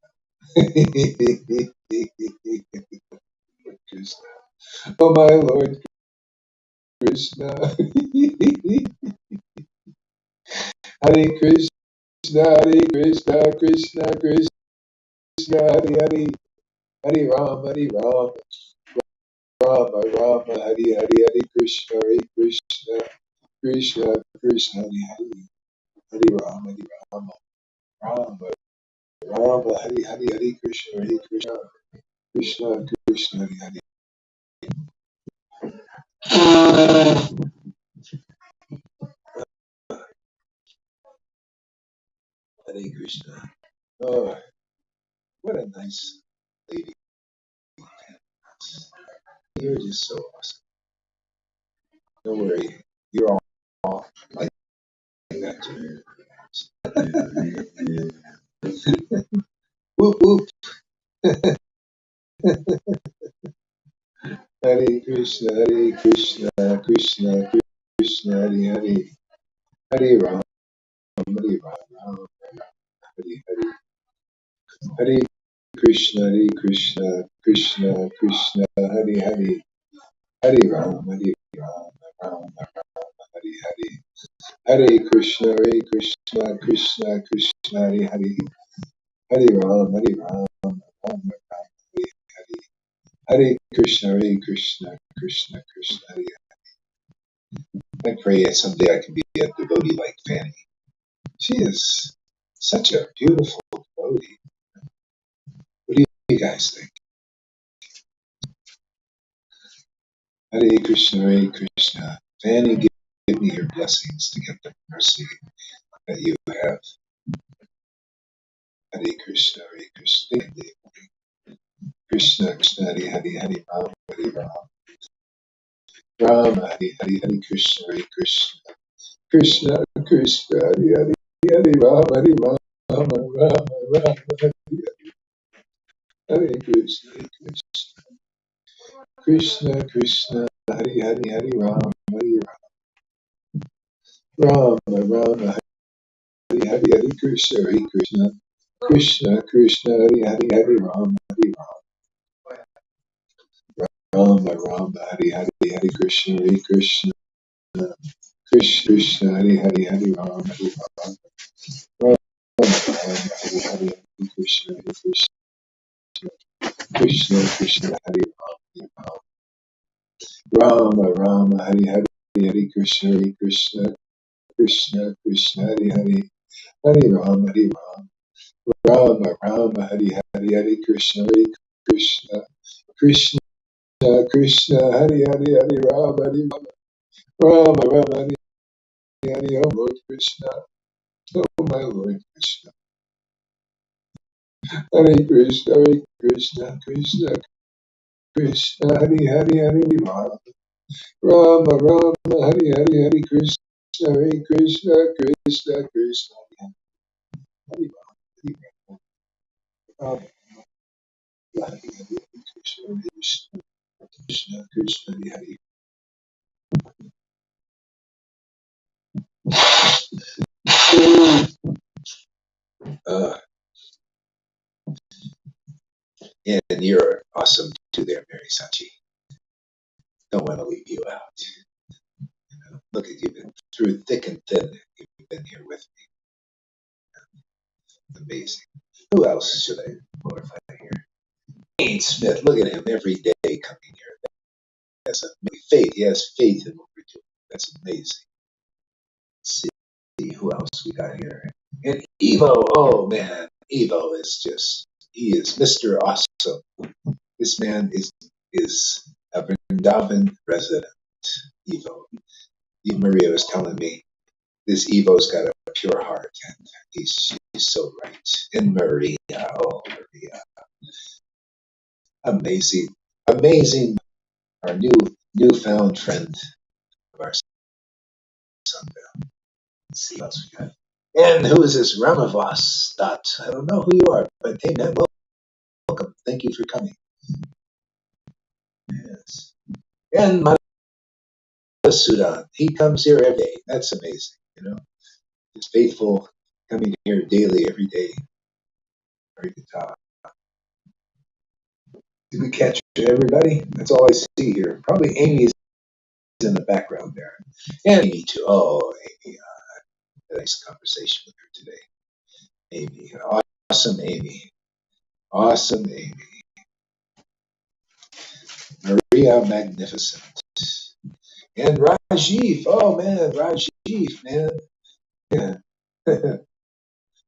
Krishna. Oh my Lord Krishna. Hare Krishna, Krishna Krishna, Hare Hare. Hare Rama, Rama Rama, Hare Hare. Hare Krishna, Krishna Krishna, Hare Hare. Hare Rama, Rama Rama, Hare Hare. Hare Krishna, Krishna Krishna, Hare Hare. Hare Krishna. Oh, what a nice lady. You're just so awesome. Don't worry, you're all like that too. Whoop whoop. Hare Krishna, Krishna Krishna, Hare Hare. Hare Ram, Ram, Hare Hare. Hare Krishna, Krishna Krishna, Hare Hare. Hare Ram, Ram, Hare Hare. Hare Krishna, Krishna Krishna, Hare Hare, Hare Ram, Ram Ram, Hare Hare, Hare Krishna, Krishna Krishna, Hare. I pray that someday I can be a devotee like Fanny. She is such a beautiful devotee. What do you guys think? Hare Krishna. Fanny, give me your blessings to get the mercy that you have. Hare Krishna, Krishna Krishna, Hare Hare, Ram, Hare Ram. Rama, Hare Krishna, Krishna Krishna, Hare Ram, Rama, Hare Krishna, Krishna, Hare Ram, Rama, Hare Krishna, Krishna, Hare Ram, Rama, Hare Krishna, Krishna, Hare Ram, Rama, Hare Krishna, Krishna, Hare Ram, Rama, Hare Krishna, Krishna, Hare Ram, Rama, Hare Krishna, Krishna, Hare Ram, Rama, Hare, oh Lord Krishna, oh my Lord Krishna, Hare Krishna, Krishna, Hare Ram, Rama, Hare Krishna, Krishna, Hare Ram, Hare Krishna, Hare. Uh, and you're awesome too there, Mary Sachi. Don't want to leave you out. Look at you, been through thick and thin. You've been here with me. Amazing. Who else should I glorify here? Wayne Smith. Look at him every day coming here. That's amazing. Faith. He has faith in what we're doing. That's amazing. Let's see who else we got here. And Evo. Oh man, Evo is just. He is Mr. Awesome. This man is a Vrindavan resident. Evo. Maria was telling me this Evo's got a pure heart, and he's so right. And Maria, oh Maria, amazing, our newfound friend of our sundown. Let's see what else we got. And who is this Ramavas? I don't know who you are, but hey man, welcome. Thank you for coming. Yes. And Sudan, he comes here every day. That's amazing, He's faithful, coming here daily, every day. Very good job. Did we catch everybody? That's all I see here. Probably Amy's in the background there. And Amy too. Oh, Amy. A nice conversation with her today. Amy. Awesome Amy. Awesome Amy. Maria Magnificent. And Rajiv. Oh man, Rajiv, man. Yeah. The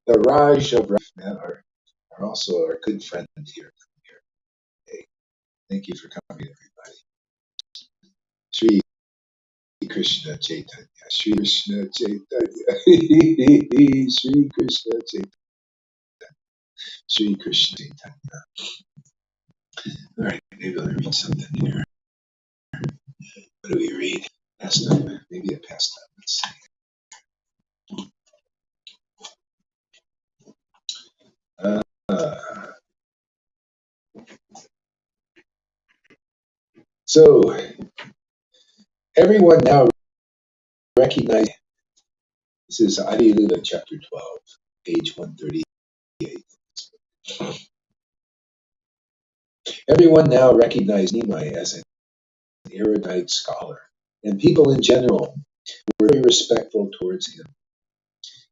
Raj of Raj, man, are also our good friend here. Hey, thank you for coming, everybody. Sri Krishna Chaitanya. Sri Krishna Chaitanya. Sri Krishna Chaitanya. Sri Krishna Chaitanya. All right, maybe I'll read something here. What do we read? Pastime. Maybe a pastime. Let's see. So everyone now recognize this is Adi Lila chapter 12, page 138. Everyone now recognize Nimai as an erudite scholar, and people in general were very respectful towards him.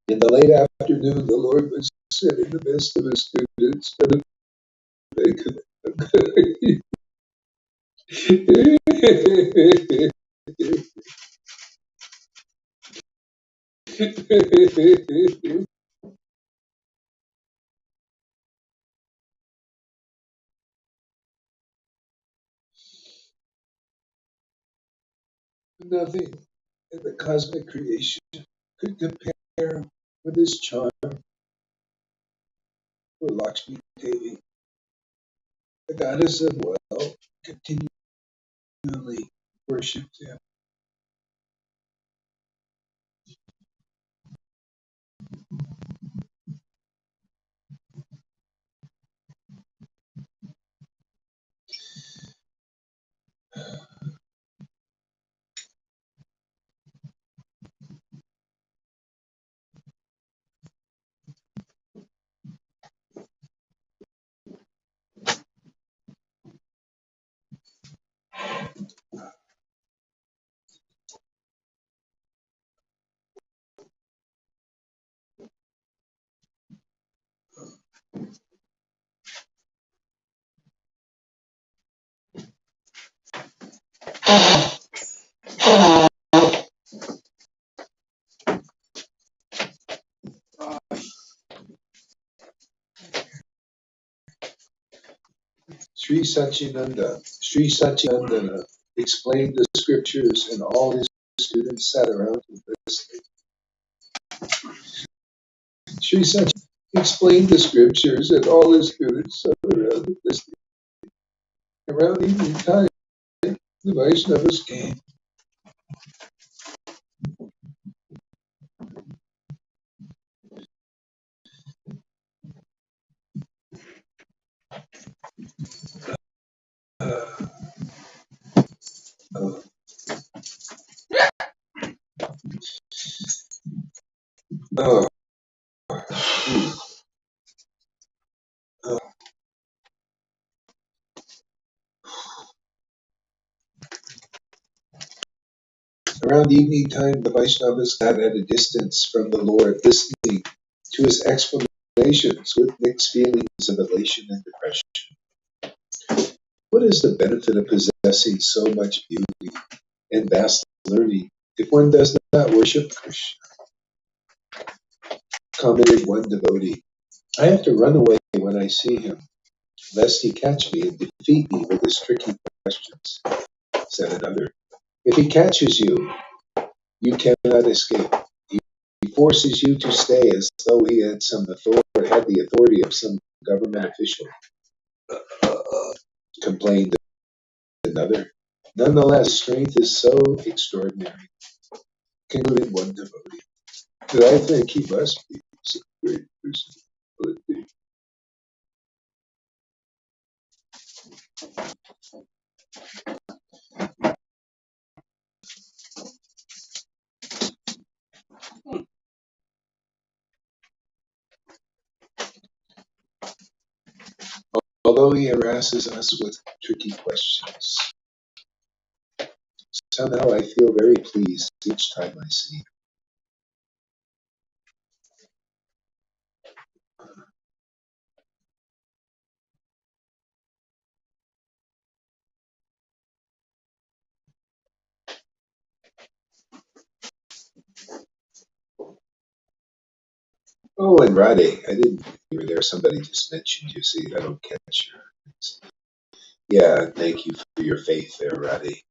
In the late afternoon, the Lord would sit in the midst of his students, and they could. Nothing in the cosmic creation could compare with his charm for Lakshmi Devi. The goddess of wealth continually worshipped him. Sri Satchidananda explained the scriptures, and all his students sat around him listening. Sri Satchidananda explained the scriptures, and all his students sat around him listening. Around evening time, the Vaishnavas came. Uh, uh, uh, uh, Around evening time, the Vaishnavas sat at a distance from the Lord, listening to his explanations with mixed feelings of elation and depression. What is the benefit of possessing so much beauty and vast learning if one does not worship Krishna? Commented one devotee. I have to run away when I see him, lest he catch me and defeat me with his tricky questions, said another. If he catches you, you cannot escape. He forces you to stay as though he had had the authority of some government official, complained another. Nonetheless, strength is so extraordinary, concluded one devotee, that I think he must be some great personality. Although he harasses us with tricky questions, somehow I feel very pleased each time I see him. Oh, and Radhe, I didn't know you were there. Somebody just mentioned you. See, I don't catch your names. Yeah, thank you for your faith there, Radhe.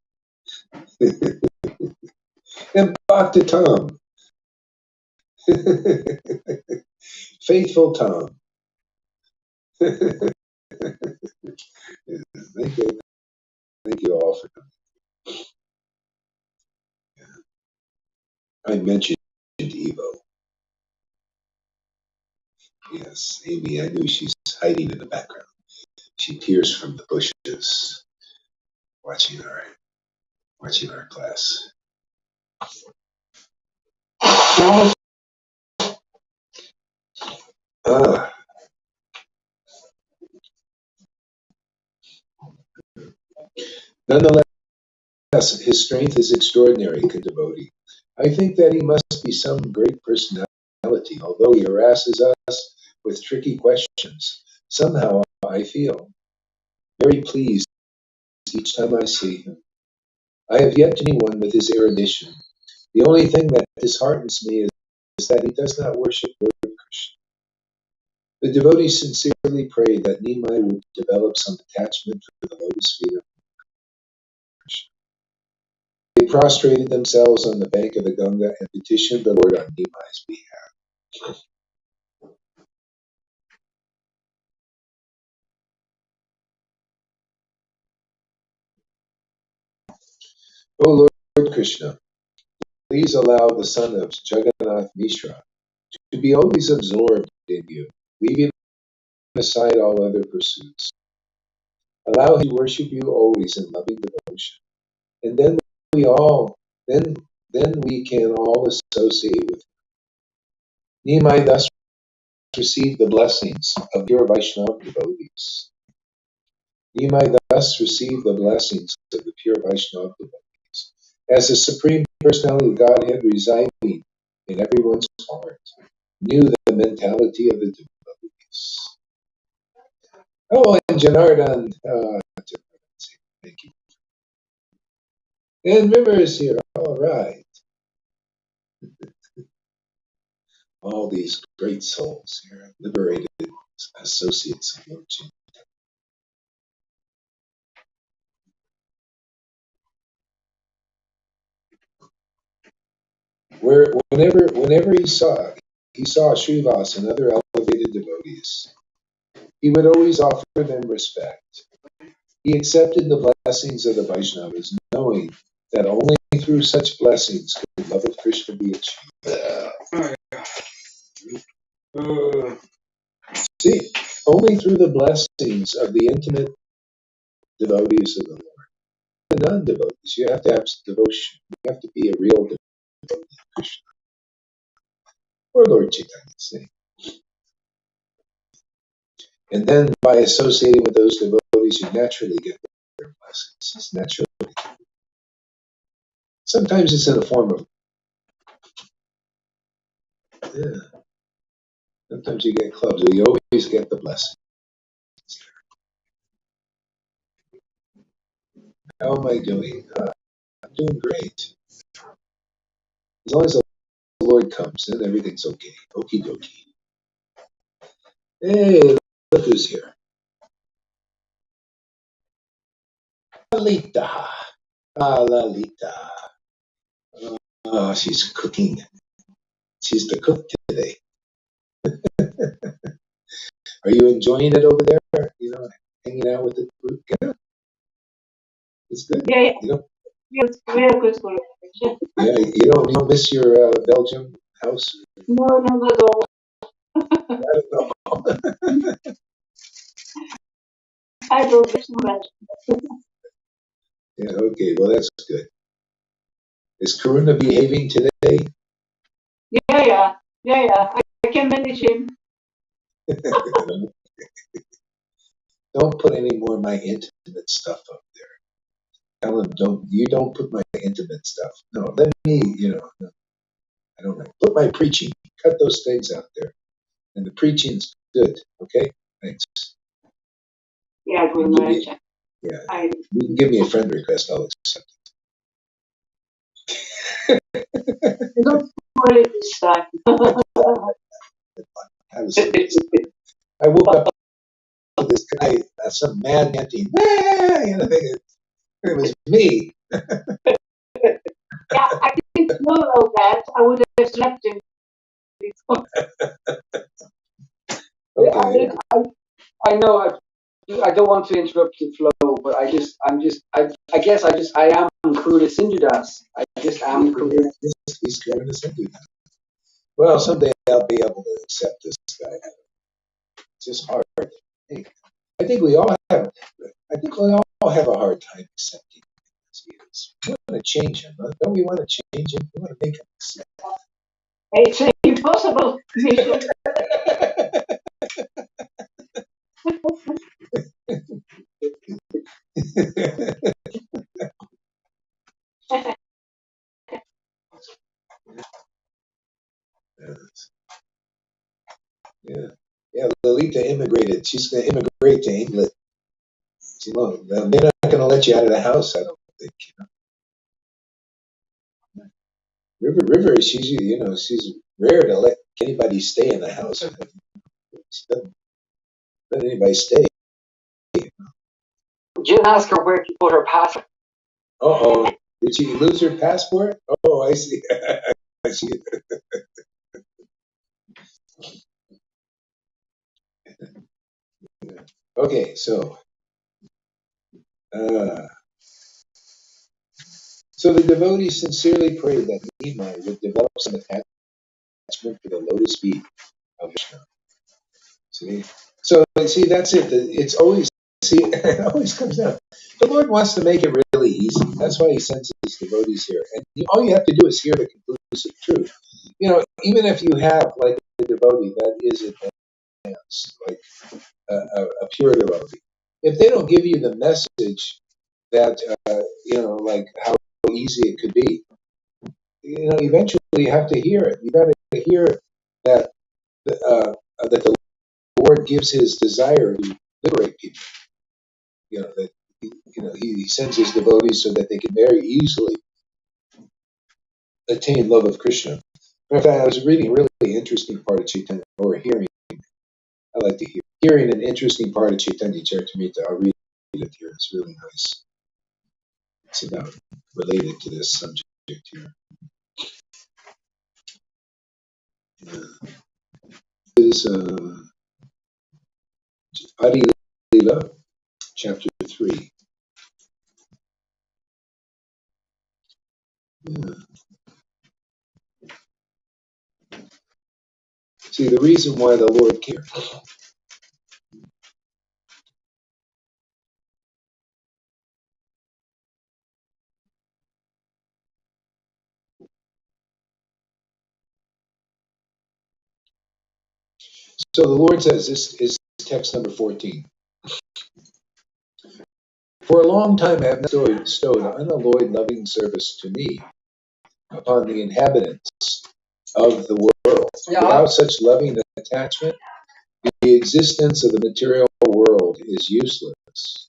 And Bhakta Tom. Faithful Tom. Thank you, thank you all for coming. I mentioned Evo. Yes, Amy, I knew she's hiding in the background. She peers from the bushes, watching our class. Ah, nonetheless, his strength is extraordinary, good devotee. I think that he must be some great personality, although he harasses us with tricky questions. Somehow I feel very pleased each time I see him. I have yet to meet one with his erudition. The only thing that disheartens me is that he does not worship Lord Krishna. The devotees sincerely prayed that Nimai would develop some attachment for the lotus feet of Krishna. They prostrated themselves on the bank of the Ganga and petitioned the Lord on Nimai's behalf. O Lord Krishna, please allow the son of Jagannath Mishra to be always absorbed in you, leaving aside all other pursuits. Allow him to worship you always in loving devotion, and then we all then we can all associate with him. Nimai thus received the blessings of pure Vaishnava devotees. Nimai thus received the blessings of the pure Vaishnava devotees. As the Supreme Personality of Godhead residing in everyone's heart, knew the mentality of the devotees. Oh, and Janardhan, thank you. And River is here. All right. All these great souls here, liberated associates of Lord Jesus. Whenever he saw Srivas and other elevated devotees, he would always offer them respect. He accepted the blessings of the Vaishnavas, knowing that only through such blessings could love of Krishna be achieved. See, only through the blessings of the intimate devotees of the Lord. The non-devotees, you have to have devotion. You have to be a real devotee of Krishna. Or Lord Caitanya, say. And then by associating with those devotees, you naturally get their blessings. It's naturally. Sometimes it's in the form of, yeah. Sometimes you get clubs, but you always get the blessing. How am I doing? I'm doing great. As long as the Lord comes, then everything's okay. Okie dokie. Hey, look who's here. Lalita. Lalita. She's cooking. She's the cook today. Are you enjoying it over there? You know, hanging out with the group? Yeah, it's good. Yeah, You know, it's very good for you. yeah, you don't miss your Belgium house? No, not at all. I don't know. I don't miss much. Yeah, okay, well, that's good. Is Karuna behaving today? Yeah. I can manage him. Don't put any more of my intimate stuff up there. Tell him, don't put my intimate stuff. No, let me, no, I don't know. Put my preaching. Cut those things out there. And the preaching's good, okay? Thanks. Yeah, Guru Maharaj. Yeah, you can give me a friend request, I'll accept it. Don't spoil it this time. I woke up with this guy, some mad chanting, thinking it was me. Yeah, I didn't know all that. I would have slept in before. Okay. I know I don't want to interrupt the flow, but I guess I am Karuna Sindhudas. I just am Karuna. He's Karuna Sindhudas. Well, someday I'll be able to accept this guy. It's just hard. I think we all have. I think we all have a hard time accepting him as he is. We want to change him. Don't we want to change him? We want to make him accept. It's impossible, Misha. immigrated. She's going to immigrate to England. Well, they're not going to let you out of the house, I don't think. River, she's rare to let anybody stay in the house. She doesn't let anybody stay. Jim asked her where to put her passport. Uh-oh. Did she lose her passport? Oh, I see. I see. Okay, so the devotee sincerely prayed that Nima would develop some attachment for the lotus feet of Krishna. See? So, see, that's it. It's always, see, it always comes down. The Lord wants to make it really easy. That's why he sends his devotees here. And all you have to do is hear the conclusive truth. Even if you have, like, a devotee that is advanced, like a pure devotee, if they don't give you the message that, like how easy it could be, eventually you have to hear it. You got to hear that, that the Lord gives his desire to liberate people. That he sends his devotees so that they can very easily attain love of Krishna. In fact, I was reading a really interesting part of Chaitanya, or hearing. I like to hearing an interesting part of Chaitanya Charitamrita. I'll read it here. It's really nice. It's about related to this subject here. This is Adi Lila, chapter 3. Yeah. See, the reason why the Lord cared. So the Lord says, this is text number 14. For a long time I have bestowed unalloyed loving service to me upon the inhabitants of the world. Yeah. Without such loving attachment, the existence of the material world is useless.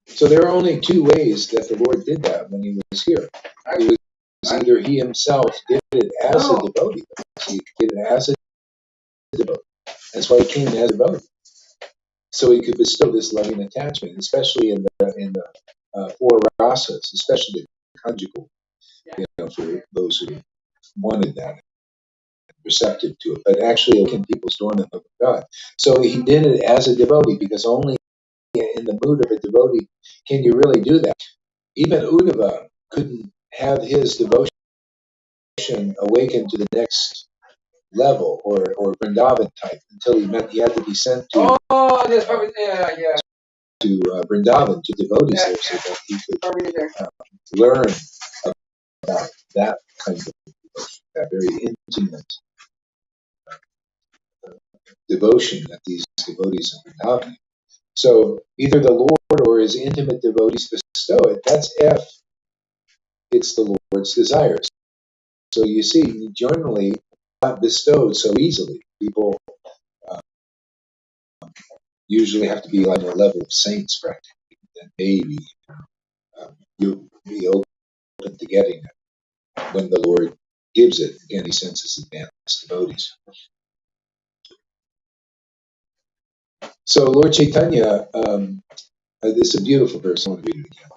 So there are only two ways that the Lord did that when he was here. It was either he himself did it as a devotee. He did it as a devotee. That's why he came as a devotee. So he could bestow this loving attachment, especially in the four rasas, especially the conjugal, for those who wanted that, receptive to it. But actually, it can people's dormant love of God. So he did it as a devotee, because only in the mood of a devotee can you really do that. Even Uddhava couldn't have his devotion awaken to the next level, or Vrindavan type, until he had to be sent to Vrindavan, to devotees there, so that he could learn about that kind of devotion, that very intimate devotion that these devotees of Vrindavan. So either the Lord or his intimate devotees bestow it. That's if it's the Lord's desires. So you see, generally not bestowed so easily. People usually have to be on a level of saints, practically. Then maybe you'll be open to getting it when the Lord gives it. Again, he sends his advanced devotees. So Lord Caitanya, this is a beautiful verse. I want to read it again.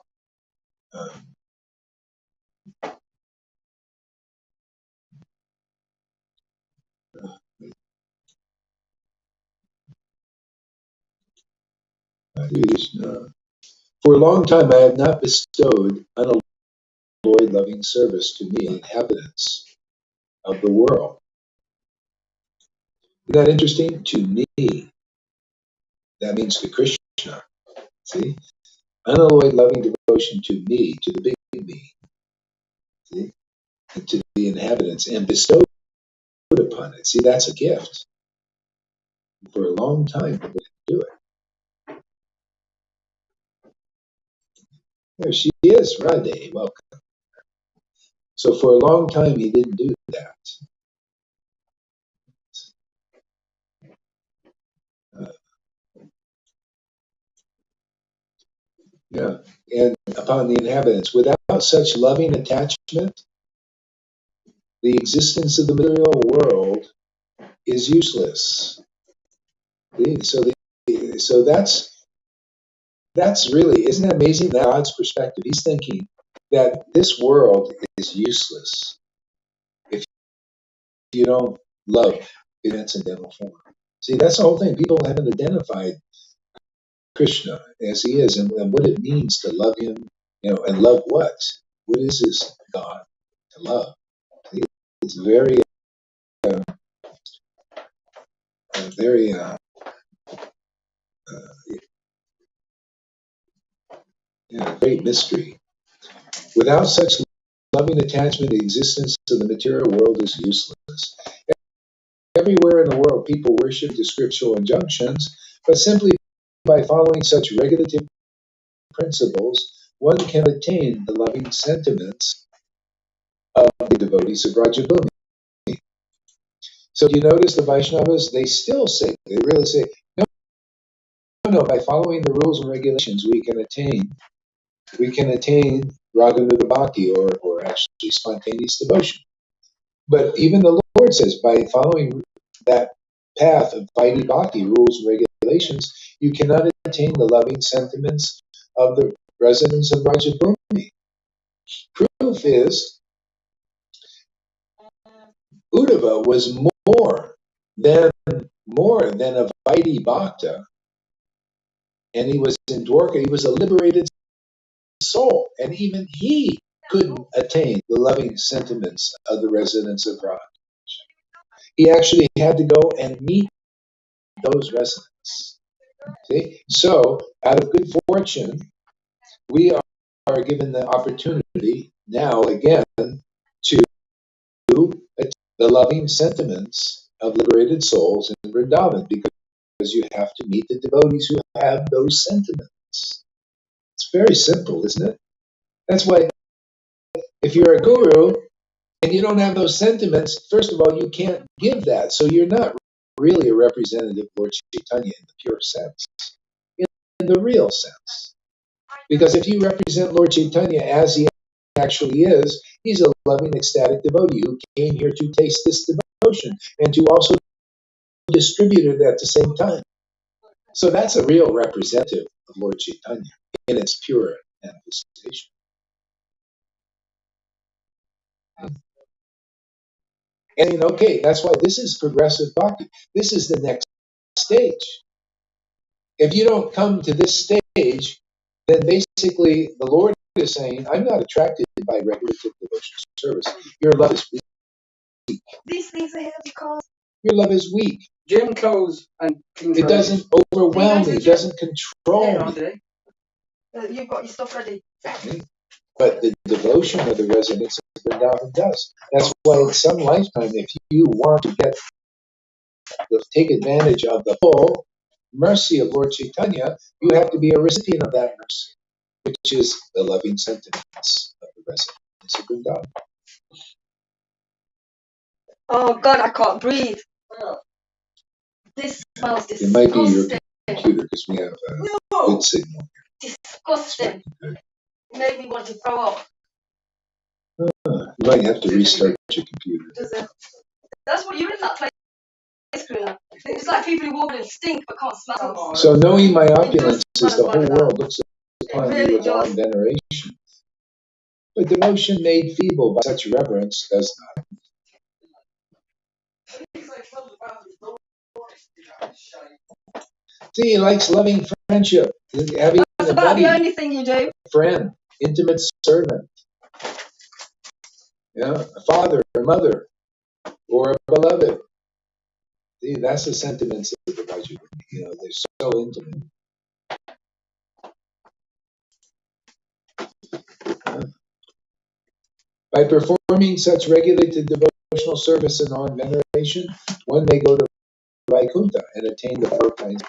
For a long time I have not bestowed unalloyed loving service to me, inhabitants of the world. Isn't that interesting? To me. That means to Krishna. See? Unalloyed loving devotion to me, to the big me. See? And to the inhabitants, and bestowed upon it. See, that's a gift. For a long time, people didn't do it. There she is, Radhe. Welcome. So for a long time, he didn't do that. Yeah. And upon the inhabitants. Without such loving attachment, the existence of the material world is useless. See? So that's really, isn't that amazing? God's perspective. He's thinking that this world is useless if you don't love in transcendental form. See, that's the whole thing. People haven't identified Krishna as he is and what it means to love him, and love what? What is this God to love? See, it's uh, very great mystery. Without such loving attachment, the existence of the material world is useless. Everywhere in the world, people worship the scriptural injunctions, but simply by following such regulative principles, one can attain the loving sentiments of the devotees of Rajabhumi. So, do you notice the Vaishnavas? They really say, no, no, by following the rules and regulations, we can attain Raganuga Bhakti, or actually spontaneous devotion. But even the Lord says, by following that path of Vaidhi Bhakti, rules and regulations, you cannot attain the loving sentiments of the residents of Rajabhumi. Proof is, Uddhava was than more than a Vaidhi Bhakta, and he was in Dwarka. He was a liberated soul, and even he couldn't attain the loving sentiments of the residents of Raj. He actually had to go and meet those residents. See? So, out of good fortune, we are given the opportunity now again to attain the loving sentiments of liberated souls in Vrindavan, because you have to meet the devotees who have those sentiments. It's very simple, isn't it? That's why if you're a guru and you don't have those sentiments, first of all, you can't give that. So you're not really a representative of Lord Caitanya in the pure sense, in the real sense. Because if you represent Lord Caitanya as he actually is, he's a loving, ecstatic devotee who came here to taste this devotion and to also distribute it at the same time. So that's a real representative of Lord Caitanya in its pure manifestation. And okay, that's why this is progressive bhakti. This is the next stage. If you don't come to this stage, then basically the Lord is saying, I'm not attracted by regulative devotional service. Your love is weak. These things are here because Your love is weak. Gym clothes and things. It doesn't overwhelm me. It doesn't control me. Today. you've got your stuff ready. But the devotion of the residents of Vrindavan does. That's why in some lifetime, if you want to take advantage of the full mercy of Lord Caitanya, you have to be a recipient of that mercy, which is the loving sentiments of the residents of Vrindavan. Oh God, I can't breathe. This smells It might be your disgusting. computer because we have a good signal. Disgusting. It made me want to throw up. You might have to restart your computer. That's what you're in that place, Karina. It's like people who walk in stink but can't smell. So knowing my opulence is the whole world looks upon me really with awe does. and veneration. But devotion made feeble by such reverence does not. See, he likes loving friendship, having That's a about buddy, the only thing you do. friend, intimate servant, a father, a mother, or a beloved. See, that's the sentiments of the Rajaguna. They're so intimate. By performing such regulated devotional service and on veneration, one may go to Vaikuntha and attain the four kinds.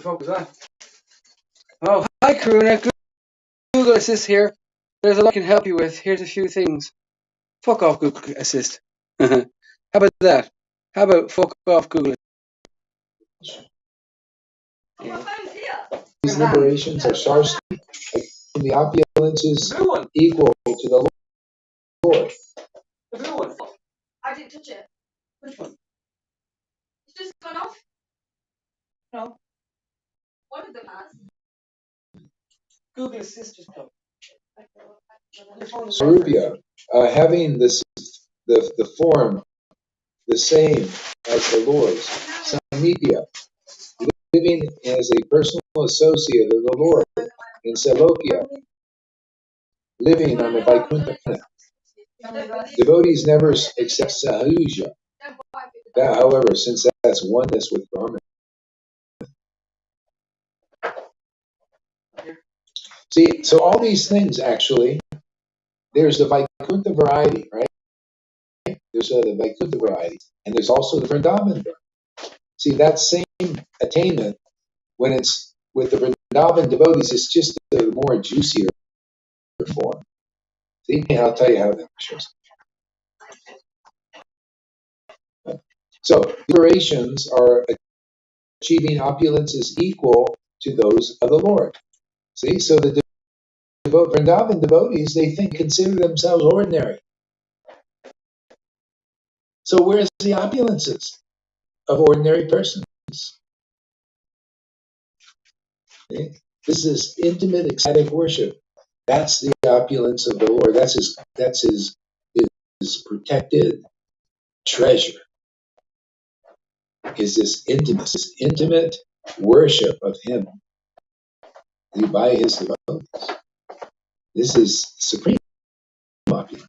focus on. Oh, hi, Karuna. Google Assist here. There's a lot I can help you with. Here's a few things. Fuck off, Google Assist. How about that? How about fuck off, Google? My phone's here. These liberations are Sarsi, and the opulence is equal to the Lord. The blue one. I didn't touch it. Which one? It's just gone off. No. One of them has. Google Assist just come. Sarupya, having this the form the same as the Lord's. Samipya, living as a personal associate of the Lord. And Salokya, living on the Vaikuntha planet. Devotees never accept Sahuja. That, however, since that's oneness with Brahman. See, so all these things actually, there's the Vaikuntha variety, right? There's the Vaikuntha variety, and there's also the Vrindavan variety. See, that same attainment, when it's with the Vrindavan devotees, it's just a more juicier form. See, I'll tell you how that shows. So, liberations are achieving opulences equal to those of the Lord. See, so the Vrindavan devotees, they consider themselves ordinary. So where's the opulences of ordinary persons? Okay? This is intimate, ecstatic worship. That's the opulence of the Lord. That's his protected treasure. Is this intimate worship of Him by His devotees. This is supreme opulence.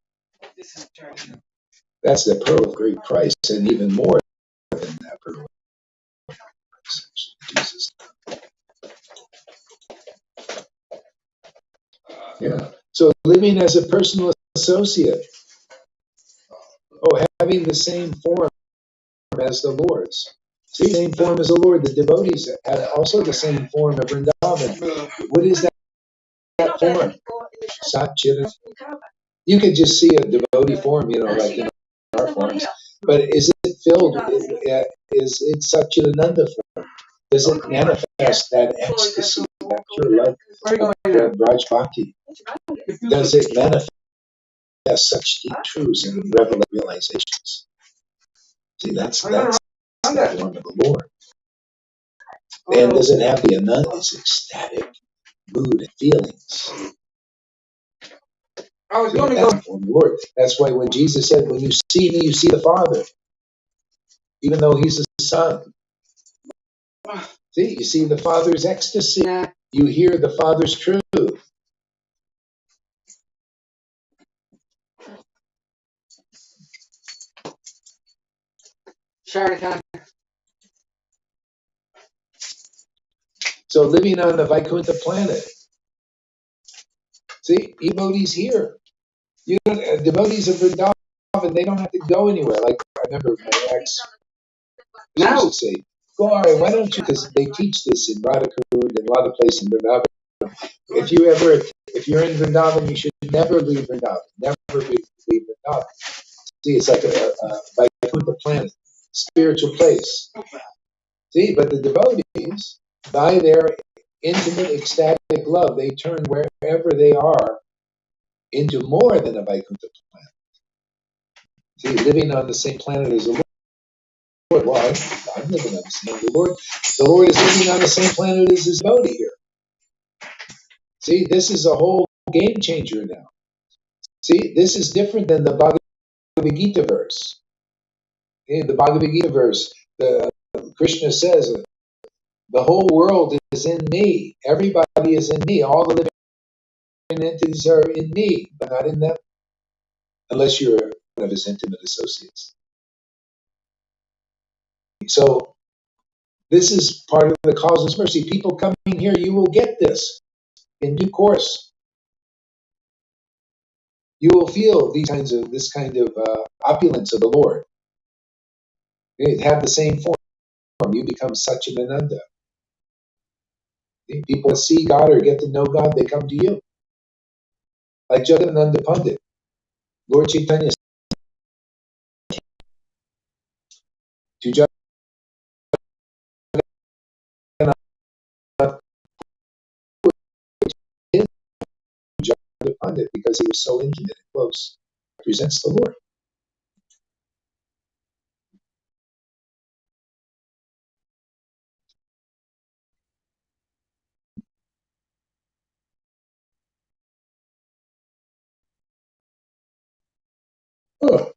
This is eternal. That's the pearl of great price, and even more than that pearl of price, Jesus. Yeah. So living as a personal associate, having the same form as the Lord's. See, same form as the Lord. The devotees have also the same form of Vrindavan. What is that form? Satchit. You could just see a devotee form, like in our forms. But is it filled? Is it Satchitananda form? Does it manifest that ecstasy, that pure love, that Raj Bhakti? Does it manifest such deep truths and realizations? See, that's the form of the Lord. And does it have the Ananda's ecstatic mood and feelings? I was going to go. Form of the Lord. That's why when Jesus said, "When you see me, you see the Father," even though He's the Son. See, you see the Father's ecstasy. You hear the Father's truth. Sharon. So living on the Vaikuntha planet. See, devotees here. Devotees of Vrindavan, they don't have to go anywhere. Like I remember my ex used to say, "Glory, why don't you?" Because they teach this in Radhakud and a lot of places in Vrindavan. If you're in Vrindavan, you should never leave Vrindavan. Never leave Vrindavan. See, it's like a Vaikuntha planet, spiritual place. See, but the devotees, by their intimate, ecstatic love, they turn wherever they are into more than a Vaikuntha planet. See, living on the same planet as the Lord. Well, I'm living on the same planet as the Lord. The Lord is living on the same planet as His devotee here. See, this is a whole game changer now. See, this is different than the Bhagavad Gita verse. In the Bhagavad Gita verse, Krishna says, "The whole world is in me. Everybody is in me. All the living entities are in me, but not in them, unless you're one of His intimate associates." So this is part of the causeless mercy. People coming here, you will get this in due course. You will feel this kind of opulence of the Lord. It have the same form. You become Satchitananda. People that see God or get to know God, they come to you. Like Jagadananda Pandit, Lord Caitanya to Jagannath Pandit because he was so intimate and close. Represents the Lord. Oh.